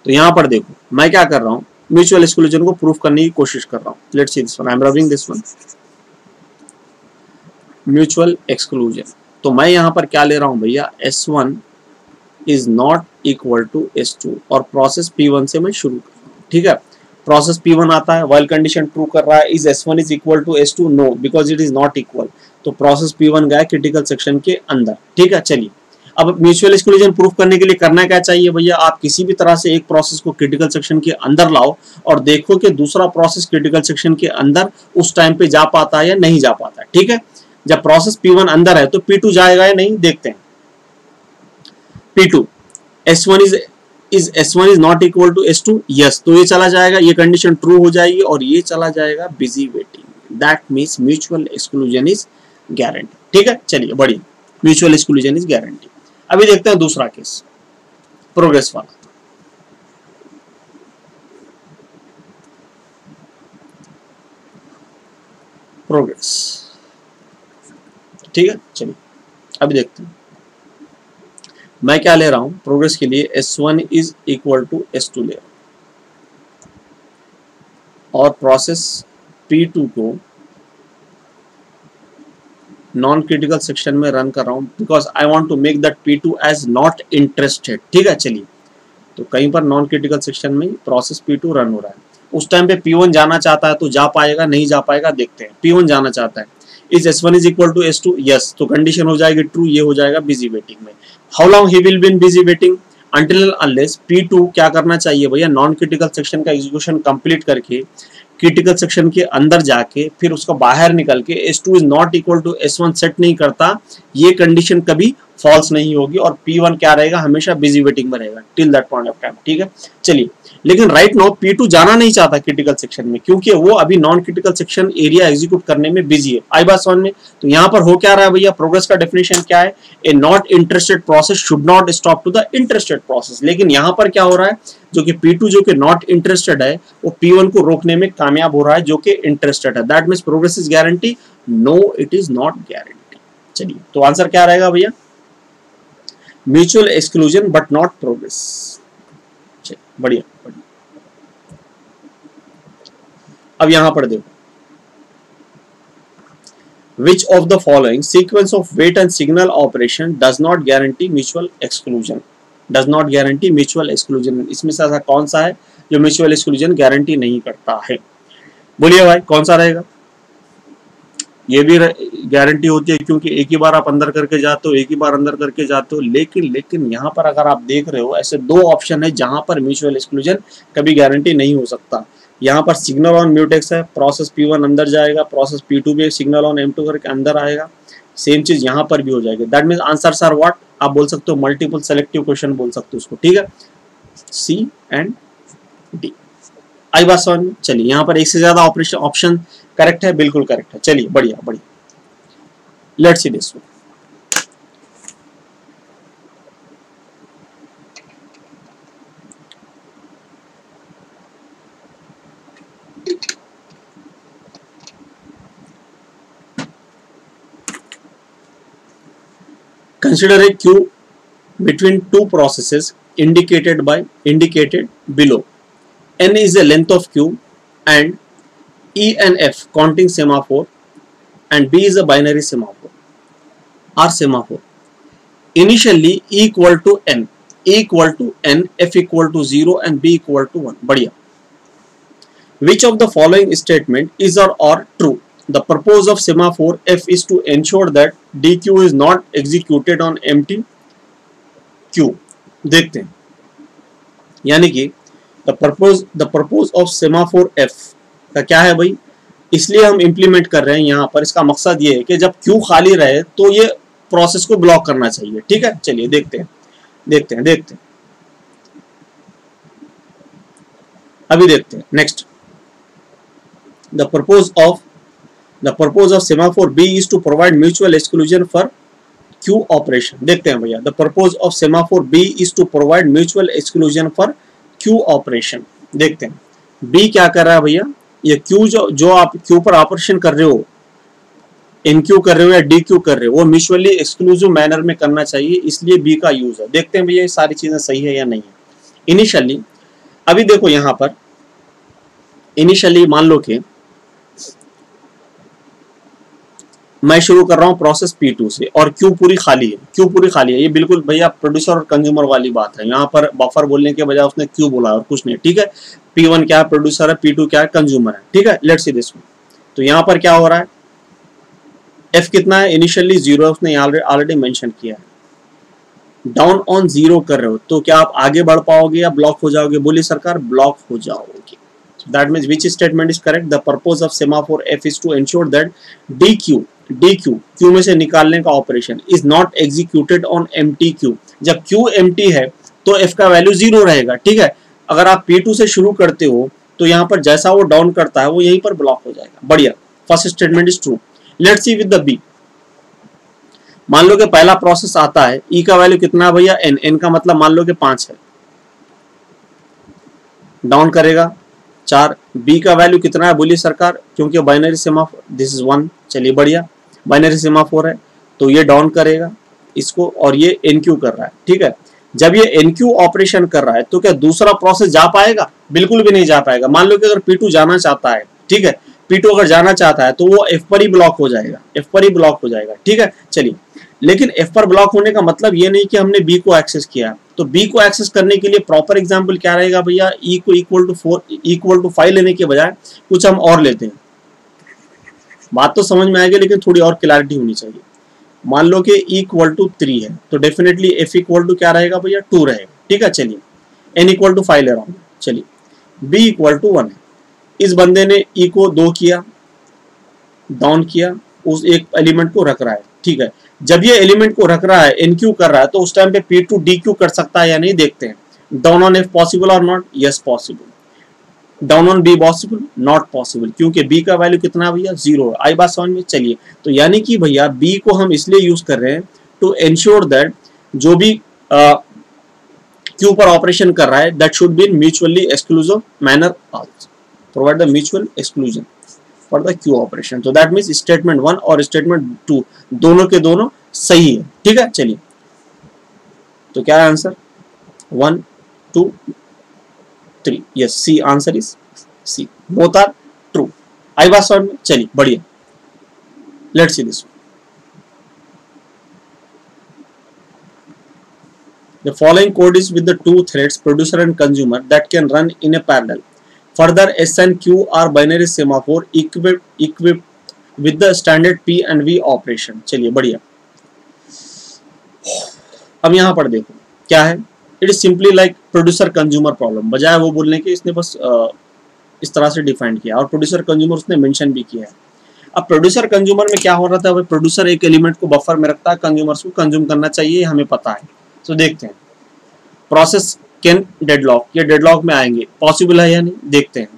तो यहां पर देखो मैं क्या कर रहा हूं, म्यूचुअल एक्सक्लूजन को प्रूफ करने की कोशिश कर रहा हूं। Let's see this one, I am rubbing this one, mutual exclusion. तो मैं यहां पर क्या ले रहा हूं भैया? S1 is not equal to S2 और प्रोसेस P1 से मैं शुरू कर रहा हूं। ठीक है, प्रोसेस P1 आता है, वाइल कंडीशन ट्रू कर रहा है, is S1 is equal to S2? No, because it is not equal. तो प्रोसेस P1 गया क्रिटिकल सेक्शन के अंदर। ठीक है, चलिए अब म्यूचुअल एक्सक्लूजन प्रूफ करने के लिए करना क्या चाहिए भैया? आप किसी भी तरह से एक प्रोसेस को क्रिटिकल सेक्शन के अंदर लाओ और देखो कि दूसरा प्रोसेस क्रिटिकल सेक्शन के अंदर उस टाइम पे जा पाता है या नहीं जा पाता है। ठीक है, जब प्रोसेस P1 अंदर है तो P2 जाएगा या नहीं? देखते हैं। P2 S1 is not equal to S2, yes, तो ये चला जाएगा, ये कंडीशन ट्रू हो जाएगी और ये चला जाएगा busy waiting. That means mutual exclusion is guarantee. ठीक है, चलिए बढ़िया, म्यूचुअल एक्सक्लूजन इज गारंटी। अभी देखते हैं दूसरा केस, प्रोग्रेस वाला। प्रोग्रेस, ठीक है, चलिए अभी देखते हैं। मैं क्या ले रहा हूं प्रोग्रेस के लिए? S1 is equal to S2 ले रहा हूं और प्रोसेस P2 को नॉन क्रिटिकल सेक्शन में रन कर रहा हूं because I want to make that P2 as not interested. ठीक है, चलिए तो कहीं पर नॉन क्रिटिकल सेक्शन में प्रोसेस P2 रन हो रहा है। उस टाइम पे P1 जाना चाहता है तो जा पाएगा, नहीं जा पाएगा? देखते हैं। P1 जाना चाहता है, is S1 is equal to S2? Yes, तो कंडीशन हो जाएगी ट्रू, ये हो जाएगा बिजी वेटिंग में। How long he will be in busy waiting? Until unless P2 क्या करना चाहिए भैया? नॉन क्रिटिकल सेक्शन का एग्जीक्यूशन कंप्लीट करके क्रिटिकल सेक्शन के अंदर जाके फिर उसको बाहर निकल के S2 is not equal to S1 set नहीं करता, ये कंडीशन कभी फॉल्स नहीं होगी और P1 क्या रहेगा? हमेशा बिजी वेटिंग में रहेगा till that point of time. ठीक है, चलिए लेकिन राइट नाउ P2 जाना नहीं चाहता क्रिटिकल सेक्शन में क्योंकि वो अभी non critical section area execute करने में बिजी है। आई बात समझ में? तो यहाँ पर हो क्या रहा है भैया? प्रोग्रेस का डेफिनेशन क्या है? A not interested process should not stop to the interested process. लेकिन यहाँ पर क्या हो रहा है? जो कि P2 जो कि नॉट इंटरेस्टेड है वो P1 को रोकने में कामयाब हो रहा है जो कि इंटरेस्टेड है। That means progress is guarantee? No, it is not guarantee. चलिए तो आंसर क्या रहेगा भैया? Mutual exclusion but not progress. बढ़िया बढ़िया। अब यहां पर देखो, which of the following sequence of wait and signal operation does not guarantee mutual exclusion? does not guarantee mutual exclusion। इसमें से ऐसा कौन सा है जो म्यूचुअल एक्सक्लूजन गारंटी नहीं करता है? बोलिए भाई कौन सा रहेगा? ये भी गारंटी होती है क्योंकि एक ही बार आप अंदर करके जाते हो, एक ही बार अंदर करके जाते हो। लेकिन यहाँ पर अगर आप देख रहे हो ऐसे दो ऑप्शन है जहां पर म्यूचुअल एक्सक्लूजन कभी गारंटी नहीं हो सकता। यहाँ पर सिग्नल ऑन म्यूटेक्स है, प्रोसेस P1 अंदर जाएगा, प्रोसेस P2 भी सिग्नल ऑन M2 करके अंदर आएगा, सेम चीज यहाँ पर भी हो जाएगी। That means answers are what, आप बोल सकते हो मल्टीपल सेलेक्टिव क्वेश्चन बोल सकते हो उसको, ठीक है। C and D। आई बात समझ में? चलिए यहाँ पर एक से ज्यादा ऑप्शन करेक्ट है, बिल्कुल करेक्ट है। चलिए बढ़िया बढ़िया, let's see this one. Consider a queue between two processes indicated below. N is the length of queue and E and F counting semaphore and B is a binary semaphore or semaphore. Initially E equal to N, F equal to 0 and B equal to 1. बढ़िया। Which of the following statement is or true? The purpose of semaphore F is to ensure that DQ is not executed on empty queue. देखते हैं, यानी कि the purpose of semaphore F का क्या है भाई, इसलिए हम इंप्लीमेंट कर रहे हैं यहाँ पर। इसका मकसद ये है कि जब क्यू खाली रहे तो ये प्रोसेस को ब्लॉक करना चाहिए, ठीक है। चलिए देखते हैं अभी देखते हैं next. The purpose of semaphore B is to provide mutual exclusion for queue operation. देखते हैं भैया, the purpose of semaphore B is to provide mutual exclusion for queue operation. देखते हैं B क्या कर रहा है भैया, ये क्यू जो आप क्यू पर ऑपरेशन कर रहे हो, NQ कर रहे हो या DQ कर रहे हो, वो म्यूचुअली एक्सक्लूसिव मैनर में करना चाहिए, इसलिए B का यूज है। देखते हैं भैया ये सारी चीजें सही है या नहीं है। इनिशियली अभी देखो यहाँ पर, इनिशियली मान लो कि मैं शुरू कर रहा हूं प्रोसेस P2 से और क्यू पूरी खाली है, ये बिल्कुल भैया प्रोड्यूसर और कंज्यूमर वाली बात है। यहाँ पर बफर बोलने के बजाय उसने क्यू बोला और कुछ नहीं, ठीक है। P1 क्या है, प्रोड्यूसर है, P2 क्या है, कंज्यूमर है, ठीक है। Let's see this one. तो यहाँ पर क्या हो रहा है, F कितना है, इनिशियली 0 है, उसने ऑलरेडी मेंशन किया है। डाउन ऑन 0 कर रहे हो तो क्या आप आगे बढ़ पाओगे या ब्लॉक हो जाओगे? बोलिए सरकार, ब्लॉक हो जाओगे। That means which statement is correct? The purpose of semaphore F is to ensure that DQ queue में से निकालने का operation is not executed on empty queue. जब क्यू एम्प्टी है तो F का वैल्यू 0 रहेगा, ठीक है। अगर आप P2 से शुरू करते हो तो यहाँ पर जैसा वो डाउन करता है वो यहीं पर ब्लॉक हो जाएगा। बढ़िया, first statement is true. Let's see with the B। मान लो कि पहला प्रोसेस आता है, E का वैल्यू कितना है भैया, N का मतलब मान लो कि 5 है, डाउन करेगा 4। B का वैल्यू कितना है बोलिए सरकार, क्योंकि बाइनरी सेमाफोर, दिस इज 1। चलिए बढ़िया, बाइनरी सेमाफोर है तो ये डाउन करेगा इसको और ये NQ कर रहा है, ठीक है। जब ये NQ ऑपरेशन कर रहा है तो क्या दूसरा प्रोसेस जा पाएगा? बिल्कुल भी नहीं जा पाएगा। मान लो कि अगर P2 जाना चाहता है, ठीक है, P2 अगर जाना चाहता है तो वो F पर ही ब्लॉक हो जाएगा, ठीक है। चलिए, लेकिन F पर ब्लॉक होने का मतलब ये नहीं कि हमने B को एक्सेस किया। तो B को एक्सेस करने के लिए प्रॉपर एग्जांपल क्या रहेगा भैया, E को इक्वल टू 5 लेने के बजाय कुछ हम और लेते हैं। बात तो समझ में आएगी लेकिन थोड़ी और क्लैरिटी होनी चाहिए। मान लो कि E इक्वल टू 3 है तो डेफिनेटली F इक्वल टू क्या रहेगा भैया, 2 रहेगा, ठीक है। चलिए, N इक्वल टू 5 ले रहा हूँ। चलिए, B इक्वल टू 1 है। इस बंदे ने E को 2 किया, डाउन किया, उस एक एलिमेंट को रख रहा है, ठीक है। जब ये एलिमेंट को रख रहा है, NQ कर रहा है, तो उस टाइम पे P2 DQ कर सकता है या नहीं देखते हैं। Down on F possible or not? Yes possible. Down on B possible? Not possible, क्योंकि B का वैल्यू कितना है भैया, 0 है। आई बात समझ में? चलिए, तो यानी कि भैया B को हम इसलिए यूज कर रहे हैं टू एंश्योर दैट जो भी Q पर ऑपरेशन कर रहा है that should be in mutually exclusive manner also, provide the mutual exclusion for the Q operation. तो दैट मीन्स स्टेटमेंट 1 और स्टेटमेंट 2 दोनों के दोनों सही है, ठीक है। चलिए, तो क्या है answer, 1 2 3, yes, C answer is C, both are true. आई बात समझ में? चलिए बढ़िया, let's see this. The following code is with the 2 threads, producer and consumer, that can run in a parallel. Further, S and Q are binary semaphore equipped with the standard P and V operation. चलिए बढ़िया। अब यहाँ पर देखो क्या है, it is simply like producer consumer problem. बजाय वो बोलने के इसने बस इस तरह से डिफाइन किया और प्रोड्यूसर कंज्यूमर उसने मेंशन भी किया है। अब प्रोड्यूसर कंज्यूमर में क्या हो रहा था, प्रोड्यूसर एक एलिमेंट को बफर में रखता है, कंज्यूमर्स को कंज्यूम करना चाहिए, हमें पता है। तो देखते हैं प्रोसेस कैन डेडलॉक, ये डेडलॉक में आएंगे, पॉसिबल है या नहीं देखते हैं।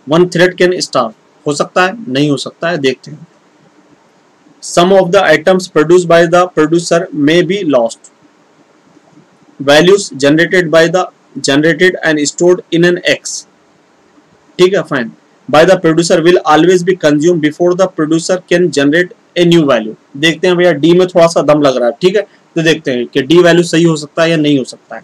वन थ्रेड कैन स्टार्व, हो सकता है नहीं हो सकता है देखते हैं। Some of the items produced by the producer may be lost, values generated and stored in N X, ठीक है fine, by the producer will always be consume before the producer can generate a new value. देखते हैं भैया D में थोड़ा सा दम लग रहा है, ठीक है, तो देखते हैं कि डी वैल्यू सही हो सकता है या नहीं हो सकता है।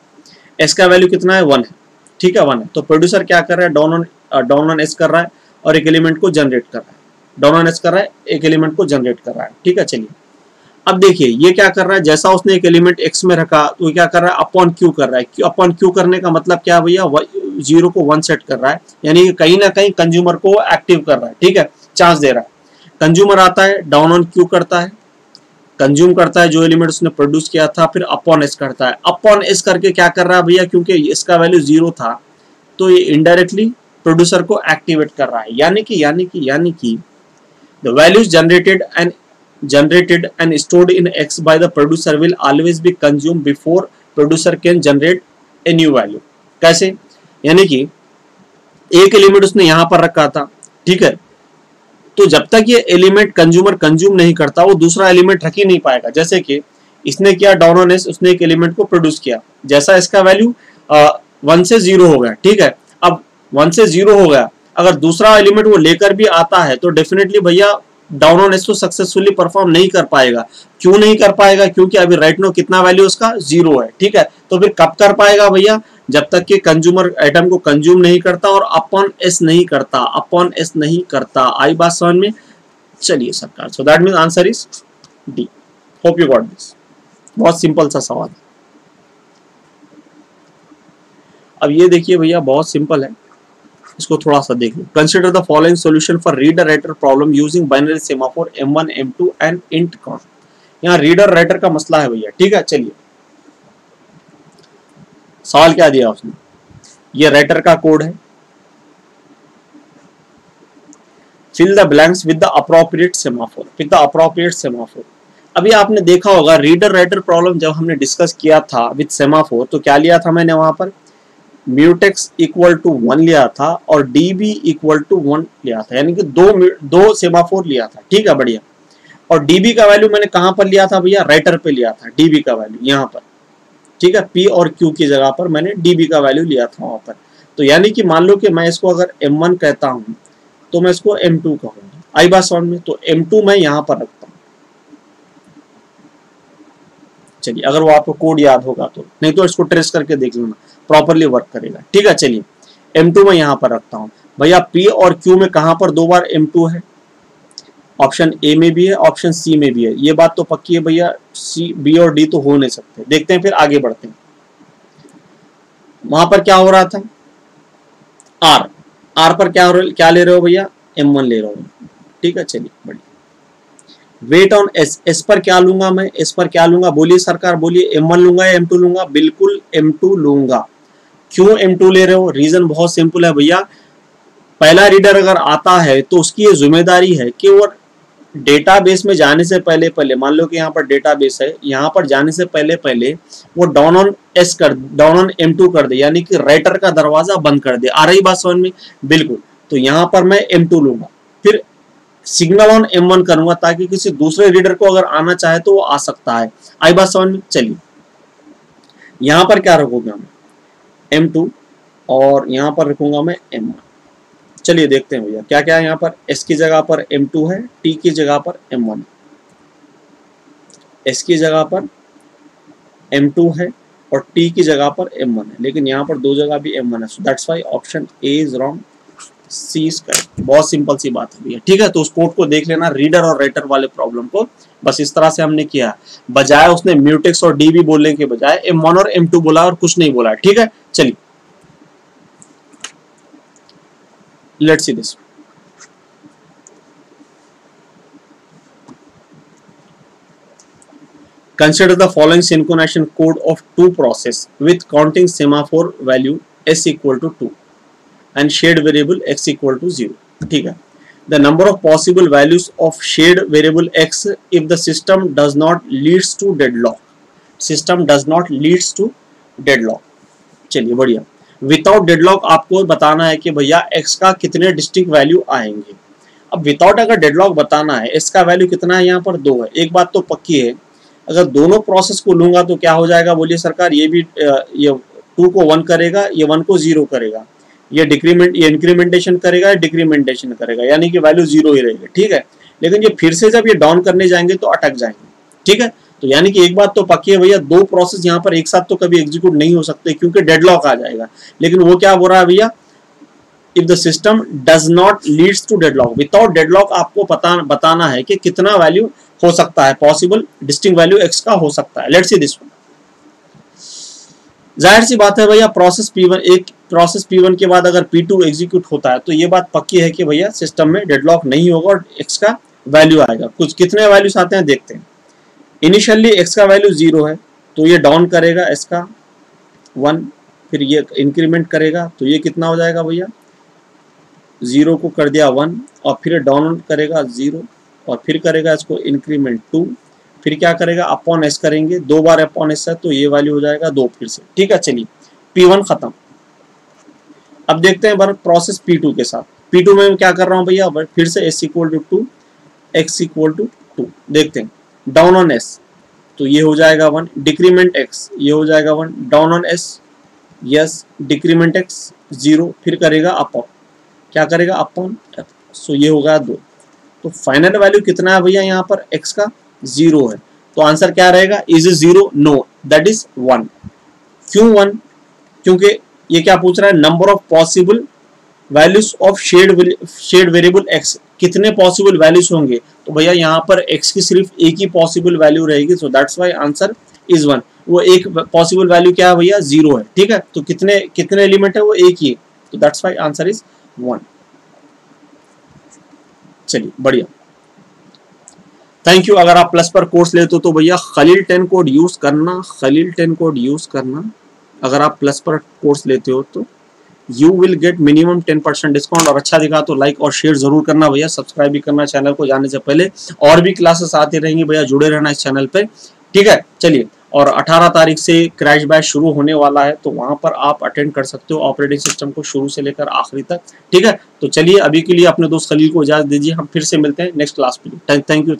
एस का वैल्यू कितना है 1 है, ठीक है 1 है, तो प्रोड्यूसर क्या कर रहा है, डाउन ऑन एस कर रहा है और एक एलिमेंट को जनरेट कर रहा है, डाउन ऑन एस कर रहा है, एक एलिमेंट को जनरेट कर रहा है, ठीक है। चलिए अब देखिए ये क्या कर रहा है, जैसा उसने एक एलिमेंट एक्स में रखा तो क्या कर रहा है, अपॉन क्यू कर रहा है। अपॉन क्यू करने का मतलब क्या भैया, 0 को 1 सेट कर रहा है, यानी कहीं ना कहीं कंज्यूमर को एक्टिव कर रहा है, ठीक है, चांस दे रहा है। कंज्यूमर आता है, डाउन ऑन क्यू करता है, कंज्यूम करता है जो एलिमेंट उसने प्रोड्यूस किया था, फिर अपॉन एस करता है। अपॉन एस करके क्या कर रहा है भैया, क्योंकि इसका वैल्यू 0 था तो ये इनडायरेक्टली प्रोड्यूसर को एक्टिवेट कर रहा है, यानी कि the values generated and stored in X by the producer will always be consumed before producer can generate a new value। कैसे, यानी कि एक एलिमेंट उसने यहां पर रखा था, ठीक है, तो जब तक ये एलिमेंट कंज्यूमर कंज्यूम नहीं करता वो दूसरा एलिमेंट रख ही नहीं पाएगा। जैसे कि इसने किया डाउन ऑन एस, उसने एक एलिमेंट को प्रोड्यूस किया, जैसा इसका वैल्यू 1 से 0 हो गया, ठीक है, अब 1 से 0 हो गया, अगर दूसरा एलिमेंट वो लेकर भी आता है तो डेफिनेटली भैया डाउन ऑन एस को सक्सेसफुली परफॉर्म नहीं कर पाएगा। क्यों नहीं कर पाएगा, क्योंकि अभी राइट नो कितना वैल्यू उसका 0 है, ठीक है, तो फिर कब कर पाएगा भैया, जब तक कि कंज्यूमर आइटम को कंज्यूम नहीं करता और अपॉन एस नहीं करता। आई बात समझ में, चलिए सरकार, सो that means answer is D. Hope you got this, बहुत सिंपल सा सवाल। अब ये देखिए भैया बहुत सिंपल है, इसको थोड़ा सा देख लो। Consider the following solution for reader writer problem using binary semaphore M1 M2 and int count. यहाँ रीडर राइटर का मसला है भैया, ठीक है। चलिए सवाल क्या दिया उसने, ये राइटर का कोड है, fill the blanks with the appropriate semaphore. अभी आपने देखा होगा रीडर राइटर प्रॉब्लम जब हमने डिस्कस किया था विद सेमाफोर, तो क्या लिया था मैंने वहां पर, म्यूटेक्स इक्वल टू 1 लिया था और db इक्वल टू 1 लिया था, यानी कि दो सेमाफोर लिया था, ठीक है बढ़िया। और db का वैल्यू मैंने कहां पर लिया था भैया, राइटर पे लिया था db का वैल्यू यहाँ पर, ठीक है, p और q की जगह पर मैंने db का वैल्यू लिया था वहां पर। तो यानी कि मान लो कि मैं इसको अगर m1 कहता हूं तो मैं इसको m2 कहूंगा, आई बात समझ में, तो m2 मैं यहाँ पर रखता हूँ। चलिए अगर वो आपको कोड याद होगा तो, नहीं तो इसको ट्रेस करके देख लेना, प्रॉपर्ली वर्क करेगा, ठीक है। चलिए M2 में यहां पर रखता हूं भैया, P और Q में कहां पर 2 बार M2 है, ऑप्शन A में भी है, ऑप्शन C में भी है, ये बात तो पक्की है भैया, C B और D तो हो नहीं सकते। देखते हैं फिर आगे बढ़ते हैं। वहां पर क्या हो रहा था, R पर क्या ले रहे हो भैया, M1 ले रहा हूं, ठीक है। चलिए बढ़िया। वेट ऑन S पर क्या लूंगा मैं, S पर क्या लूंगा, बोलिए सरकार बोलिए, M1 लूंगा या M2 लूंगा, बिल्कुल M2 लूंगा। क्यों M2 ले रहे हो, रीजन बहुत सिंपल है भैया, पहला रीडर अगर आता है तो उसकी ये जिम्मेदारी है कि वो डेटाबेस में जाने से पहले मान लो कि यहाँ पर डेटाबेस है, यहाँ पर जाने से पहले वो डाउन ऑन M2 कर दे, यानी कि राइटर का दरवाजा बंद कर दे। आ रही बात समझ में, बिल्कुल। तो यहाँ पर मैं M2 लूंगा, फिर सिग्नल ऑन M1 करूंगा ताकि किसी दूसरे रीडर को अगर आना चाहे तो वो आ सकता है। आई बात समझ में, चलिए यहां पर क्या रखूंगा मैं, M2 और यहां पर रखूंगा मैं M1। चलिए देखते हैं भैया क्या क्या है, यहाँ पर S की जगह पर M2 है, T की जगह पर M1, S की जगह पर M2 है और T की जगह पर M1 है, लेकिन यहाँ पर 2 जगह भी M1 है, so that's why option A is wrong, C is correct. बहुत सिंपल सी बात है भैया, ठीक है। तो उस कोड को देख लेना, रीडर और राइटर वाले प्रॉब्लम को बस इस तरह से हमने किया, बजाय उसने म्यूटेक्स और डीबी बोलने के बजाय M1 और M2 बोला और कुछ नहीं बोला, ठीक है। चलिए let's see this, Consider the following synchronization code of two process with counting semaphore value s equal to 2 and shared variable x equal to 0. ठीक है. The number of possible values of shared variable x if the system does not leads to deadlock. System does not leads to deadlock. चलिए बढ़िया. Without deadlock आपको बताना है कि भैया x का कितने डिस्टिंक्ट वैल्यू आएंगे. अब विदाउट अगर डेडलॉक बताना है, x का वैल्यू कितना है, यहाँ पर 2 है. एक बात तो पक्की है, अगर दोनों प्रोसेस को लूंगा तो क्या हो जाएगा, बोलिए सरकार, ये भी ये 2 को 1 करेगा, ये 1 को 0 करेगा, ये इंक्रीमेंटेशन करेगा, या डिक्रीमेंटेशन करेगा, यानी कि वैल्यू 0 ही रहेगी. ठीक है. लेकिन ये फिर से जब ये डाउन करने जाएंगे तो अटक जाएंगे. ठीक है. तो यानी कि एक बात तो पक्की है भैया, 2 प्रोसेस यहाँ पर एक साथ तो कभी एग्जीक्यूट नहीं हो सकते क्योंकि डेडलॉक आ जाएगा. लेकिन वो क्या बोल रहा है भैया, if the system does not leads to deadlock. Without deadlock आपको बताना है कि कितना वैल्यू हो सकता है, पॉसिबल डिस्टिंक्ट वैल्यू x का हो सकता है. Let's see this one. जाहिर सी बात है भैया, प्रोसेस P1, एक प्रोसेस P1 के बाद अगर P2 एग्जीक्यूट होता है तो ये बात पक्की है कि भैया सिस्टम में डेडलॉक नहीं होगा और x का वैल्यू आएगा. कुछ कितने वैल्यूज आते हैं देखते हैं. इनिशियली x का वैल्यू 0 है तो ये डाउन करेगा s का 1, फिर ये इंक्रीमेंट करेगा तो ये कितना हो जाएगा भैया, 0 को कर दिया 1, और फिर डाउन करेगा 0, और फिर करेगा इसको इंक्रीमेंट 2, फिर क्या करेगा, अपॉन s करेंगे, 2 बार अपॉन s है तो ये वैल्यू हो जाएगा 2 फिर से. ठीक है. चलिए P1 खत्म. अब देखते हैं बार प्रोसेस P2 के साथ. P2 में मैं क्या कर रहा हूँ भैया, फिर से s equal to 2, x equal to 2. देखते हैं डाउन ऑन s तो ये हो जाएगा 1, डिक्रीमेंट x ये हो जाएगा 1, down on s yes, decrement x 0, फिर करेगा अपॉन, क्या करेगा, अपॉन f. सो ये होगा 2. तो फाइनल वैल्यू कितना है भैया, यहाँ पर x का 0 है. तो आंसर क्या रहेगा, is it 0? No, that is 1. क्यों 1? क्योंकि ये क्या पूछ रहा है, number of possible values of shared variable x. कितने पॉसिबल वैल्यूज होंगे, तो भैया यहाँ पर x की सिर्फ एक ही पॉसिबल वैल्यू रहेगी. सो दैट्स व्हाई आंसर इज 1. वो एक पॉसिबल वैल्यू क्या है भैया, 0 है. ठीक है. तो कितने एलिमेंट है, वो एक ही है. तो दैट्स व्हाई आंसर इज 1. चलिए बढ़िया, थैंक यू. अगर आप प्लस पर कोर्स लेते हो तो भैया खलील 10 कोड यूज करना, खलील 10 कोड यूज करना. अगर आप प्लस पर कोर्स लेते हो तो you will get minimum 10% discount. और अच्छा दिखा तो लाइक और शेयर जरूर करना भैया, सब्सक्राइब भी करना चैनल को जाने से पहले. और भी क्लासेस आती रहेंगी भैया, जुड़े रहना इस चैनल पे. ठीक है. चलिए, और 18 तारीख से क्रैश बैच शुरू होने वाला है तो वहां पर आप अटेंड कर सकते हो ऑपरेटिंग सिस्टम को शुरू से लेकर आखिरी तक. ठीक है. तो चलिए अभी के लिए अपने दोस्त खलील को इजाजत दीजिए, हम फिर से मिलते हैं नेक्स्ट क्लास में. Thank you.